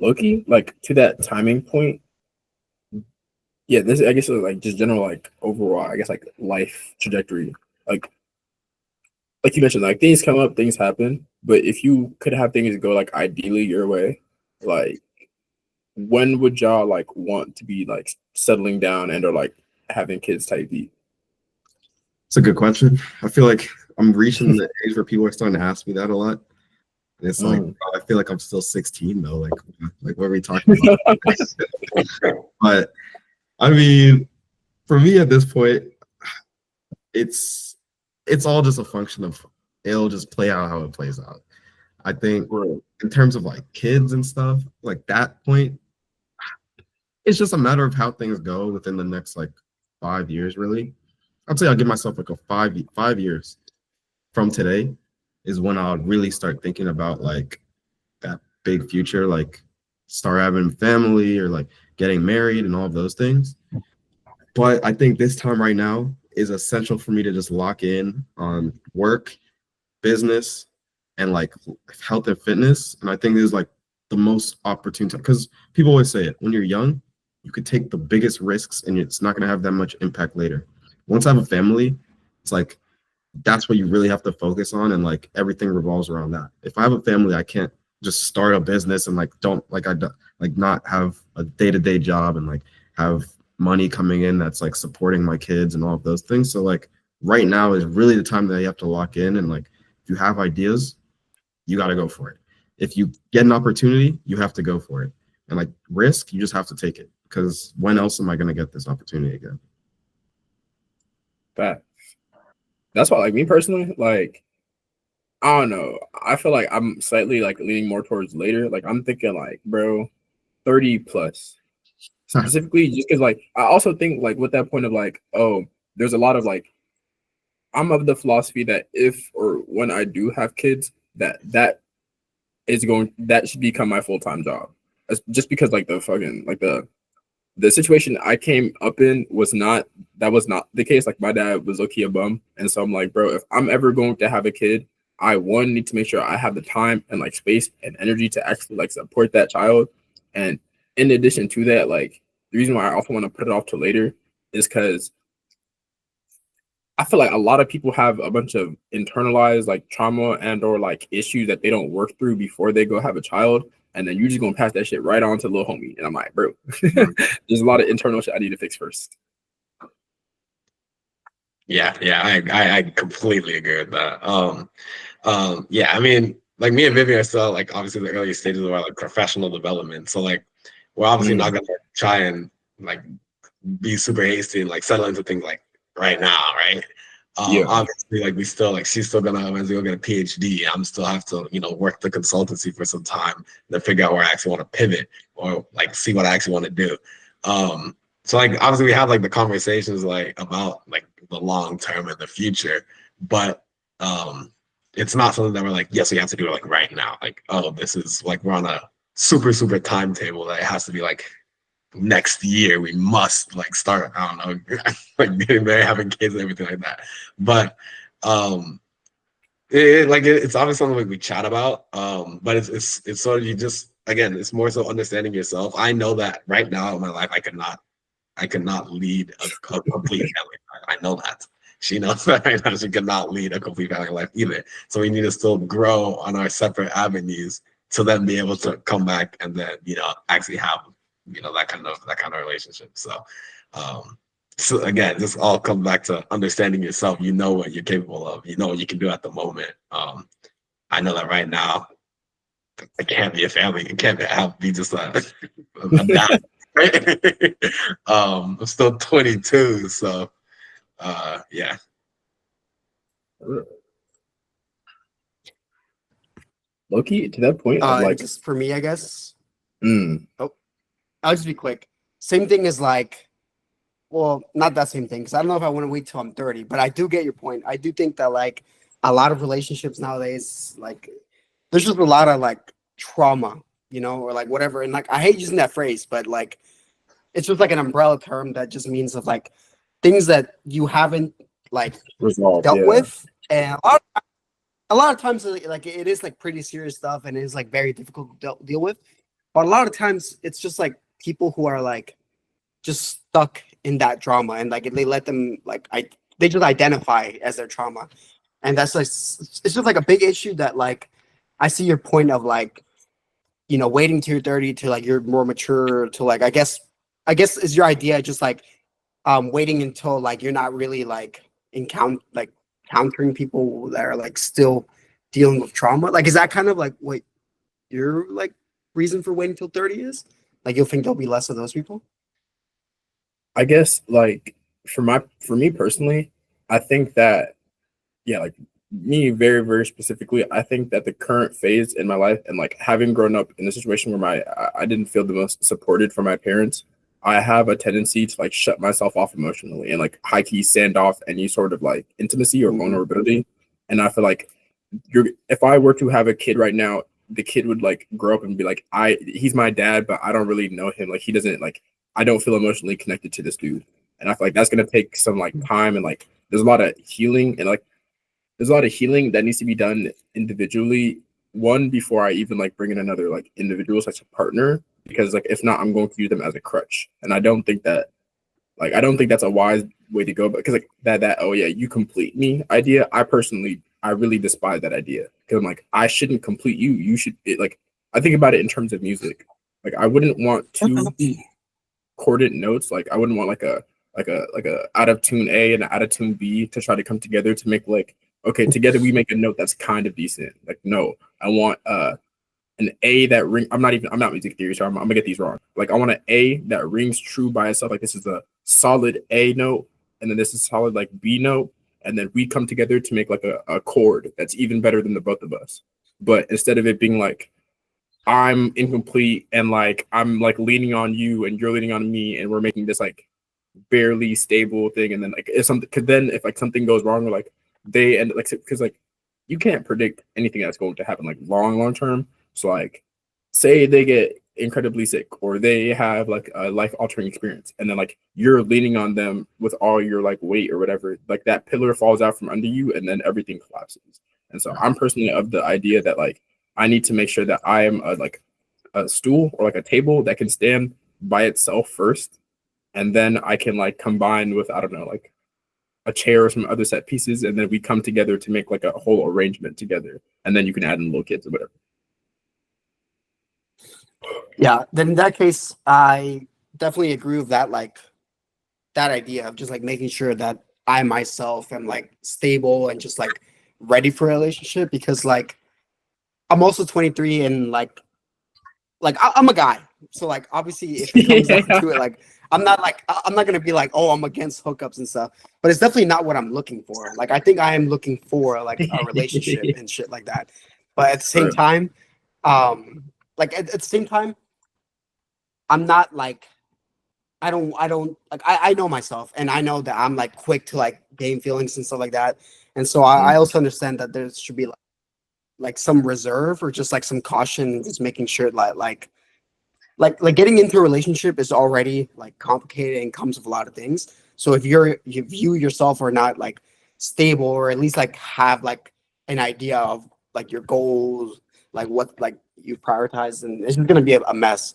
Loki, like to that timing point. Yeah, this I guess like just general like overall, I guess like life trajectory. Like you mentioned, like things come up, things happen. But if you could have things go like ideally your way, like when would y'all like want to be like settling down and or like having kids type beat? It's a good question. I feel like I'm reaching the age where people are starting to ask me that a lot. And it's like I feel like I'm still 16 though. Like what are we talking about? But I mean, for me at this point, it's all just a function of it'll just play out how it plays out. I think in terms of like kids and stuff, like that point, it's just a matter of how things go within the next like 5 years, really. I'd say I'll give myself like a 5 years from today is when I'll really start thinking about like that big future, like start having family or like getting married and all of those things. But I think this time right now is essential for me to just lock in on work, business, and like health and fitness. And I think this is like the most opportune time because people always say it when you're young, you could take the biggest risks and it's not going to have that much impact later. Once I have a family, it's like that's what you really have to focus on, and like everything revolves around that. If I have a family, I can't just start a business and like not have a day-to-day job and like have money coming in that's like supporting my kids and all of those things. So like right now is really the time that you have to lock in, and like if you have ideas, you got to go for it. If you get an opportunity, you have to go for it. And like risk, you just have to take it, because when else am I going to get this opportunity again? That's why, like me personally, like I don't know. I feel like I'm slightly like leaning more towards later. Like I'm thinking like, bro, 30 plus. Specifically, just because like I also think like with that point of like, oh, there's a lot of like I'm of the philosophy that if or when I do have kids, that should become my full-time job. Just because like the fucking like the situation I came up in was not the case. Like my dad was low-key a bum. And so I'm like, bro, if I'm ever going to have a kid, I one need to make sure I have the time and like space and energy to actually like support that child. And in addition to that, like the reason why I also want to put it off to later is because I feel like a lot of people have a bunch of internalized like trauma and or like issues that they don't work through before they go have a child. And then you're just gonna pass that shit right on to little homie. And I'm like, bro, there's a lot of internal shit I need to fix first. Yeah, I completely agree with that. Yeah, I mean, like me and Vivian are still like obviously the early stages of our like professional development. So like we're obviously not gonna try and like be super hasty and like settle into things like right now, right? Obviously, like we still like she's still gonna eventually go get a PhD. I'm still have to, you know, work the consultancy for some time to figure out where I actually want to pivot or like see what I actually want to do. So like obviously we have like the conversations like about like the long term and the future, but it's not something that we're like, yes, we have to do it like right now. Like, oh, this is like we're on a super timetable that it has to be like next year we must like start, I don't know, like getting married, having kids and everything like that. But it's obviously something like we chat about. But it's sort of, you just, again, it's more so understanding yourself. I know that right now in my life I cannot lead a complete family. I know that. She knows that right now she cannot lead a complete family life either. So we need to still grow on our separate avenues to then be able to come back and then, you know, actually have, you know, that kind of relationship. So so again, this all comes back to understanding yourself. You know what you're capable of, you know what you can do at the moment. I know that right now I can't be a family. It can't be just a dad. Right? I'm still 22, so yeah. Loki, to that point of like just for me, I guess. mm, Oh, I'll just be quick. Same thing as like, well, not that same thing, because I don't know if I want to wait till I'm 30, but I do get your point. I do think that like a lot of relationships nowadays, like there's just a lot of like trauma, you know, or like whatever. And like I hate using that phrase, but like it's just like an umbrella term that just means of like things that you haven't like resolved, dealt yeah. with. And a lot of times like it is like pretty serious stuff and it is like very difficult to deal with. But a lot of times it's just like people who are like just stuck in that trauma and like they let them like they just identify as their trauma. And that's like it's just like a big issue that like I see your point of like, you know, waiting till you're 30 to like you're more mature to like I guess is your idea just like waiting until like you're not really like countering people that are like still dealing with trauma. Like is that kind of like what your like reason for waiting till 30 is? Like you'll think there'll be less of those people? I guess like for me personally, I think that like me very specifically, I think that the current phase in my life and like having grown up in a situation where I didn't feel the most supported from my parents, I have a tendency to like shut myself off emotionally and like high key sand off any sort of like intimacy or vulnerability. And I feel like if I were to have a kid right now, the kid would like grow up and be like, he's my dad, but I don't really know him. Like he doesn't like, I don't feel emotionally connected to this dude. And I feel like that's gonna take some like time and like there's a lot of healing and like there's a lot of healing that needs to be done individually. One, before I even like bring in another like individual such a partner, because like if not, I'm going to use them as a crutch. And I don't think that's a wise way to go. But because like that oh yeah, you complete me idea, I really despise that idea. Because I'm like, I shouldn't complete you. You should like I think about it in terms of music. Like I wouldn't want two chorded notes. Like I wouldn't want like a out of tune A and an out of tune B to try to come together to make like, okay, together we make a note that's kind of decent. Like, no, I want an A that ring. I'm not music theory, so I'm gonna get these wrong. Like, I want an A that rings true by itself. Like, this is a solid A note, and then this is solid like B note, and then we come together to make like a chord that's even better than the both of us. But instead of it being like I'm incomplete and like I'm like leaning on you and you're leaning on me, and we're making this like barely stable thing, and then like if like something goes wrong or like they end like because like you can't predict anything that's going to happen like long term. So like say they get incredibly sick or they have like a life altering experience and then like you're leaning on them with all your like weight or whatever, like that pillar falls out from under you and then everything collapses. And so I'm personally of the idea that like I need to make sure that I am like a stool or like a table that can stand by itself first, and then I can like combine with, I don't know, like a chair or some other set pieces, and then we come together to make like a whole arrangement together, and then you can add in little kids or whatever. Yeah, then in that case, I definitely agree with that, like that idea of just like making sure that I myself am like stable and just like ready for a relationship, because like I'm also 23 and like I'm a guy. So like obviously if it comes down to it, like I'm not gonna be like, oh, I'm against hookups and stuff, but it's definitely not what I'm looking for. Like I think I am looking for like a relationship and shit like that. But at the same time, like at the same time, I'm not like I don't like I know myself, and I know that I'm like quick to like gain feelings and stuff like that. And so I also understand that there should be like some reserve or just like some caution, just making sure like getting into a relationship is already like complicated and comes with a lot of things. So if you view yourself or not like stable, or at least like have like an idea of like your goals, like what like you prioritize, and it's gonna be a mess.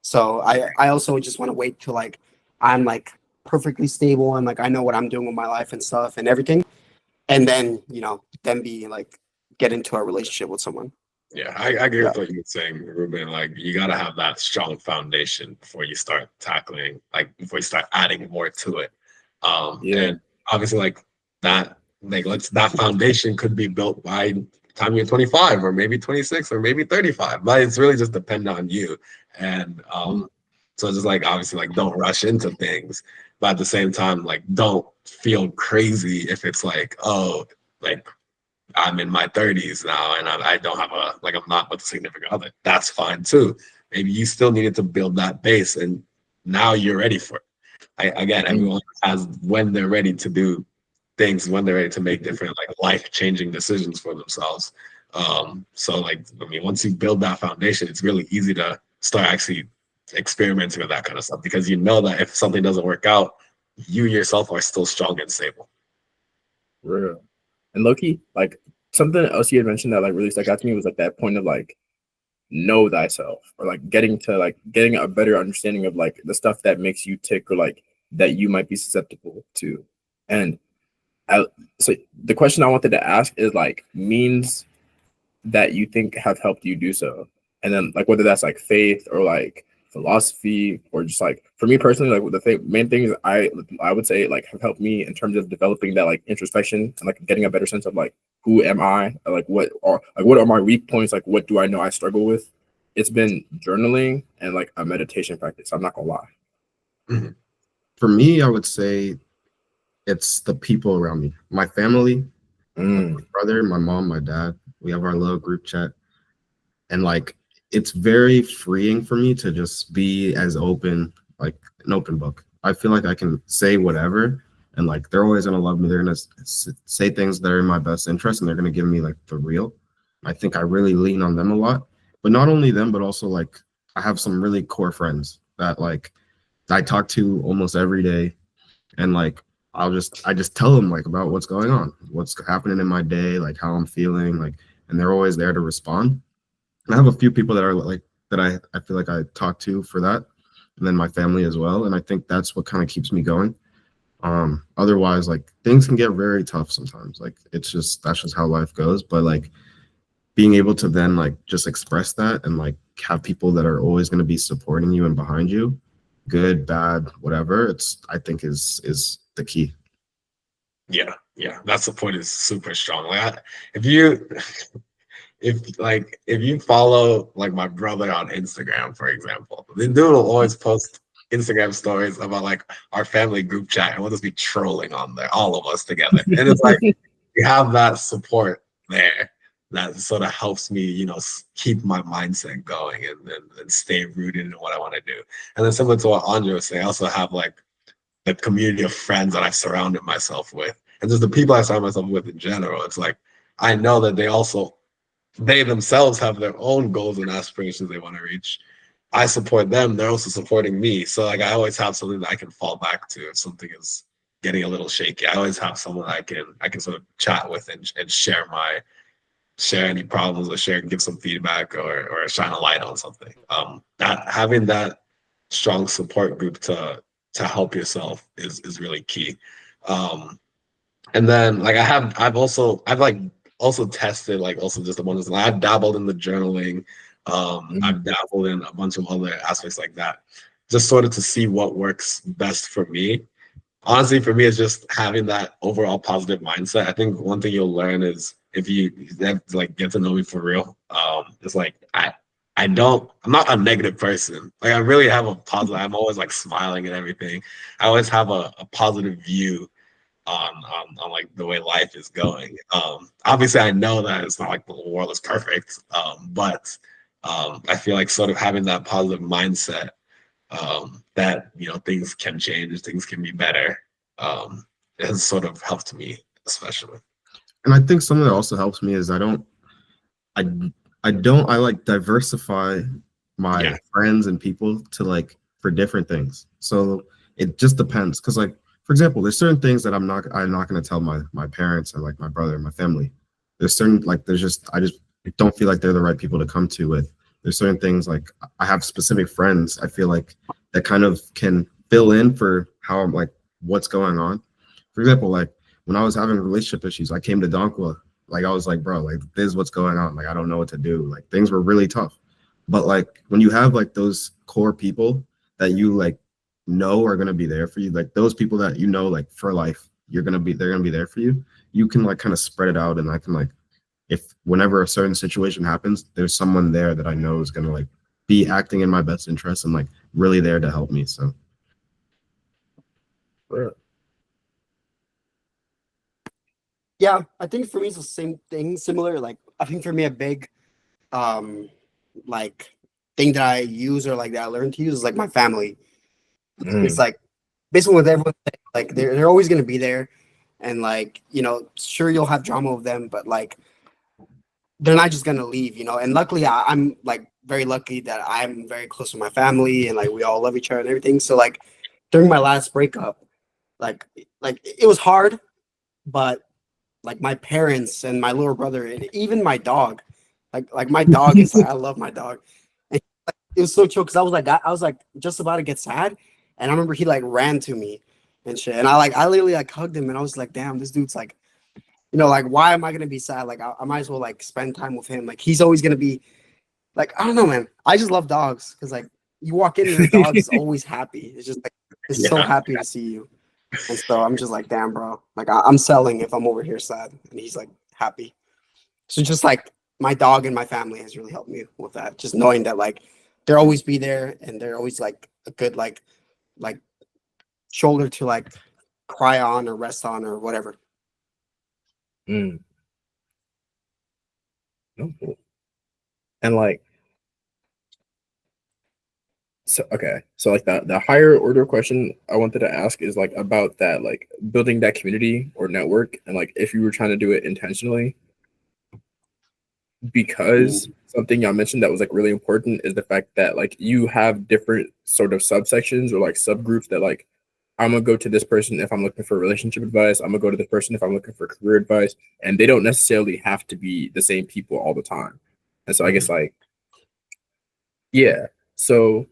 So I also just want to wait till like I'm like perfectly stable and like I know what I'm doing with my life and stuff and everything, and then then be like get into a relationship with someone. Yeah, I agree with what you were saying, Ruben. Like, you got to have that strong foundation before you start tackling, like, before you start adding more to it. And obviously, like that, that foundation could be built by the time you're 25, or maybe 26, or maybe 35. But it's really just dependent on you. And so just like obviously, like, don't rush into things, but at the same time, like, don't feel crazy if it's like, oh, like, I'm in my 30s now and I don't have I'm not with a significant other. That's fine too. Maybe you still needed to build that base and now you're ready for it. Again, everyone has when they're ready to do things, when they're ready to make different like life-changing decisions for themselves. So like, I mean, once you build that foundation, it's really easy to start actually experimenting with that kind of stuff, because you know that if something doesn't work out, you yourself are still strong and stable. Real. And Loki, like something else you had mentioned that like really stuck out to me was like that point of like know thyself, or like getting a better understanding of like the stuff that makes you tick, or like that you might be susceptible to. And so the question I wanted to ask is like means that you think have helped you do so, and then like whether that's like faith or like philosophy, or just like for me personally, like the main things I would say like have helped me in terms of developing that like introspection and like getting a better sense of like who am I, like what are my weak points, like what do I know I struggle with. It's been journaling and like a meditation practice. I'm not gonna lie. Mm-hmm. For me, I would say it's the people around me, my family, my brother, my mom, my dad. We have our little group chat, and like it's very freeing for me to just be as open, like an open book. I feel like I can say whatever, and like they're always gonna love me. They're gonna say things that are in my best interest, and they're gonna give me like the real. I think I really lean on them a lot, but not only them, but also like I have some really core friends that like I talk to almost every day, and like I just tell them like about what's going on, what's happening in my day, like how I'm feeling, like, and they're always there to respond. And I have a few people that are like that I feel like I talk to for that, and then my family as well. And I think that's what kind of keeps me going. Otherwise, like things can get very tough sometimes. Like that's just how life goes. But like being able to then like just express that and like have people that are always going to be supporting you and behind you, good, bad, whatever, I think is the key. Yeah, that's the point. Is super strong. Like if you follow like my brother on Instagram, for example, the dude will always post Instagram stories about like our family group chat, and we'll just be trolling on there, all of us together. And it's like we have that support there that sort of helps me, keep my mindset going and stay rooted in what I want to do. And then similar to what Andre was saying, I also have like the community of friends that I've surrounded myself with, and just the people I surround myself with in general. It's like I know that they themselves have their own goals and aspirations they want to reach. I support them. They're also supporting me. So like I always have something that I can fall back to if something is getting a little shaky, I always have someone I can sort of chat with and share any problems or give some feedback or shine a light on something. That having that strong support group to help yourself is really key. And then like I've also tested like also just the ones like I've dabbled in the journaling. I've dabbled in a bunch of other aspects like that, just sort of to see what works best for me. Honestly, for me, it's just having that overall positive mindset. I think one thing you'll learn is if you like get to know me for real, it's like I'm not a negative person. Like I really have a positive. I'm always like smiling and everything. I always have a positive view on like the way life is going. Obviously, I know that it's not like the world is perfect, but I feel like sort of having that positive mindset that things can change, things can be better. It has sort of helped me, especially. And I think something that also helps me is I like diversify my friends and people to like for different things. So it just depends. Cause like, for example, there's certain things that I'm not going to tell my parents and like my brother and my family. There's certain, like, I just don't feel like they're the right people to come to with. There's certain things like I have specific friends I feel like that kind of can fill in for how I'm like, what's going on. For example, like when I was having relationship issues, I came to Dankwa. Like I was like, bro, like this is what's going on. Like I don't know what to do. Like things were really tough. But like when you have like those core people that you like know are gonna be there for you, like those people that you know like for life, they're gonna be there for you. You can like kind of spread it out, and I can like, if whenever a certain situation happens, there's someone there that I know is gonna like be acting in my best interest and like really there to help me. So Yeah, I think for me it's the same thing, similar. Like I think for me a big like thing that I use or like that I learned to use is like my family. It's like basically with everyone, like they're always gonna be there, and like sure you'll have drama with them, but like they're not just gonna leave, And luckily, I'm like very lucky that I'm very close to my family, and like we all love each other and everything. So like during my last breakup, like it was hard, but like my parents and my little brother and even my dog, like my dog is like I love my dog. And it was so chill because I was like just about to get sad, and I remember he like ran to me and shit, and I literally like hugged him, and I was like, damn, this dude's like, like why am I gonna be sad? Like I might as well like spend time with him. Like he's always gonna be like, I don't know, man. I just love dogs because like you walk in and the dog is always happy. It's just like it's so happy to see you. And so I'm just like, damn, bro. Like I'm selling if I'm over here sad, and he's like happy. So just like my dog and my family has really helped me with that. Just knowing that like they'll always be there, and they're always like a good like shoulder to like cry on or rest on or whatever. Oh, cool. And like, so like the higher order question I wanted to ask is like about that, like building that community or network, and like if you were trying to do it intentionally, because something y'all mentioned that was like really important is the fact that like you have different sort of subsections or like subgroups that like I'm gonna go to this person if I'm looking for relationship advice. I'm gonna go to this person if I'm looking for career advice, and they don't necessarily have to be the same people all the time. And so I guess like, yeah. So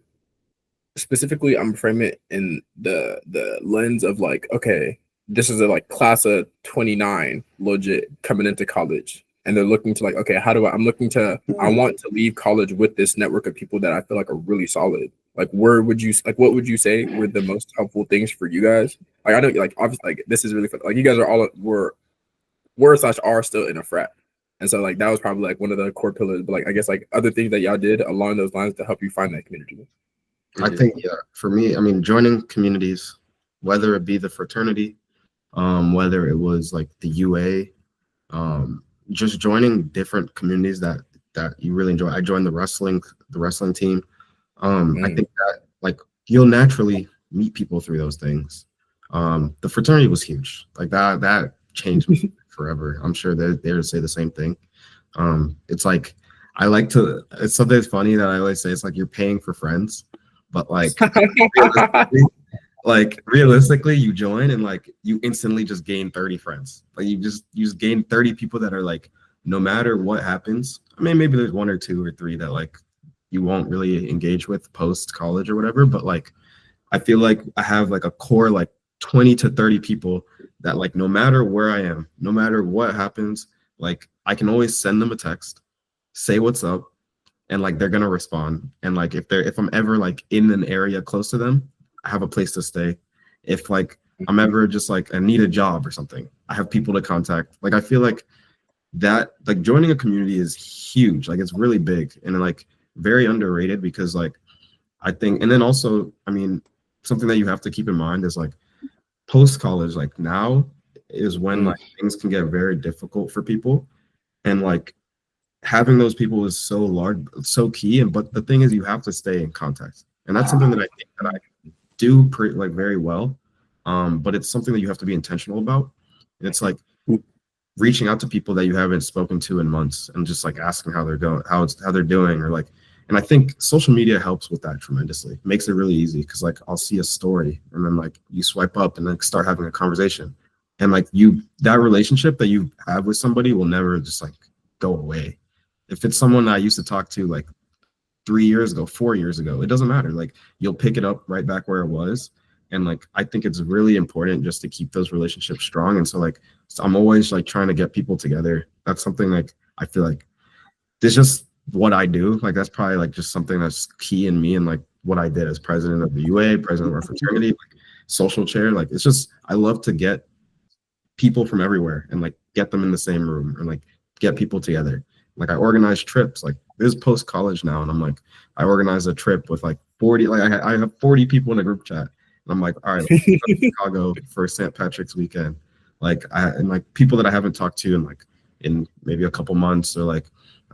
specifically, I'm framing it in the lens of like, okay, this is a like class of 29 legit coming into college, and they're looking to like, okay, I want to leave college with this network of people that I feel like are really solid. Like, what would you say were the most helpful things for you guys? Like, I know, like, obviously, like, this is really fun. Like, you guys are all are still in a frat, and so like that was probably like one of the core pillars. But like, I guess like other things that y'all did along those lines to help you find that community. I think, for me, I mean, joining communities, whether it be the fraternity, whether it was like the UA, just joining different communities that you really enjoy. I joined the wrestling team. I think that like you'll naturally meet people through those things. The fraternity was huge. Like that changed me forever. I'm sure they're there to say the same thing. It's like it's something funny that I always say. It's like you're paying for friends, but like like realistically, you join and like you instantly just gain 30 friends. Like you just gain 30 people that are like, no matter what happens. I mean, maybe there's 1 or 2 or 3 that like you won't really engage with post college or whatever, but like I feel like I have like a core like 20 to 30 people that like no matter where I am, no matter what happens, like I can always send them a text, say what's up, and like they're gonna respond. And like if I'm ever like in an area close to them, I have a place to stay. If like I'm ever just like I need a job or something, I have people to contact. Like I feel like that like joining a community is huge. Like it's really big and like very underrated because like I think, and then also, I mean, something that you have to keep in mind is like post college, like now is when like things can get very difficult for people. And like having those people is so large, so key. And but the thing is, you have to stay in contact, and that's something that I think that I do pretty like very well. But it's something that you have to be intentional about. And it's like reaching out to people that you haven't spoken to in months and just like asking how they're going, how they're doing, or like. And I think social media helps with that tremendously. It makes it really easy because like I'll see a story and then like you swipe up and then start having a conversation, and like that relationship that you have with somebody will never just like go away. If it's someone I used to talk to like 3 years ago, 4 years ago, it doesn't matter. Like you'll pick it up right back where it was. And like I think it's really important just to keep those relationships strong. And so like I'm always like trying to get people together. That's something like I feel like it's just what I do. Like that's probably like just something that's key in me and like what I did as president of the UA, president of our fraternity, like social chair. Like it's just I love to get people from everywhere and like get them in the same room and like get people together. Like I organize trips. Like this is post college now, and I'm like I organize a trip with like 40. Like I have 40 people in a group chat, and I'm like, all right, let's go to Chicago for St. Patrick's weekend. Like and like people that I haven't talked to in maybe a couple months, or like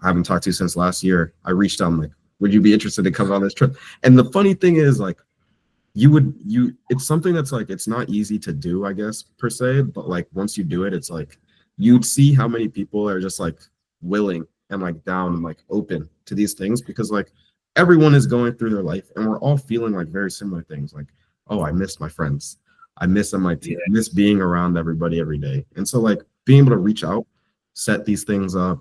I haven't talked to since last year. I reached out, I'm like, would you be interested in coming on this trip? And the funny thing is like it's something that's like it's not easy to do, I guess, per se, but like once you do it, it's like you'd see how many people are just like willing and like down and like open to these things, because like everyone is going through their life and we're all feeling like very similar things. Like, oh, I miss my friends, I miss MIT, I miss being around everybody every day. And so like being able to reach out, set these things up,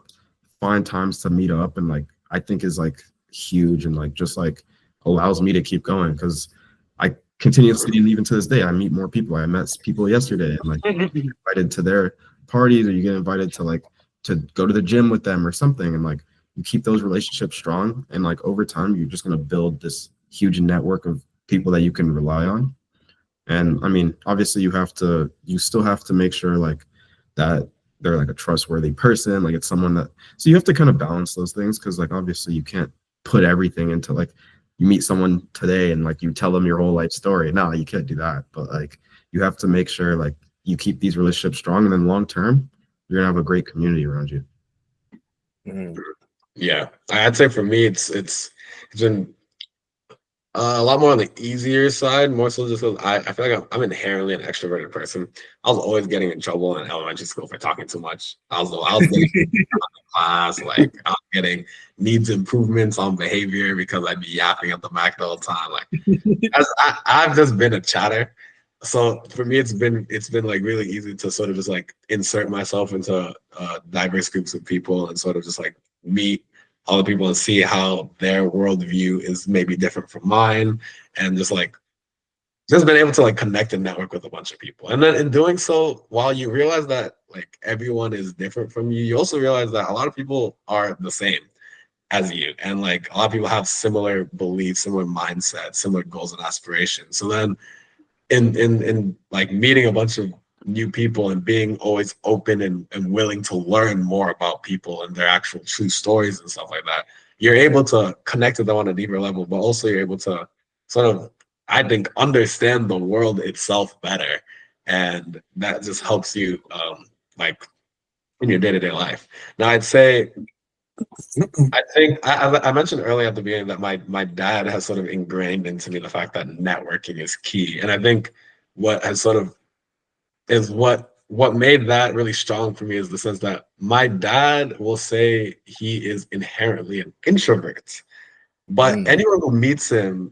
find times to meet up, and like I think is like huge and like just like allows me to keep going, because I continuously, and even to this day, I meet more people. I met people yesterday and like invited to their parties, or you get invited to like to go to the gym with them or something, and like you keep those relationships strong, and like over time you're just going to build this huge network of people that you can rely on. And I mean, obviously you still have to make sure like that they're like a trustworthy person, like it's someone that, so you have to kind of balance those things, because like obviously you can't put everything into like you meet someone today and like you tell them your whole life story. No, you can't do that. But like you have to make sure like you keep these relationships strong, and then long term you're gonna have a great community around you. Yeah, I'd say for me it's been a lot more on the easier side, more so just because I feel like I'm inherently an extroverted person. I was always getting in trouble in elementary school for talking too much. I was getting in class, like I was getting needs improvements on behavior because I'd be yapping at the Mac the whole time. Like I've just been a chatter. So for me, it's been like really easy to sort of just like insert myself into diverse groups of people and sort of just like meet other people and see how their worldview is maybe different from mine, and just been able to like connect and network with a bunch of people. And then in doing so, while you realize that like everyone is different from you, you also realize that a lot of people are the same as you, and like a lot of people have similar beliefs, similar mindsets, similar goals and aspirations. So then in like meeting a bunch of new people and being always open and willing to learn more about people and their actual true stories and stuff like that, you're able to connect with them on a deeper level, but also you're able to sort of, I think, understand the world itself better. And that just helps you like in your day-to-day life. Now I'd say I think I mentioned earlier at the beginning that my dad has sort of ingrained into me the fact that networking is key. And I think what has sort of is what made that really strong for me is the sense that my dad will say he is inherently an introvert, but anyone who meets him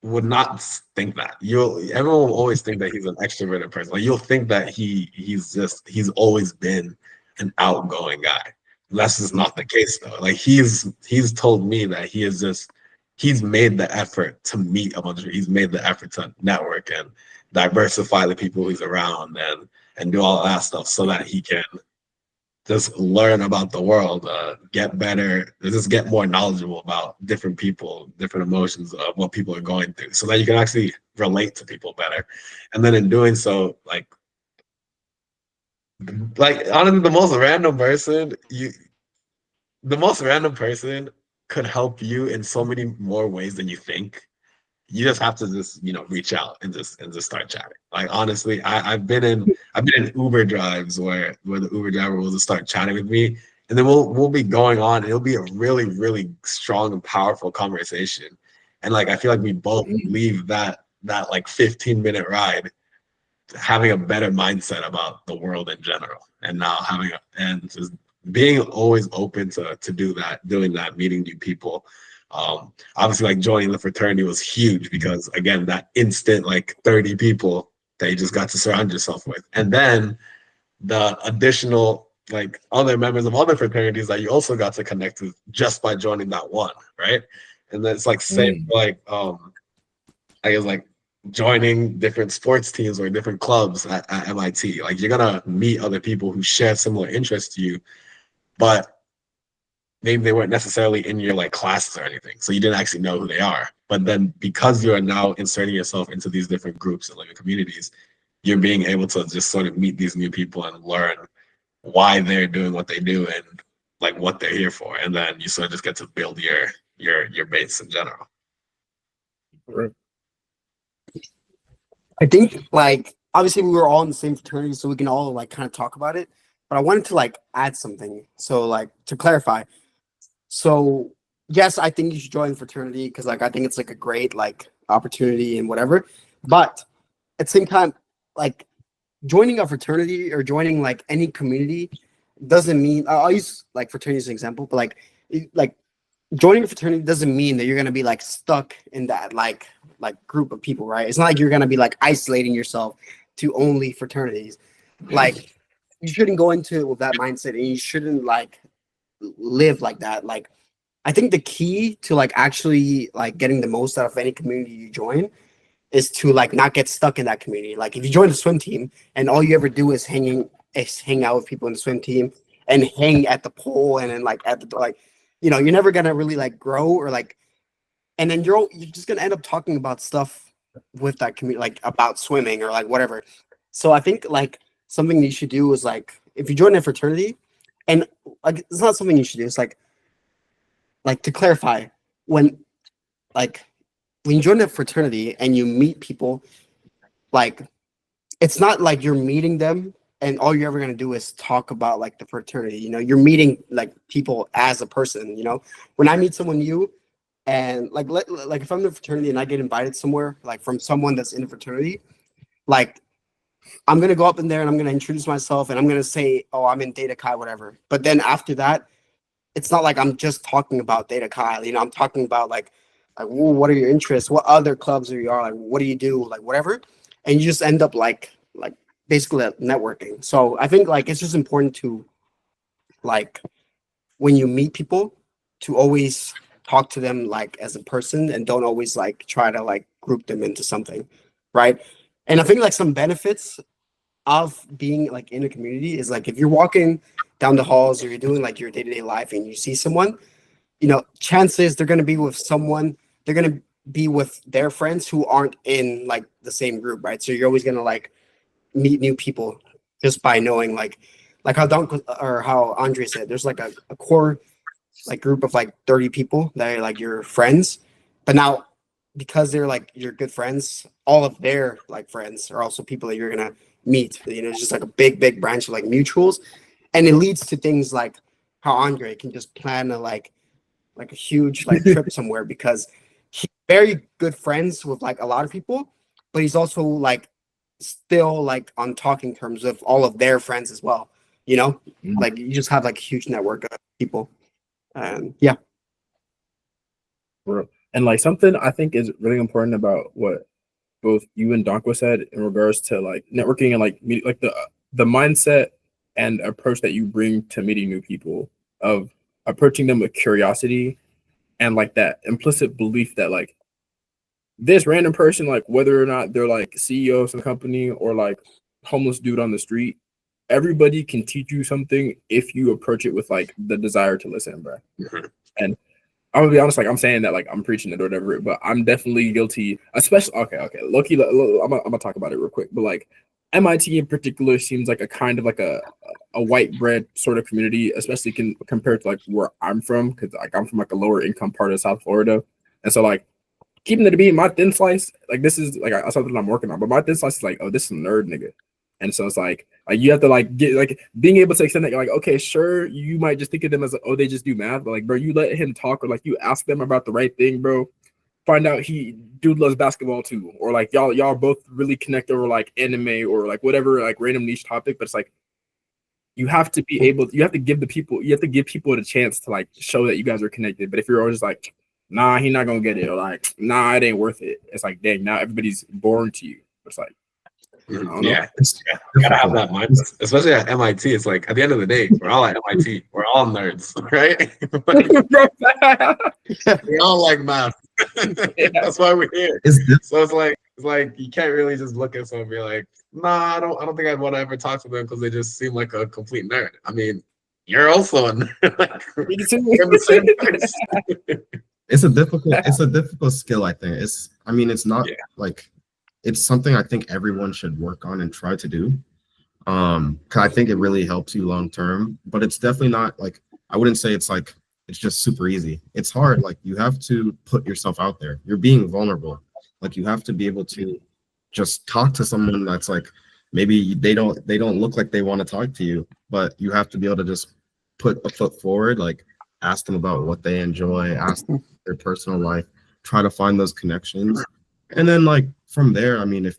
would not think that. Everyone will always think that he's an extroverted person. Like you'll think that he's always been an outgoing guy. That's just not the case though. Like he's told me that he's made the effort to meet a bunch of, he's made the effort to network and diversify the people he's around and do all of that stuff so that he can just learn about the world, get better, just get more knowledgeable about different people, different emotions of what people are going through, so that you can actually relate to people better. And then in doing so, like honestly, the most random person could help you in so many more ways than you think. You just have to just reach out and just start chatting. Like honestly, I've been in Uber drives where the Uber driver will just start chatting with me, and then we'll be going on, and it'll be a really, really strong and powerful conversation. And like I feel like we both leave that like 15-minute ride having a better mindset about the world in general, and now and just being always open to doing that, meeting new people. Obviously, like joining the fraternity was huge because again, that instant like 30 people that you just got to surround yourself with, and then the additional like other members of other fraternities that you also got to connect with just by joining that one, right? And then it's like same like I guess like joining different sports teams or different clubs at MIT. Like you're gonna meet other people who share similar interests to you, but maybe they weren't necessarily in your like classes or anything, so you didn't actually know who they are. But then because you are now inserting yourself into these different groups and living communities, you're being able to just sort of meet these new people and learn why they're doing what they do and like what they're here for, and then you sort of just get to build your base in general. I think like obviously we were all in the same fraternity, so we can all like kind of talk about it. But I wanted to like add something. So like to clarify. So yes, I think you should join the fraternity because like I think it's like a great like opportunity and whatever. But at the same time, like joining a fraternity or joining like any community doesn't mean I'll use like fraternity as an example, but like joining a fraternity doesn't mean that you're gonna be like stuck in that like group of people, right? It's not like you're gonna be like isolating yourself to only fraternities. Like you shouldn't go into it with that mindset, and you shouldn't like live like that. Like I think the key to like actually like getting the most out of any community you join is to like not get stuck in that community. Like if you join the swim team and all you ever do is hang out with people in the swim team and hang at the pool and then like at the like you're never gonna really like grow or like, and then you're just gonna end up talking about stuff with that community, like about swimming or like whatever. So I think like something you should do is like if you join a fraternity, and like it's not something you should do. It's like to clarify, when you join a fraternity and you meet people, like it's not like you're meeting them and all you're ever gonna do is talk about like the fraternity. You're meeting like people as a person. When I meet someone new, and like if I'm in a fraternity and I get invited somewhere like from someone that's in a fraternity, like I'm gonna go up in there and I'm gonna introduce myself and I'm gonna say, oh, I'm in Data Chi, whatever. But then after that, it's not like I'm just talking about Data Chi. I'm talking about like well, what are your interests? What other clubs are you are? Like, what do you do? Like, whatever. And you just end up like basically networking. So I think like it's just important to like when you meet people to always talk to them like as a person and don't always like try to like group them into something, right? And I think like some benefits of being like in a community is like if you're walking down the halls or you're doing like your day-to-day life and you see someone, chances they're going to be with someone, they're going to be with their friends who aren't in like the same group, right? So you're always going to like meet new people just by knowing like how or how Andre said, there's like a core like group of like 30 people that are like your friends, but now because they're like your good friends, all of their like friends are also people that you're gonna meet. It's just like a big branch of like mutuals, and it leads to things like how Andre can just plan a huge like trip somewhere because he's very good friends with like a lot of people, but he's also like still like on talking terms with all of their friends as well. Like you just have like a huge network of people. Yeah. And like something I think is really important about what both you and Dankwa said in regards to like networking and like like the mindset and approach that you bring to meeting new people, of approaching them with curiosity and like that implicit belief that like this random person, like whether or not they're like CEO of some company or like homeless dude on the street, everybody can teach you something if you approach it with like the desire to listen, bro. And I'm gonna be honest, like I'm saying that like I'm preaching it or whatever, but I'm definitely guilty. Especially, okay, Loki. I'm gonna talk about it real quick, but like MIT in particular seems like a kind of like a white bread sort of community, especially compared to like where I'm from, because like I'm from like a lower income part of South Florida, and so like keeping it to be my thin slice, like this is like something I'm working on, but my thin slice is like, oh, this is a nerd nigga. And so it's like you have to like get like being able to extend that. You're like, okay, sure, you might just think of them as like, oh, they just do math, but like, bro, you let him talk, or like you ask them about the right thing, bro. Find out dude loves basketball too, or like y'all both really connect over like anime or like whatever like random niche topic. But it's like you have to be able, you have to give people the chance to like show that you guys are connected. But if you're always like, nah, he not gonna get it, or like, nah, it ain't worth it, it's like, dang, now everybody's boring to you. It's like, yeah, gotta have that mindset, especially at MIT. It's like at the end of the day, we're all at MIT. We're all nerds, right? We all like math. That's why we're here. So it's like you can't really just look at someone and be like, nah, I don't think I'd want to ever talk to them because they just seem like a complete nerd. I mean, you're also a nerd. Like, we're the same person. It's a difficult skill, I think. It's not like, it's something I think everyone should work on and try to do. 'Cause I think it really helps you long term, but it's definitely not like, I wouldn't say it's like it's just super easy. It's hard. Like you have to put yourself out there. You're being vulnerable. Like you have to be able to just talk to someone that's like, maybe they don't look like they want to talk to you, but you have to be able to just put a foot forward, like ask them about what they enjoy, ask them their personal life, try to find those connections. And then like from there, I mean,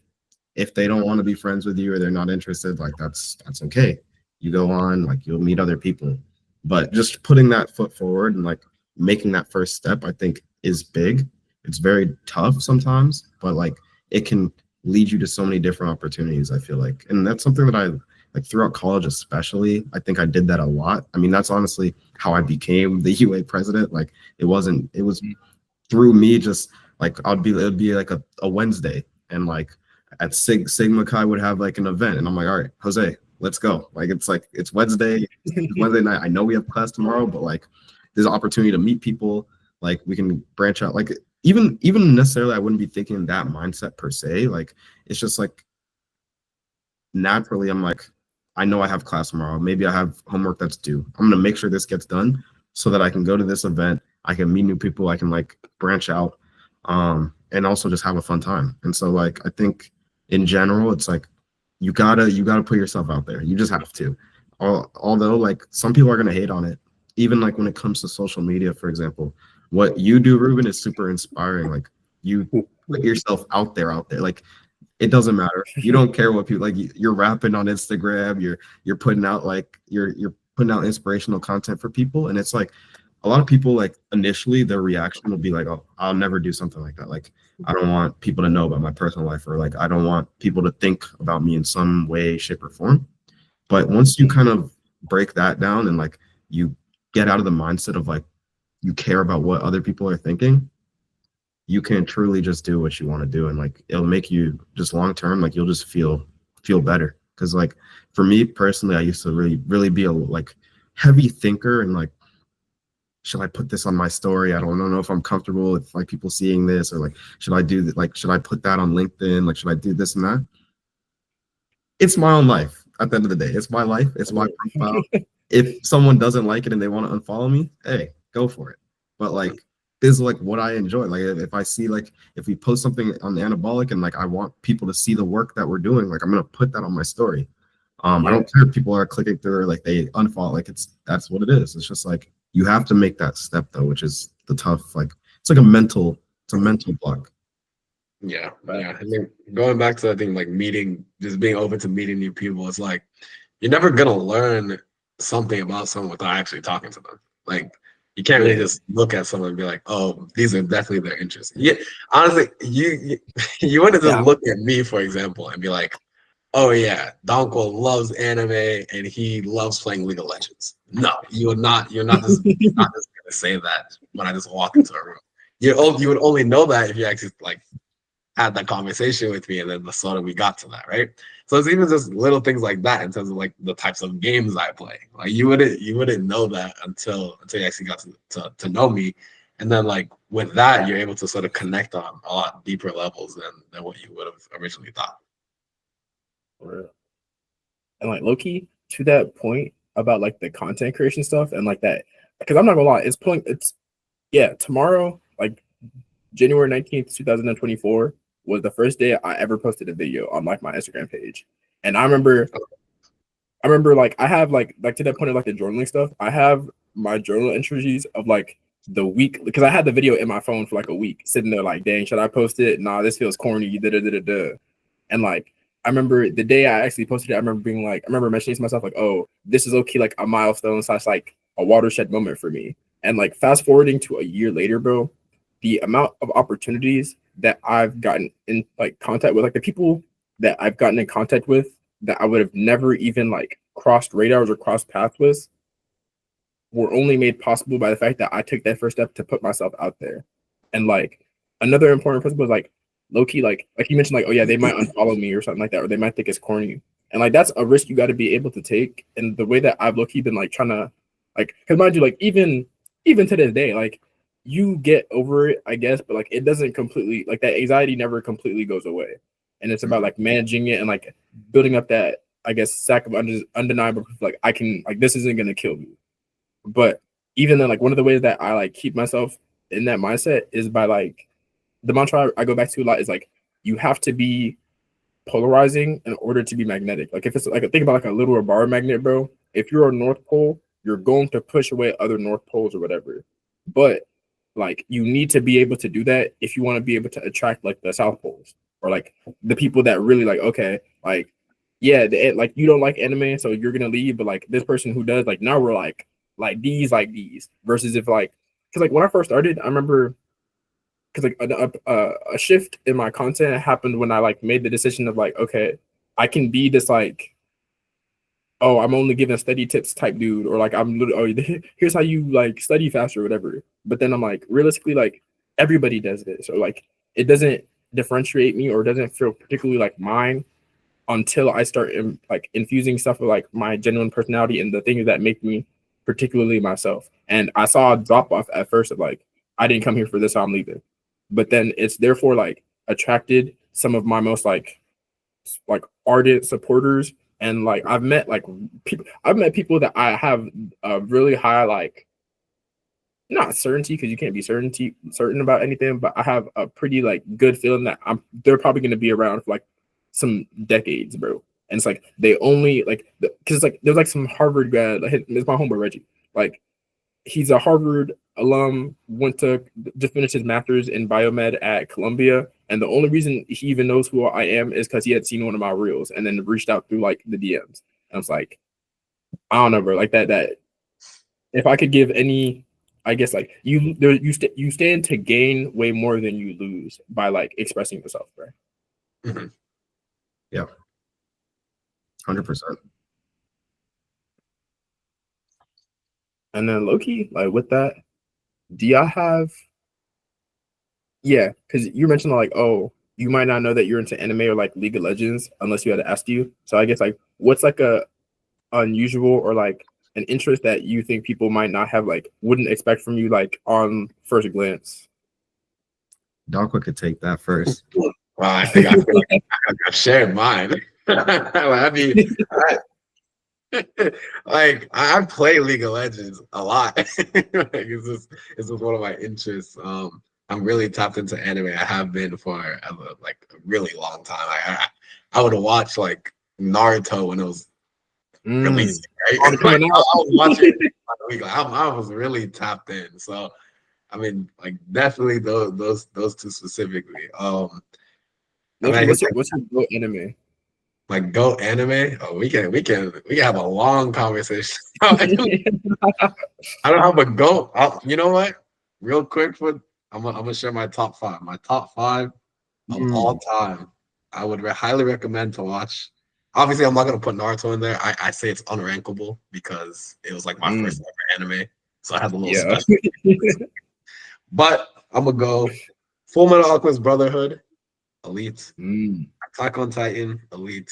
if they don't want to be friends with you or they're not interested, like that's okay. You go on, like you'll meet other people. But just putting that foot forward and like making that first step, I think is big. It's very tough sometimes, but like it can lead you to so many different opportunities, I feel like. And that's something that I like throughout college, especially. I think I did that a lot. I mean, that's honestly how I became the UA president. Like it was through me just like it would be like a Wednesday, and like at Sigma Chi would have like an event, and I'm like, all right, Jose, let's go. Like it's Wednesday, it's Wednesday night. I know we have class tomorrow, but like there's an opportunity to meet people. Like we can branch out. Like even necessarily, I wouldn't be thinking that mindset per se. Like it's just like naturally, I'm like, I know I have class tomorrow. Maybe I have homework that's due. I'm gonna make sure this gets done so that I can go to this event. I can meet new people. I can like branch out. And also just have a fun time. And so like I think in general, it's like you gotta put yourself out there. You just have to. Although like some people are gonna hate on it, even like when it comes to social media, for example. What you do, Ruben, is super inspiring. Like you put yourself out there. Like it doesn't matter. You don't care what people like. You're rapping on Instagram. You're putting out like you're putting out inspirational content for people, and it's like a lot of people like initially their reaction will be like, oh, I'll never do something like that. Like I don't want people to know about my personal life, or like I don't want people to think about me in some way, shape, or form. But once you kind of break that down and like you get out of the mindset of like you care about what other people are thinking, you can truly just do what you want to do, and like it'll make you just long term, like you'll just feel better. Because like for me personally, I used to really be a like heavy thinker, and like, should I put this on my story? I don't know if I'm comfortable with like people seeing this, or like should I do that? Like should I put that on LinkedIn? Like should I do this and that? It's my own life. At the end of the day, it's my life. It's my profile. If someone doesn't like it and they want to unfollow me, hey, go for it. But like this is like what I enjoy. Like if I see like if we post something on the Anabolic and like I want people to see the work that we're doing, like I'm gonna put that on my story. I don't care if people are clicking through or like they unfollow. Like that's what it is. It's just like you have to make that step though, which is the tough. Like it's like a mental block. Yeah. I think going back to, I think like just being open to meeting new people, it's like you're never gonna learn something about someone without actually talking to them. Like You can't really Yeah. just look at someone and be like, "Oh, these are definitely their interests." Yeah, honestly, you wouldn't just Yeah. look at me, for example, and be like, "Oh yeah, Dankwa loves anime and he loves playing League of Legends." No, you're not. You're not just gonna say that when I just walk into a room. You would only know that if you actually like had that conversation with me, and then the sort of we got to that, right? So it's even just little things like that in terms of like the types of games I play. Like you wouldn't know that until you actually got to know me, and then like with that you're able to sort of connect on a lot deeper levels than what you would have originally thought. And like low-key to that point about like the content creation stuff and like that, because I'm not gonna lie, it's tomorrow, like January 19th, 2024 was the first day I ever posted a video on like my Instagram page. And I remember like I have like to that point of like the journaling stuff, I have my journal entries of like the week, because I had the video in my phone for like a week sitting there like, dang, should I post it? Nah, this feels corny. Da, da, da, da, da. And like I remember the day I actually posted it, I remember mentioning to myself like, oh, this is okay, like a milestone / like a watershed moment for me. And like fast forwarding to a year later, bro, the amount of opportunities that I've gotten in like contact with, like the people that I've gotten in contact with that I would have never even like crossed radars or crossed paths with, were only made possible by the fact that I took that first step to put myself out there. And like another important principle is like low key, like you mentioned, like, oh yeah, they might unfollow me or something like that, or they might think it's corny. And like that's a risk you got to be able to take. And the way that I've low key been like trying to like, because mind you, like even to this day, like you get over it, I guess, but like it doesn't completely, like that anxiety never completely goes away. And it's about like managing it and like building up that, I guess, sack of undeniable proof, like I can, like this isn't gonna kill me. But even then, like one of the ways that I like keep myself in that mindset is by like the mantra I go back to a lot is like you have to be polarizing in order to be magnetic. Like if it's like think about like a little bar magnet, bro. If you're a North Pole, you're going to push away other North Poles or whatever. But like you need to be able to do that if you want to be able to attract like the South Poles or like the people that really like, okay, like yeah, like you don't like anime, so you're gonna leave, but like this person who does, like now we're like these versus if like, because like when I first started, I remember because like a shift in my content happened when I like made the decision of like, okay, I can be this like, oh, I'm only giving study tips type dude, or like oh, here's how you like study faster or whatever. But then I'm like, realistically, like everybody does this, or like it doesn't differentiate me or doesn't feel particularly like mine until I start like infusing stuff with like my genuine personality and the things that make me particularly myself. And I saw a drop off at first of like, I didn't come here for this, so I'm leaving. But then it's therefore like attracted some of my most like ardent supporters. And like I've met people that I have a really high like, not certainty, because you can't be certain about anything, but I have a pretty like good feeling that they're probably going to be around for like some decades, bro. And it's like they only like, because like there's like some Harvard grad, like it's my homeboy Reggie, like he's a Harvard alum, went to just finished his master's in biomed at Columbia, and the only reason he even knows who I am is because he had seen one of my reels and then reached out through like the DMs. And I was like, I don't know, bro, like that if I could give any, I guess like you stand to gain way more than you lose by like expressing yourself, bro. Mm-hmm. Yeah, 100%. And then Loki, like with that, do y'all have? Yeah, because you mentioned like, oh, you might not know that you're into anime or like League of Legends unless you had to ask you. So I guess like, what's like a unusual or like an interest that you think people might not have like wouldn't expect from you like on first glance? Dankwa could take that first. Well, I feel like I've shared mine. I mean, I play League of Legends a lot. Like, it's just one of my interests. I'm really tapped into anime. I have been for a really long time. I would watch like Naruto when it was releasing, right? Like, I was watching it. I was really tapped in. So I mean, like definitely those two specifically. I mean, What's your go anime? like go anime, oh, we can have a long conversation. I don't have a go. You know what? Real quick, I'm gonna share my top five. My top five of all time. I would highly recommend to watch. Obviously, I'm not gonna put Naruto in there. I say it's unrankable because it was like my first ever anime, so I had a little special. But I'm gonna go Full Metal Alchemist Brotherhood, Elite. Attack on Titan, Elite.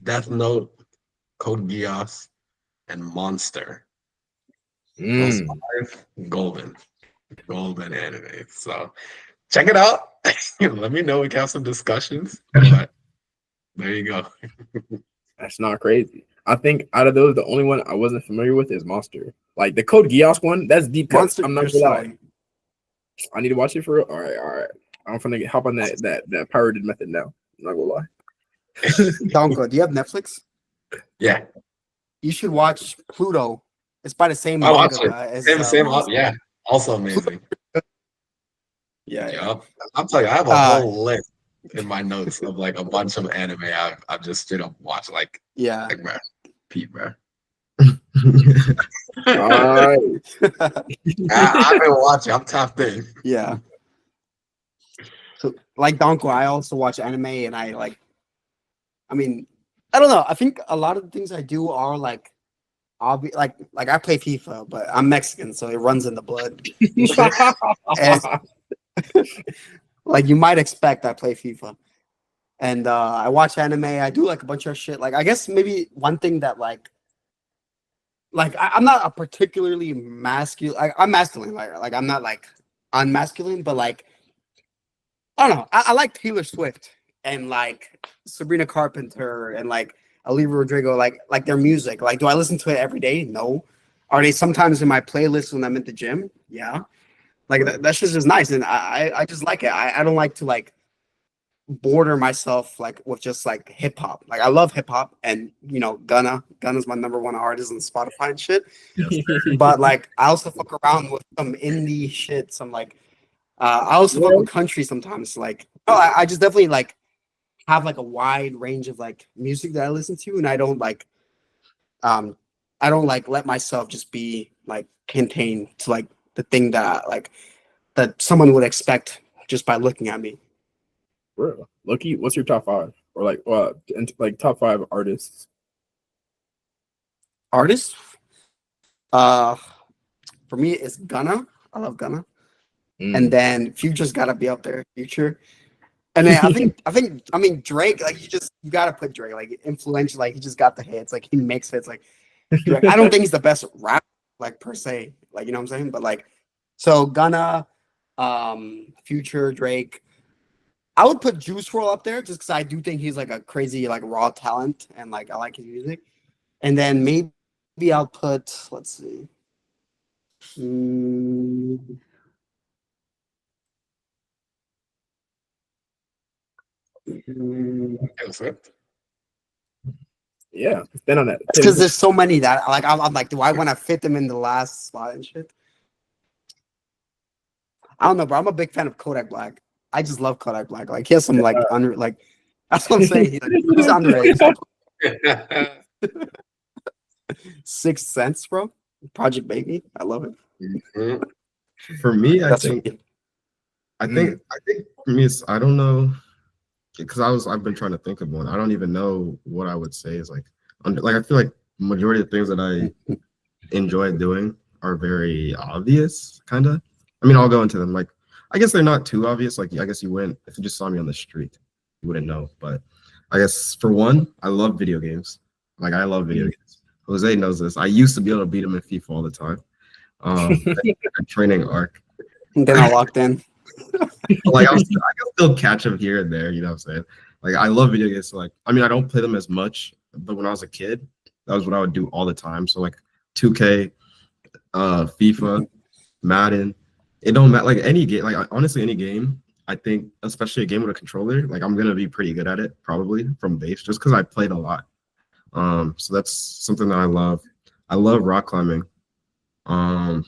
Death Note, Code Geass, and Monster. Those five golden anime. So check it out. Let me know. We can have some discussions. But there you go. That's not crazy. I think out of those, the only one I wasn't familiar with is Monster. Like the Code Geass one, that's deep cut. I'm not gonna lie. I need to watch it for real. All right. I'm gonna hop on that pirated method now. I'm not gonna lie. Dankwa, do you have Netflix? Yeah. You should watch Pluto. It's by the same I manga. watch it. Same. Yeah. Also amazing. Yeah. I'm telling you, I have a whole list in my notes of like a bunch of anime I've just straight up watched. Like, bro, Pete, bro. All right. I've been watching. I'm tapped in. Yeah. So, like Dankwa, I also watch anime, and I don't know. I think a lot of the things I do are like, obvious. Like I play FIFA, but I'm Mexican, so it runs in the blood. And, like you might expect, I play FIFA, and I watch anime. I do like a bunch of shit. Like I guess maybe one thing that like I'm not a particularly masculine. I'm masculine, like I'm not like unmasculine, but like I don't know. I like Taylor Swift and like Sabrina Carpenter and like Olivia Rodrigo, like their music. Like, do I listen to it every day? No. Are they sometimes in my playlist when I'm at the gym? Yeah. Like that shit's just nice, and I just like it. I don't like to like border myself like with just like hip hop. Like I love hip hop, and you know Gunna's my number one artist on Spotify and shit. Yes, but like I also fuck around with some indie shit. Some like I also fuck with country sometimes. Like I just definitely like have like a wide range of like music that I listen to, and I don't like let myself just be like contained to like the thing that that someone would expect just by looking at me. Bro, Loki, what's your top five? Or like top five artists? Artists? For me, it's Gunna. I love Gunna. And then Future's gotta be up there. Future. And then I mean Drake, like you gotta put Drake, like influential, like he just got the hits, like he makes hits, like Drake. I don't think he's the best rapper, like per se, like you know what I'm saying? But like so Gunna, Future, Drake. I would put Juice WRLD up there just because I do think he's like a crazy like raw talent and like I like his music. And then maybe I'll put, let's see. Yeah, spin on that. It's because there's so many that like I'm like, do I want to fit them in the last spot and shit? I don't know, bro. I'm a big fan of Kodak Black. I just love Kodak Black. Like he has some like that's what I'm saying. He's underrated. 6th Sense, bro. Project Baby. I love it. For me, I think for me it's I don't know, because I've been trying to think of one. I don't even know what I would say is like I feel like majority of things that I enjoy doing are very obvious, kind of. I mean, I'll go into them. Like, I guess they're not too obvious. Like, I guess you wouldn't, if you just saw me on the street, you wouldn't know. But I guess for one, I love video games. Like, I love video games. Jose knows this. I used to be able to beat him in FIFA all the time. Training arc. And then I locked in. Like, I can still catch him here and there. You know what I'm saying? Like, I love video games. So, like, I mean, I don't play them as much, but when I was a kid, that was what I would do all the time. So, like, 2K, FIFA, Madden. It don't matter, like any game, like honestly any game. I think especially a game with a controller, like I'm gonna be pretty good at it probably from base, just because I played a lot. So that's something that I love. I love rock climbing. I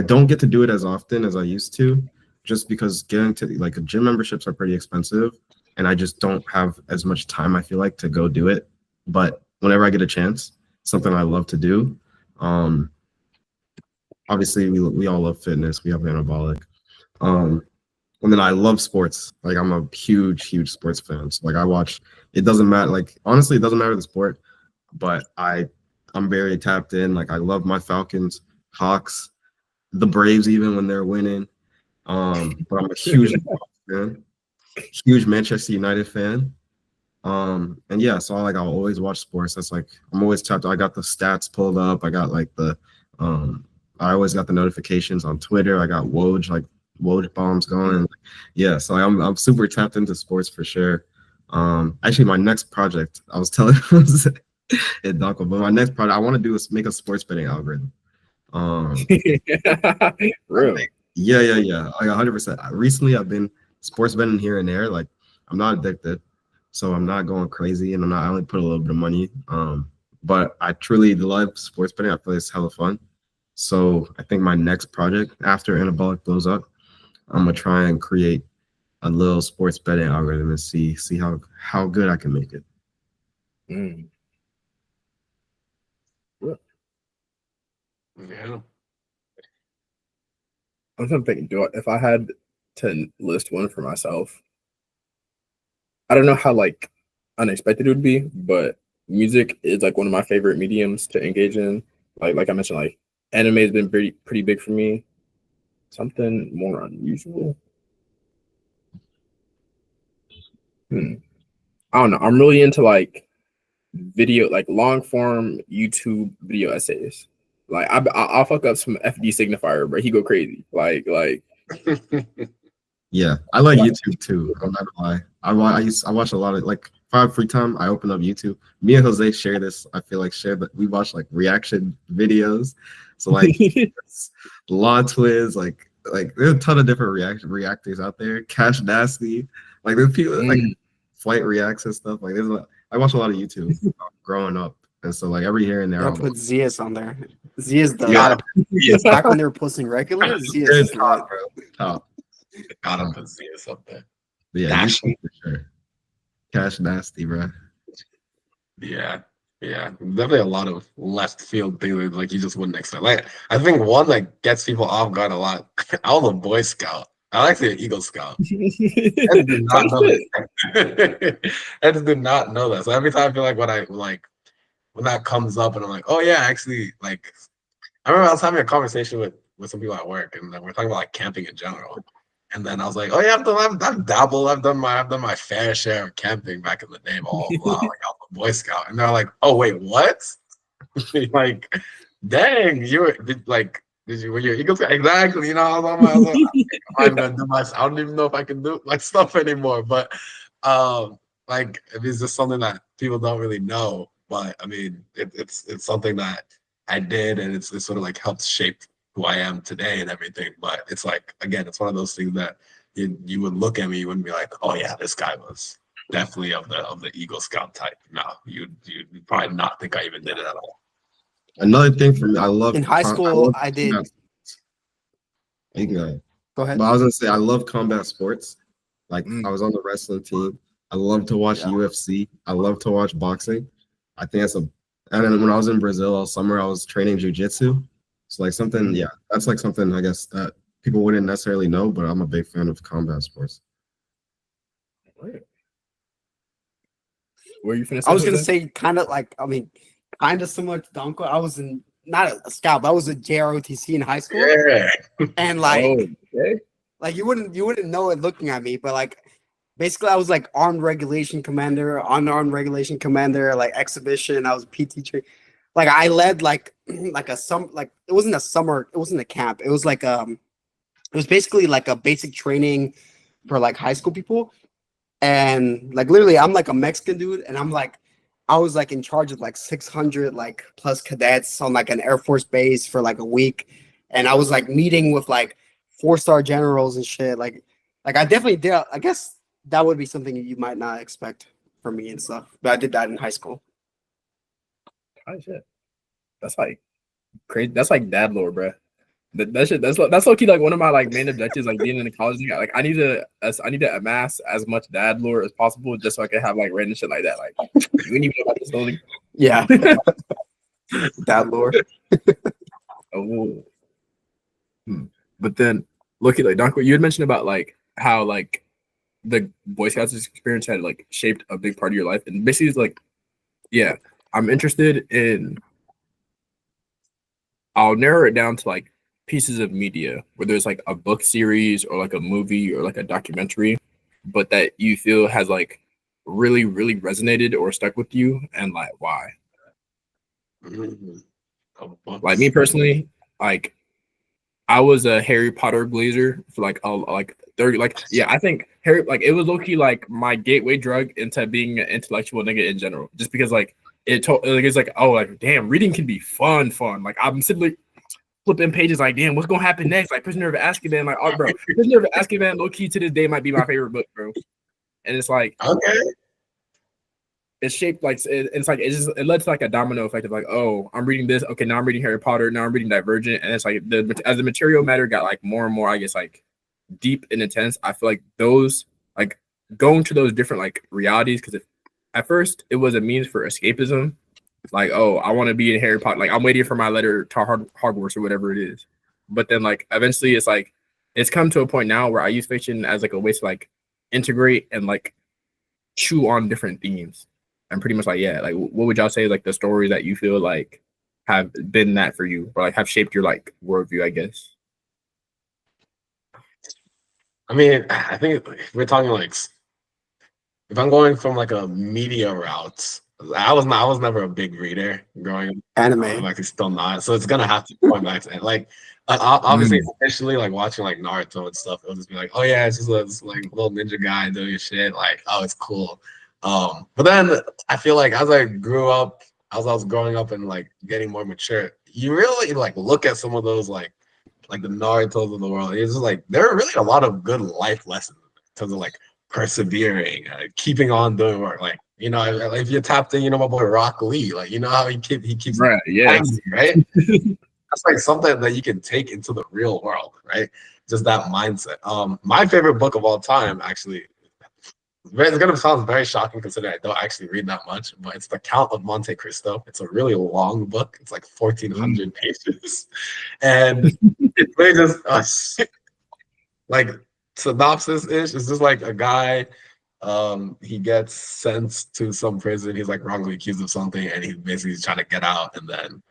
don't get to do it as often as I used to, just because getting to like gym memberships are pretty expensive, and I just don't have as much time, I feel like, to go do it. But whenever I get a chance, something I love to do. Obviously, we all love fitness. We have Anabolic. And then I love sports. Like, I'm a huge sports fan. So like, I watch. It doesn't matter. Like, honestly, it doesn't matter the sport, but I'm very tapped in. Like, I love my Falcons, Hawks, the Braves, even when they're winning. But I'm a huge fan, huge Manchester United fan. And yeah, so I'll always watch sports. That's like, I'm always tapped. I got the stats pulled up. I got like I always got the notifications on Twitter. I got Woj bombs going. Yeah, so I'm super tapped into sports for sure. Actually, my next project, I was telling at Dankwa, but my next project I want to do is make a sports betting algorithm. Really? Yeah. Like 100%. Recently, I've been sports betting here and there. Like, I'm not addicted, so I'm not going crazy, and I only put a little bit of money. But I truly love sports betting. I feel like it's hella fun. So I think my next project after Anabolic blows up, I'm gonna try and create a little sports betting algorithm and see how good I can make it. Yeah. I'm trying to think, if I had to list one for myself, I don't know how like unexpected it would be, but music is like one of my favorite mediums to engage in. Like I mentioned, like anime has been pretty big for me. Something more unusual. I don't know. I'm really into like video, like long form YouTube video essays. Like I'll fuck up some FD signifier, but he go crazy. Like Yeah, I like YouTube too. I'm not gonna lie. I watch a lot of, like, if I have free time, I open up YouTube. Me and Jose share this. I feel like but we watch like reaction videos. So like Law Twiz, like there's a ton of different reactors out there. Cash Nasty, like there's people like Flight Reacts and stuff. Like I watch a lot of YouTube growing up, and so like every here and there. I'll put Zias on there. Zias the Got back when they were posting regular. Zias is top, bro. Top. Got him to see us up there. Yeah, Dashing. for sure. Cash Nasty, bro. Yeah. Definitely a lot of left field things like you just wouldn't expect. Like, I think one that gets people off guard a lot. I was a Boy Scout. I actually an Eagle Scout. I did not know that. I just did not know that. So every time I feel like when that comes up and I'm like, oh yeah, actually, like, I remember I was having a conversation with some people at work, and we're talking about like camping in general. And then I was like, oh yeah, I've dabbled, I've done my fair share of camping back in the day, blah blah blah. Like, I was a Boy Scout, and they're like, oh wait, what? Like, dang, did you were you Eagle Scout? Exactly, you know, I was like, I'm gonna do I don't even know if I can do like stuff anymore. But like, it's just something that people don't really know. But I mean, it's something that I did, and it's sort of like helped shape who I am today and everything. But it's like, again, it's one of those things that you would look at me, you wouldn't be like, oh yeah, this guy was definitely of the Eagle Scout type. No, you'd probably not think I even did it at all. Another thing for me, I love in high school. I did. You can go ahead. Go ahead. But I was gonna say I love combat sports. Like, I was on the wrestling team. I love to watch UFC. I love to watch boxing. I think and then when I was in Brazil all summer, I was training jiu-jitsu. So like something, that's like something I guess that people wouldn't necessarily know, but I'm a big fan of combat sports. Where you finna say? I was gonna say kind of similar to Dankwa. I was not a scout, but I was a JROTC in high school. Yeah. And like you wouldn't know it looking at me, but like basically I was like armed regulation commander, unarmed regulation commander, like exhibition. I was a PT trainer. Like I led like it wasn't a camp. It was like it was basically like a basic training for like high school people. And like literally I'm like a Mexican dude, and I was like in charge of like 600 like plus cadets on like an Air Force base for like a week. And I was like meeting with like 4-star generals and shit. Like I definitely did. I guess that would be something you might not expect from me and stuff. But I did that in high school. Oh shit. That's like crazy. That's like dad lore, bro. That's low key like one of my like main objectives, like being in the college. Like I need to amass as much dad lore as possible, just so I can have like random shit like that. Like you need to know about this building. Yeah. Dad lore. Oh. But then looking like Dankwa, you had mentioned about like how like the Boy Scouts experience had like shaped a big part of your life, and basically it's like, yeah, I'm interested in. I'll narrow it down to like pieces of media, whether it's like a book series or like a movie or like a documentary, but that you feel has like really, really resonated or stuck with you, and like why. Like me personally, like I was a Harry Potter glazer for like 30, like yeah, I think Harry, like it was low key like my gateway drug into being an intellectual nigga in general, just because like it's like, oh, like damn, reading can be fun. Like I'm simply flipping pages like, damn, what's gonna happen next? Like Prisoner of Azkaban, like, oh bro, Prisoner of Azkaban low key to this day might be my favorite book, bro. And it's like, Okay. it's shaped like it's like it led to like a domino effect of like, oh, I'm reading this, okay, now I'm reading Harry Potter, now I'm reading Divergent, and it's like as the material matter got like more and more, I guess, like deep and intense, I feel like those like going to those different like realities, because at first it was a means for escapism, like, oh, I want to be in Harry Potter, like I'm waiting for my letter to Hogwarts or whatever it is, but then like eventually it's like it's come to a point now where I use fiction as like a way to like integrate and like chew on different themes. I'm pretty much like, yeah, like what would y'all say like the stories that you feel like have been that for you, or like have shaped your like worldview, I guess? I mean, I think if we're talking like, if I'm going from like a media route, I was never a big reader growing up. Anime. I'm actually still not. So it's gonna have to point back to it. Like obviously initially like watching like Naruto and stuff, it'll just be like, oh yeah, it's just this like little ninja guy doing shit. Like, oh, it's cool. But then I feel like as I grew up, as I was growing up and like getting more mature, you really like look at some of those like the Naruto's of the world. It's just like there are really a lot of good life lessons in terms of like persevering, keeping on doing work. Like, you know, if you tapped in, you know, my boy Rock Lee, like, you know how he keeps Right, yeah, right? That's like something that you can take into the real world, right? Just that mindset. My favorite book of all time, actually, it's gonna sound very shocking considering I don't actually read that much, but it's The Count of Monte Cristo. It's a really long book. It's like 1,400 pages, and it's really just like synopsis ish. It's just like a guy. He gets sent to some prison. He's like wrongly accused of something, and he basically is trying to get out, and then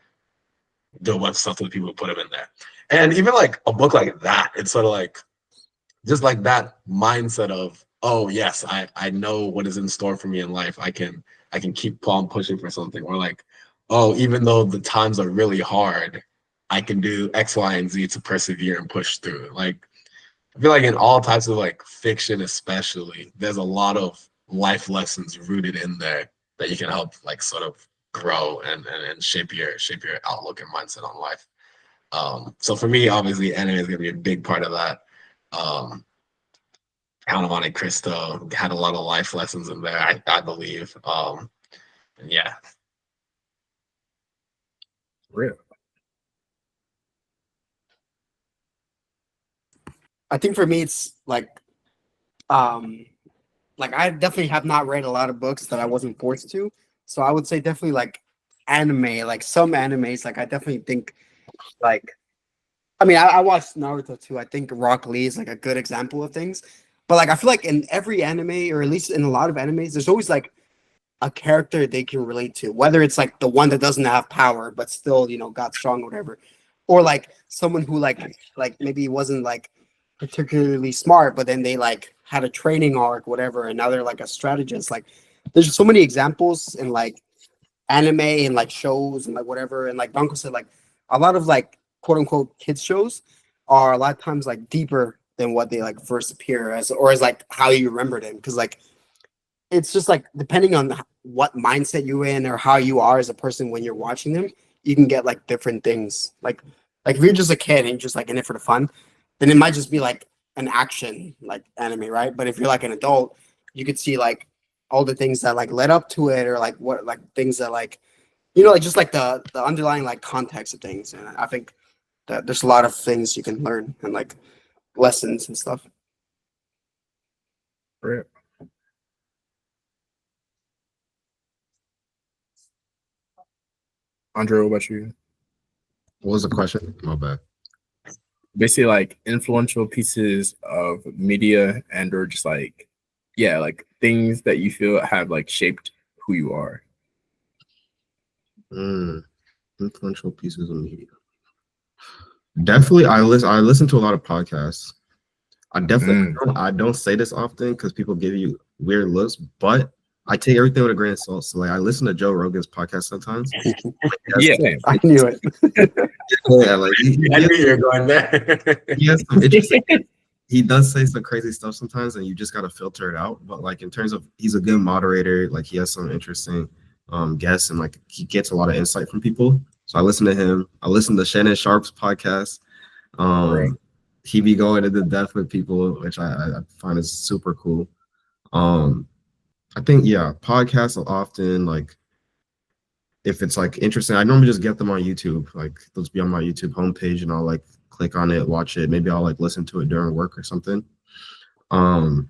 do a bunch of stuff to the people who put him in there. And even like a book like that, it's sort of like just like that mindset of, oh yes, I know what is in store for me in life. I can keep on pushing for something. Or like, oh, even though the times are really hard, I can do X, Y, and Z to persevere and push through. Like, I feel like in all types of like fiction, especially, there's a lot of life lessons rooted in there that you can help like sort of grow and shape your outlook and mindset on life. So for me, obviously, anime is gonna be a big part of that. Count of Monte Cristo had a lot of life lessons in there, I believe. And yeah. real. I think for me it's like I definitely have not read a lot of books that I wasn't forced to. So I would say definitely like anime, like some animes, like I definitely think like I mean I watched Naruto too. I think Rock Lee is like a good example of things. But like I feel like in every anime, or at least in a lot of animes, there's always like a character they can relate to, whether it's like the one that doesn't have power but still, you know, got strong or whatever, or like someone who like maybe wasn't like particularly smart, but then they like had a training arc, whatever, and now they're like a strategist. Like there's so many examples in like anime and like shows and like whatever. And like Banco said, like a lot of like quote unquote kids shows are a lot of times like deeper than what they like first appear as, or as like how you remember them. Because like it's just like depending on what mindset you're in or how you are as a person when you're watching them, you can get like different things. Like if you're just a kid and you're just like in it for the fun, then it might just be like an action like anime, right? But if you're like an adult, you could see like all the things that like led up to it, or like what like things that like, you know, like just like the underlying like context of things. And I think that there's a lot of things you can learn and like lessons and stuff. Right. Andre, what about you? What was the question? My bad. Basically, like influential pieces of media and or just like, yeah, like things that you feel have like shaped who you are. Influential pieces of media. Definitely, I listen to a lot of podcasts. I definitely I don't say this often because people give you weird looks, but I take everything with a grain of salt. So like I listen to Joe Rogan's podcast sometimes. Yeah, I knew it. Yeah, like I knew you were going there. he has some interesting. He does say some crazy stuff sometimes, and you just gotta filter it out. But like in terms of, he's a good moderator. Like he has some interesting guests, and like he gets a lot of insight from people. So I listen to him. I listen to Shannon Sharp's podcast. Right. He be going into depth with people, which I find is super cool. I think podcasts are often like, if it's like interesting, I normally just get them on YouTube. Like they'll just be on my YouTube homepage, and I'll like click on it, watch it. Maybe I'll like listen to it during work or something. On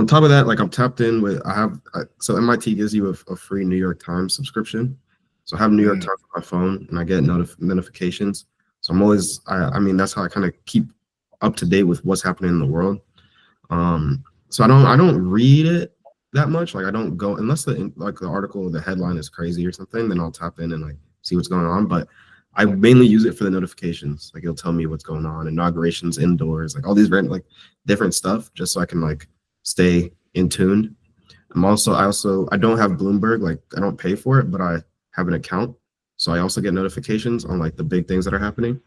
top of that, like I'm tapped in with, so MIT gives you a free New York Times subscription. So I have New York Times on my phone, and I get notifications. So I'm always, I mean, that's how I kind of keep up to date with what's happening in the world. So I don't read it that much. Like I don't go, unless the article or the headline is crazy or something, then I'll tap in and like see what's going on. But I mainly use it for the notifications. Like it'll tell me what's going on, inaugurations indoors, like all these random, like different stuff, just so I can like stay in tune. I don't have Bloomberg, like I don't pay for it, but I have an account. So I also get notifications on like the big things that are happening.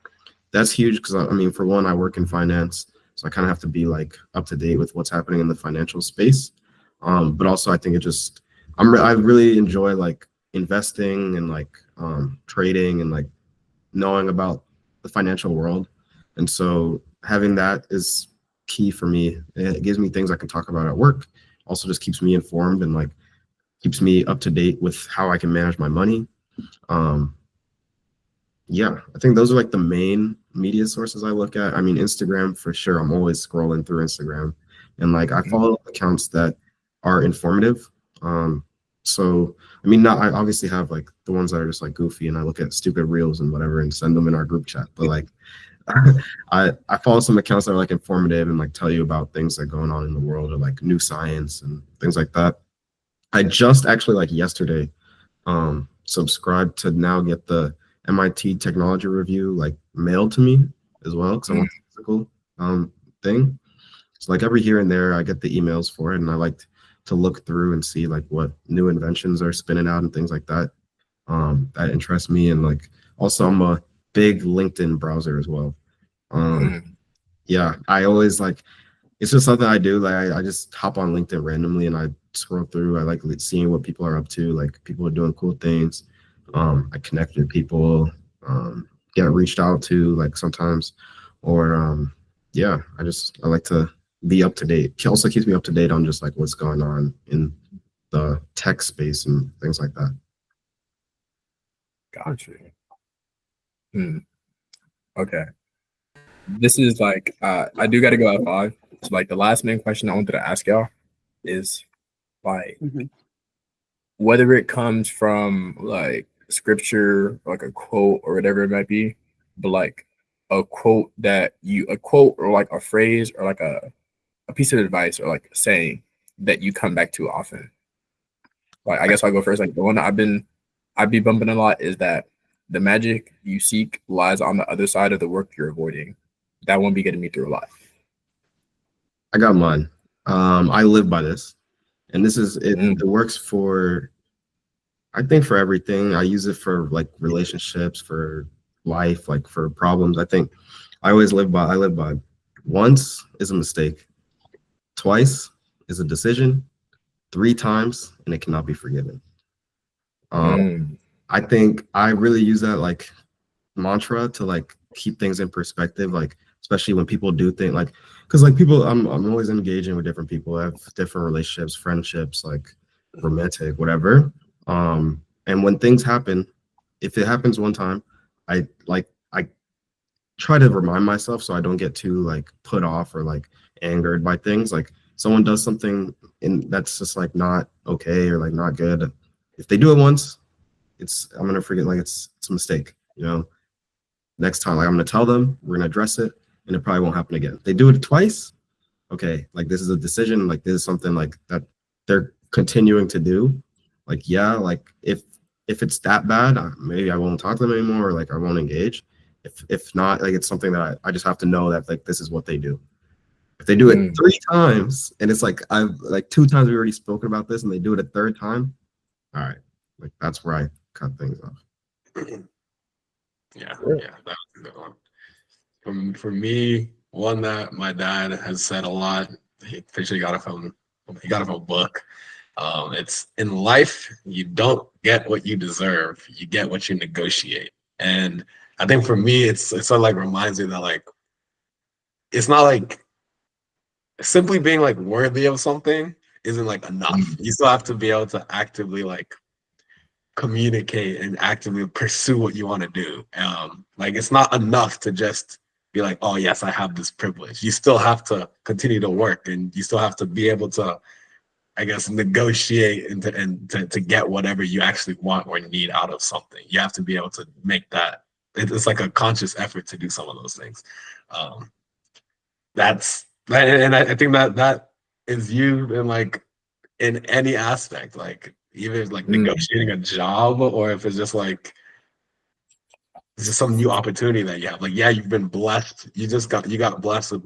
That's huge because I mean, for one, I work in finance, so I kind of have to be like up to date with what's happening in the financial space. But also I think I really enjoy like investing and like trading and like knowing about the financial world. And so having that is key for me. It gives me things I can talk about at work. Also just keeps me informed and like keeps me up to date with how I can manage my money. I think those are like the main media sources I look at. I mean, Instagram for sure. I'm always scrolling through Instagram, and like I follow accounts that are informative. So I mean, I obviously have like the ones that are just like goofy, and I look at stupid reels and whatever and send them in our group chat. But like I follow some accounts that are like informative and like tell you about things that are going on in the world, or like new science and things like that. I just actually like yesterday subscribed to now get the MIT Technology Review like mailed to me as well, because I want the physical thing. So like every here and there I get the emails for it, and I like to look through and see like what new inventions are spinning out and things like that. That interests me. And like also I'm a big LinkedIn browser as well. I always like, it's just something I do. Like I just hop on LinkedIn randomly and I scroll through. I like seeing what people are up to. Like people are doing cool things. I connect with people, get reached out to like sometimes, or I like to be up to date. It also keeps me up to date on just like what's going on in the tech space and things like that. Gotcha. Okay. This is like I do gotta go at 5. So like the last main question I wanted to ask y'all is like whether it comes from like scripture, like a quote or whatever it might be, but like a quote or like a phrase or like a piece of advice or like a saying that you come back to often. Like I guess I'll go first. Like the one that I'd be bumping a lot is that the magic you seek lies on the other side of the work you're avoiding. That won't be getting me through a lot. I got mine. I live by this, and this is it. It works for, I think, for everything. I use it for like relationships, for life, like for problems. I think I live by once is a mistake, twice is a decision, 3 times and it cannot be forgiven. I think I really use that like mantra to like keep things in perspective, like especially when people do things like, because like people, I'm always engaging with different people. I have different relationships, friendships, like romantic, whatever. And when things happen, if it happens one time, I try to remind myself so I don't get too like put off or like angered by things. Like someone does something and that's just like not okay or like not good. If they do it once, I'm gonna forget, like it's a mistake, you know. Next time, like I'm gonna tell them, we're gonna address it, and it probably won't happen again. If they do it twice, okay, like this is a decision, like this is something like that they're continuing to do. Like, yeah, like if it's that bad, maybe I won't talk to them anymore, or like I won't engage. If not, like it's something that I just have to know that like this is what they do. If they do it 3 times and it's like I've like 2 times we already spoken about this and they do it a 3rd time, all right, like that's where I cut things off. Yeah, that was a good one. For me, one that my dad has said a lot. He officially got it from a book. It's in life, you don't get what you deserve, you get what you negotiate. And I think for me, it sort of like reminds me that like it's not like simply being like worthy of something isn't like enough. You still have to be able to actively like communicate and actively pursue what you want to do. Like it's not enough to just be like, oh yes, I have this privilege. You still have to continue to work, and you still have to be able to, I guess, negotiate and to get whatever you actually want or need out of something. You have to be able to make that. It's like a conscious effort to do some of those things. And I think that is you in like in any aspect, like even if like negotiating a job, or if it's just like it's just some new opportunity that you have. Like, yeah, you've been blessed. You got blessed with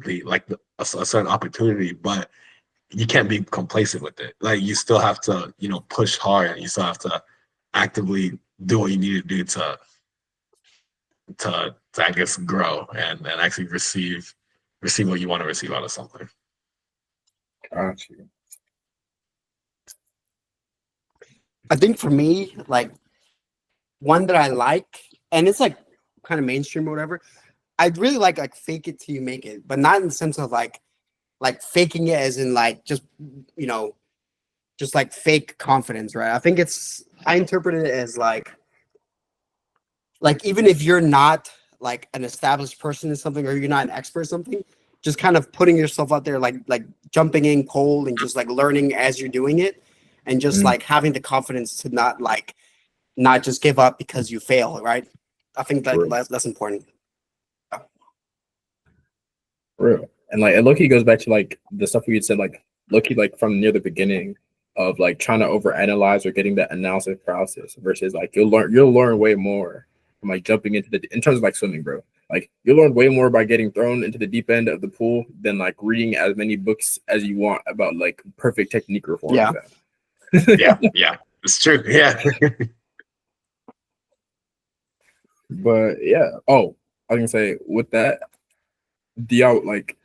a certain opportunity, but you can't be complacent with it. Like you still have to, push hard, and you still have to actively do what you need to do to I guess grow and actually receive what you want to receive out of something. Got you. I think for me, like one that I like, and it's like kind of mainstream or whatever, I'd really like fake it till you make it, but not in the sense of like faking it as in like just just like fake confidence, right? I think I interpret it as like even if you're not like an established person in something, or you're not an expert in something, just kind of putting yourself out there, like jumping in cold and just like learning as you're doing it, and just like having the confidence to not just give up because you fail, right? I think that's important. Real. And like, low-key goes back to like the stuff we had said, like low-key, like from near the beginning of like trying to overanalyze or getting that analysis process versus like you'll learn way more from like jumping into in terms of like swimming, bro. Like you'll learn way more by getting thrown into the deep end of the pool than like reading as many books as you want about like perfect technique reform. Yeah. Yeah, it's true. Yeah. But yeah. Oh, I was gonna say with that, do y'all like,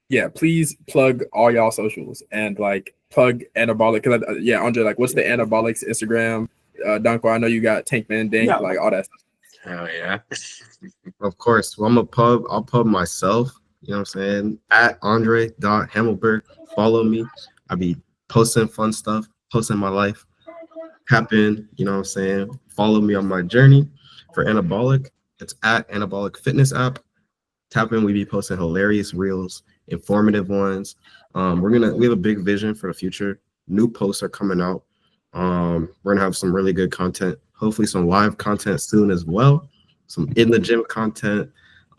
yeah, please plug all y'all socials and like plug Anabolic. Cause Andre, like what's the Anabolics Instagram? Dankwa, I know you got Tankman Dank, like all that stuff. Hell yeah. Of course. Well, I'll pub myself, you know what I'm saying? At Andre.Hamelberg. Follow me. I'll be posting fun stuff, posting my life. Tap in, you know what I'm saying? Follow me on my journey for Anabolic. It's at Anabolic Fitness app. Tap in, we be posting hilarious reels, informative ones. We have a big vision for the future. New posts are coming out. We're gonna have some really good content, hopefully some live content soon as well, some in the gym content.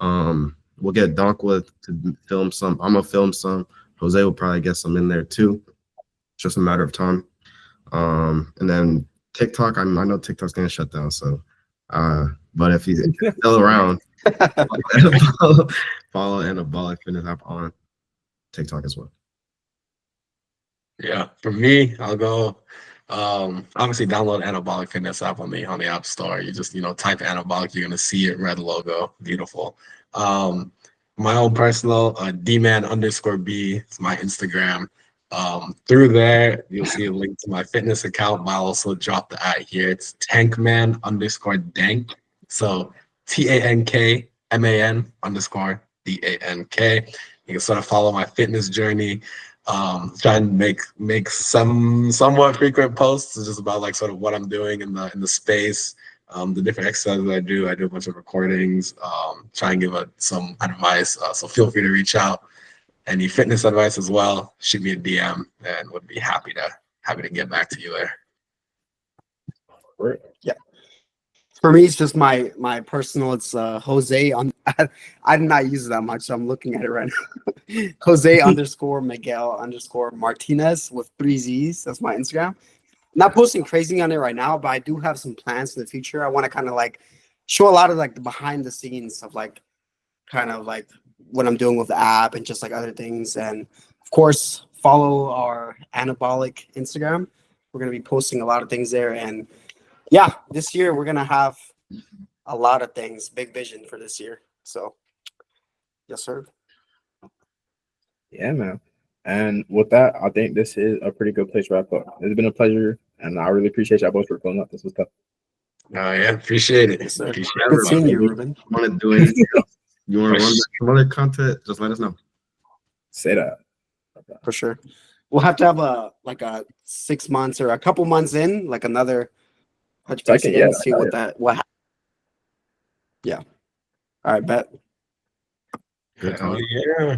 We'll get Dankwa to film some. I'm gonna film some. Jose will probably get some in there too. It's just a matter of time. And then TikTok, I know TikTok's gonna shut down, so but if he's still around, follow Anabolic Fitness app on TikTok as well. Yeah, for me, I'll go obviously download Anabolic Fitness app on the App Store. You just type Anabolic, you're gonna see it, red logo, beautiful. My own personal dman_b is my Instagram. Through there you'll see a link to my fitness account, but I'll also drop the @ here. It's tankman_dank, so TANKMAN_DANK. You can sort of follow my fitness journey. Try and make some somewhat frequent posts just about like sort of what I'm doing in the space, the different exercises I do a bunch of recordings, try and give some advice. So feel free to reach out. Any fitness advice as well, shoot me a DM and would be happy to get back to you there. Right. Yeah. For me, it's just my personal. It's Jose on. I did not use it that much, so I'm looking at it right now. Jose underscore Miguel underscore Martinez with 3 Z's. That's my Instagram. Not posting crazy on it right now, but I do have some plans in the future. I want to kind of like show a lot of like the behind the scenes of like kind of like what I'm doing with the app and just like other things. And of course, follow our Anabolic Instagram. We're gonna be posting a lot of things there. And yeah, this year we're gonna have a lot of things, big vision for this year. So yes, sir. Yeah, man. And with that, I think this is a pretty good place to wrap up. It's been a pleasure, and I really appreciate y'all both for pulling up. This was tough. Yeah, appreciate it. Yes, sir. Appreciate Good it. seeing you, Ruben. Want to do anything else? You want to run some other content? Just let us know. Say that. For sure. We'll have to have a 6 months or a couple months in, like another touch base Second, again, yeah, see what yeah. All right, bet. Good talk. Yeah.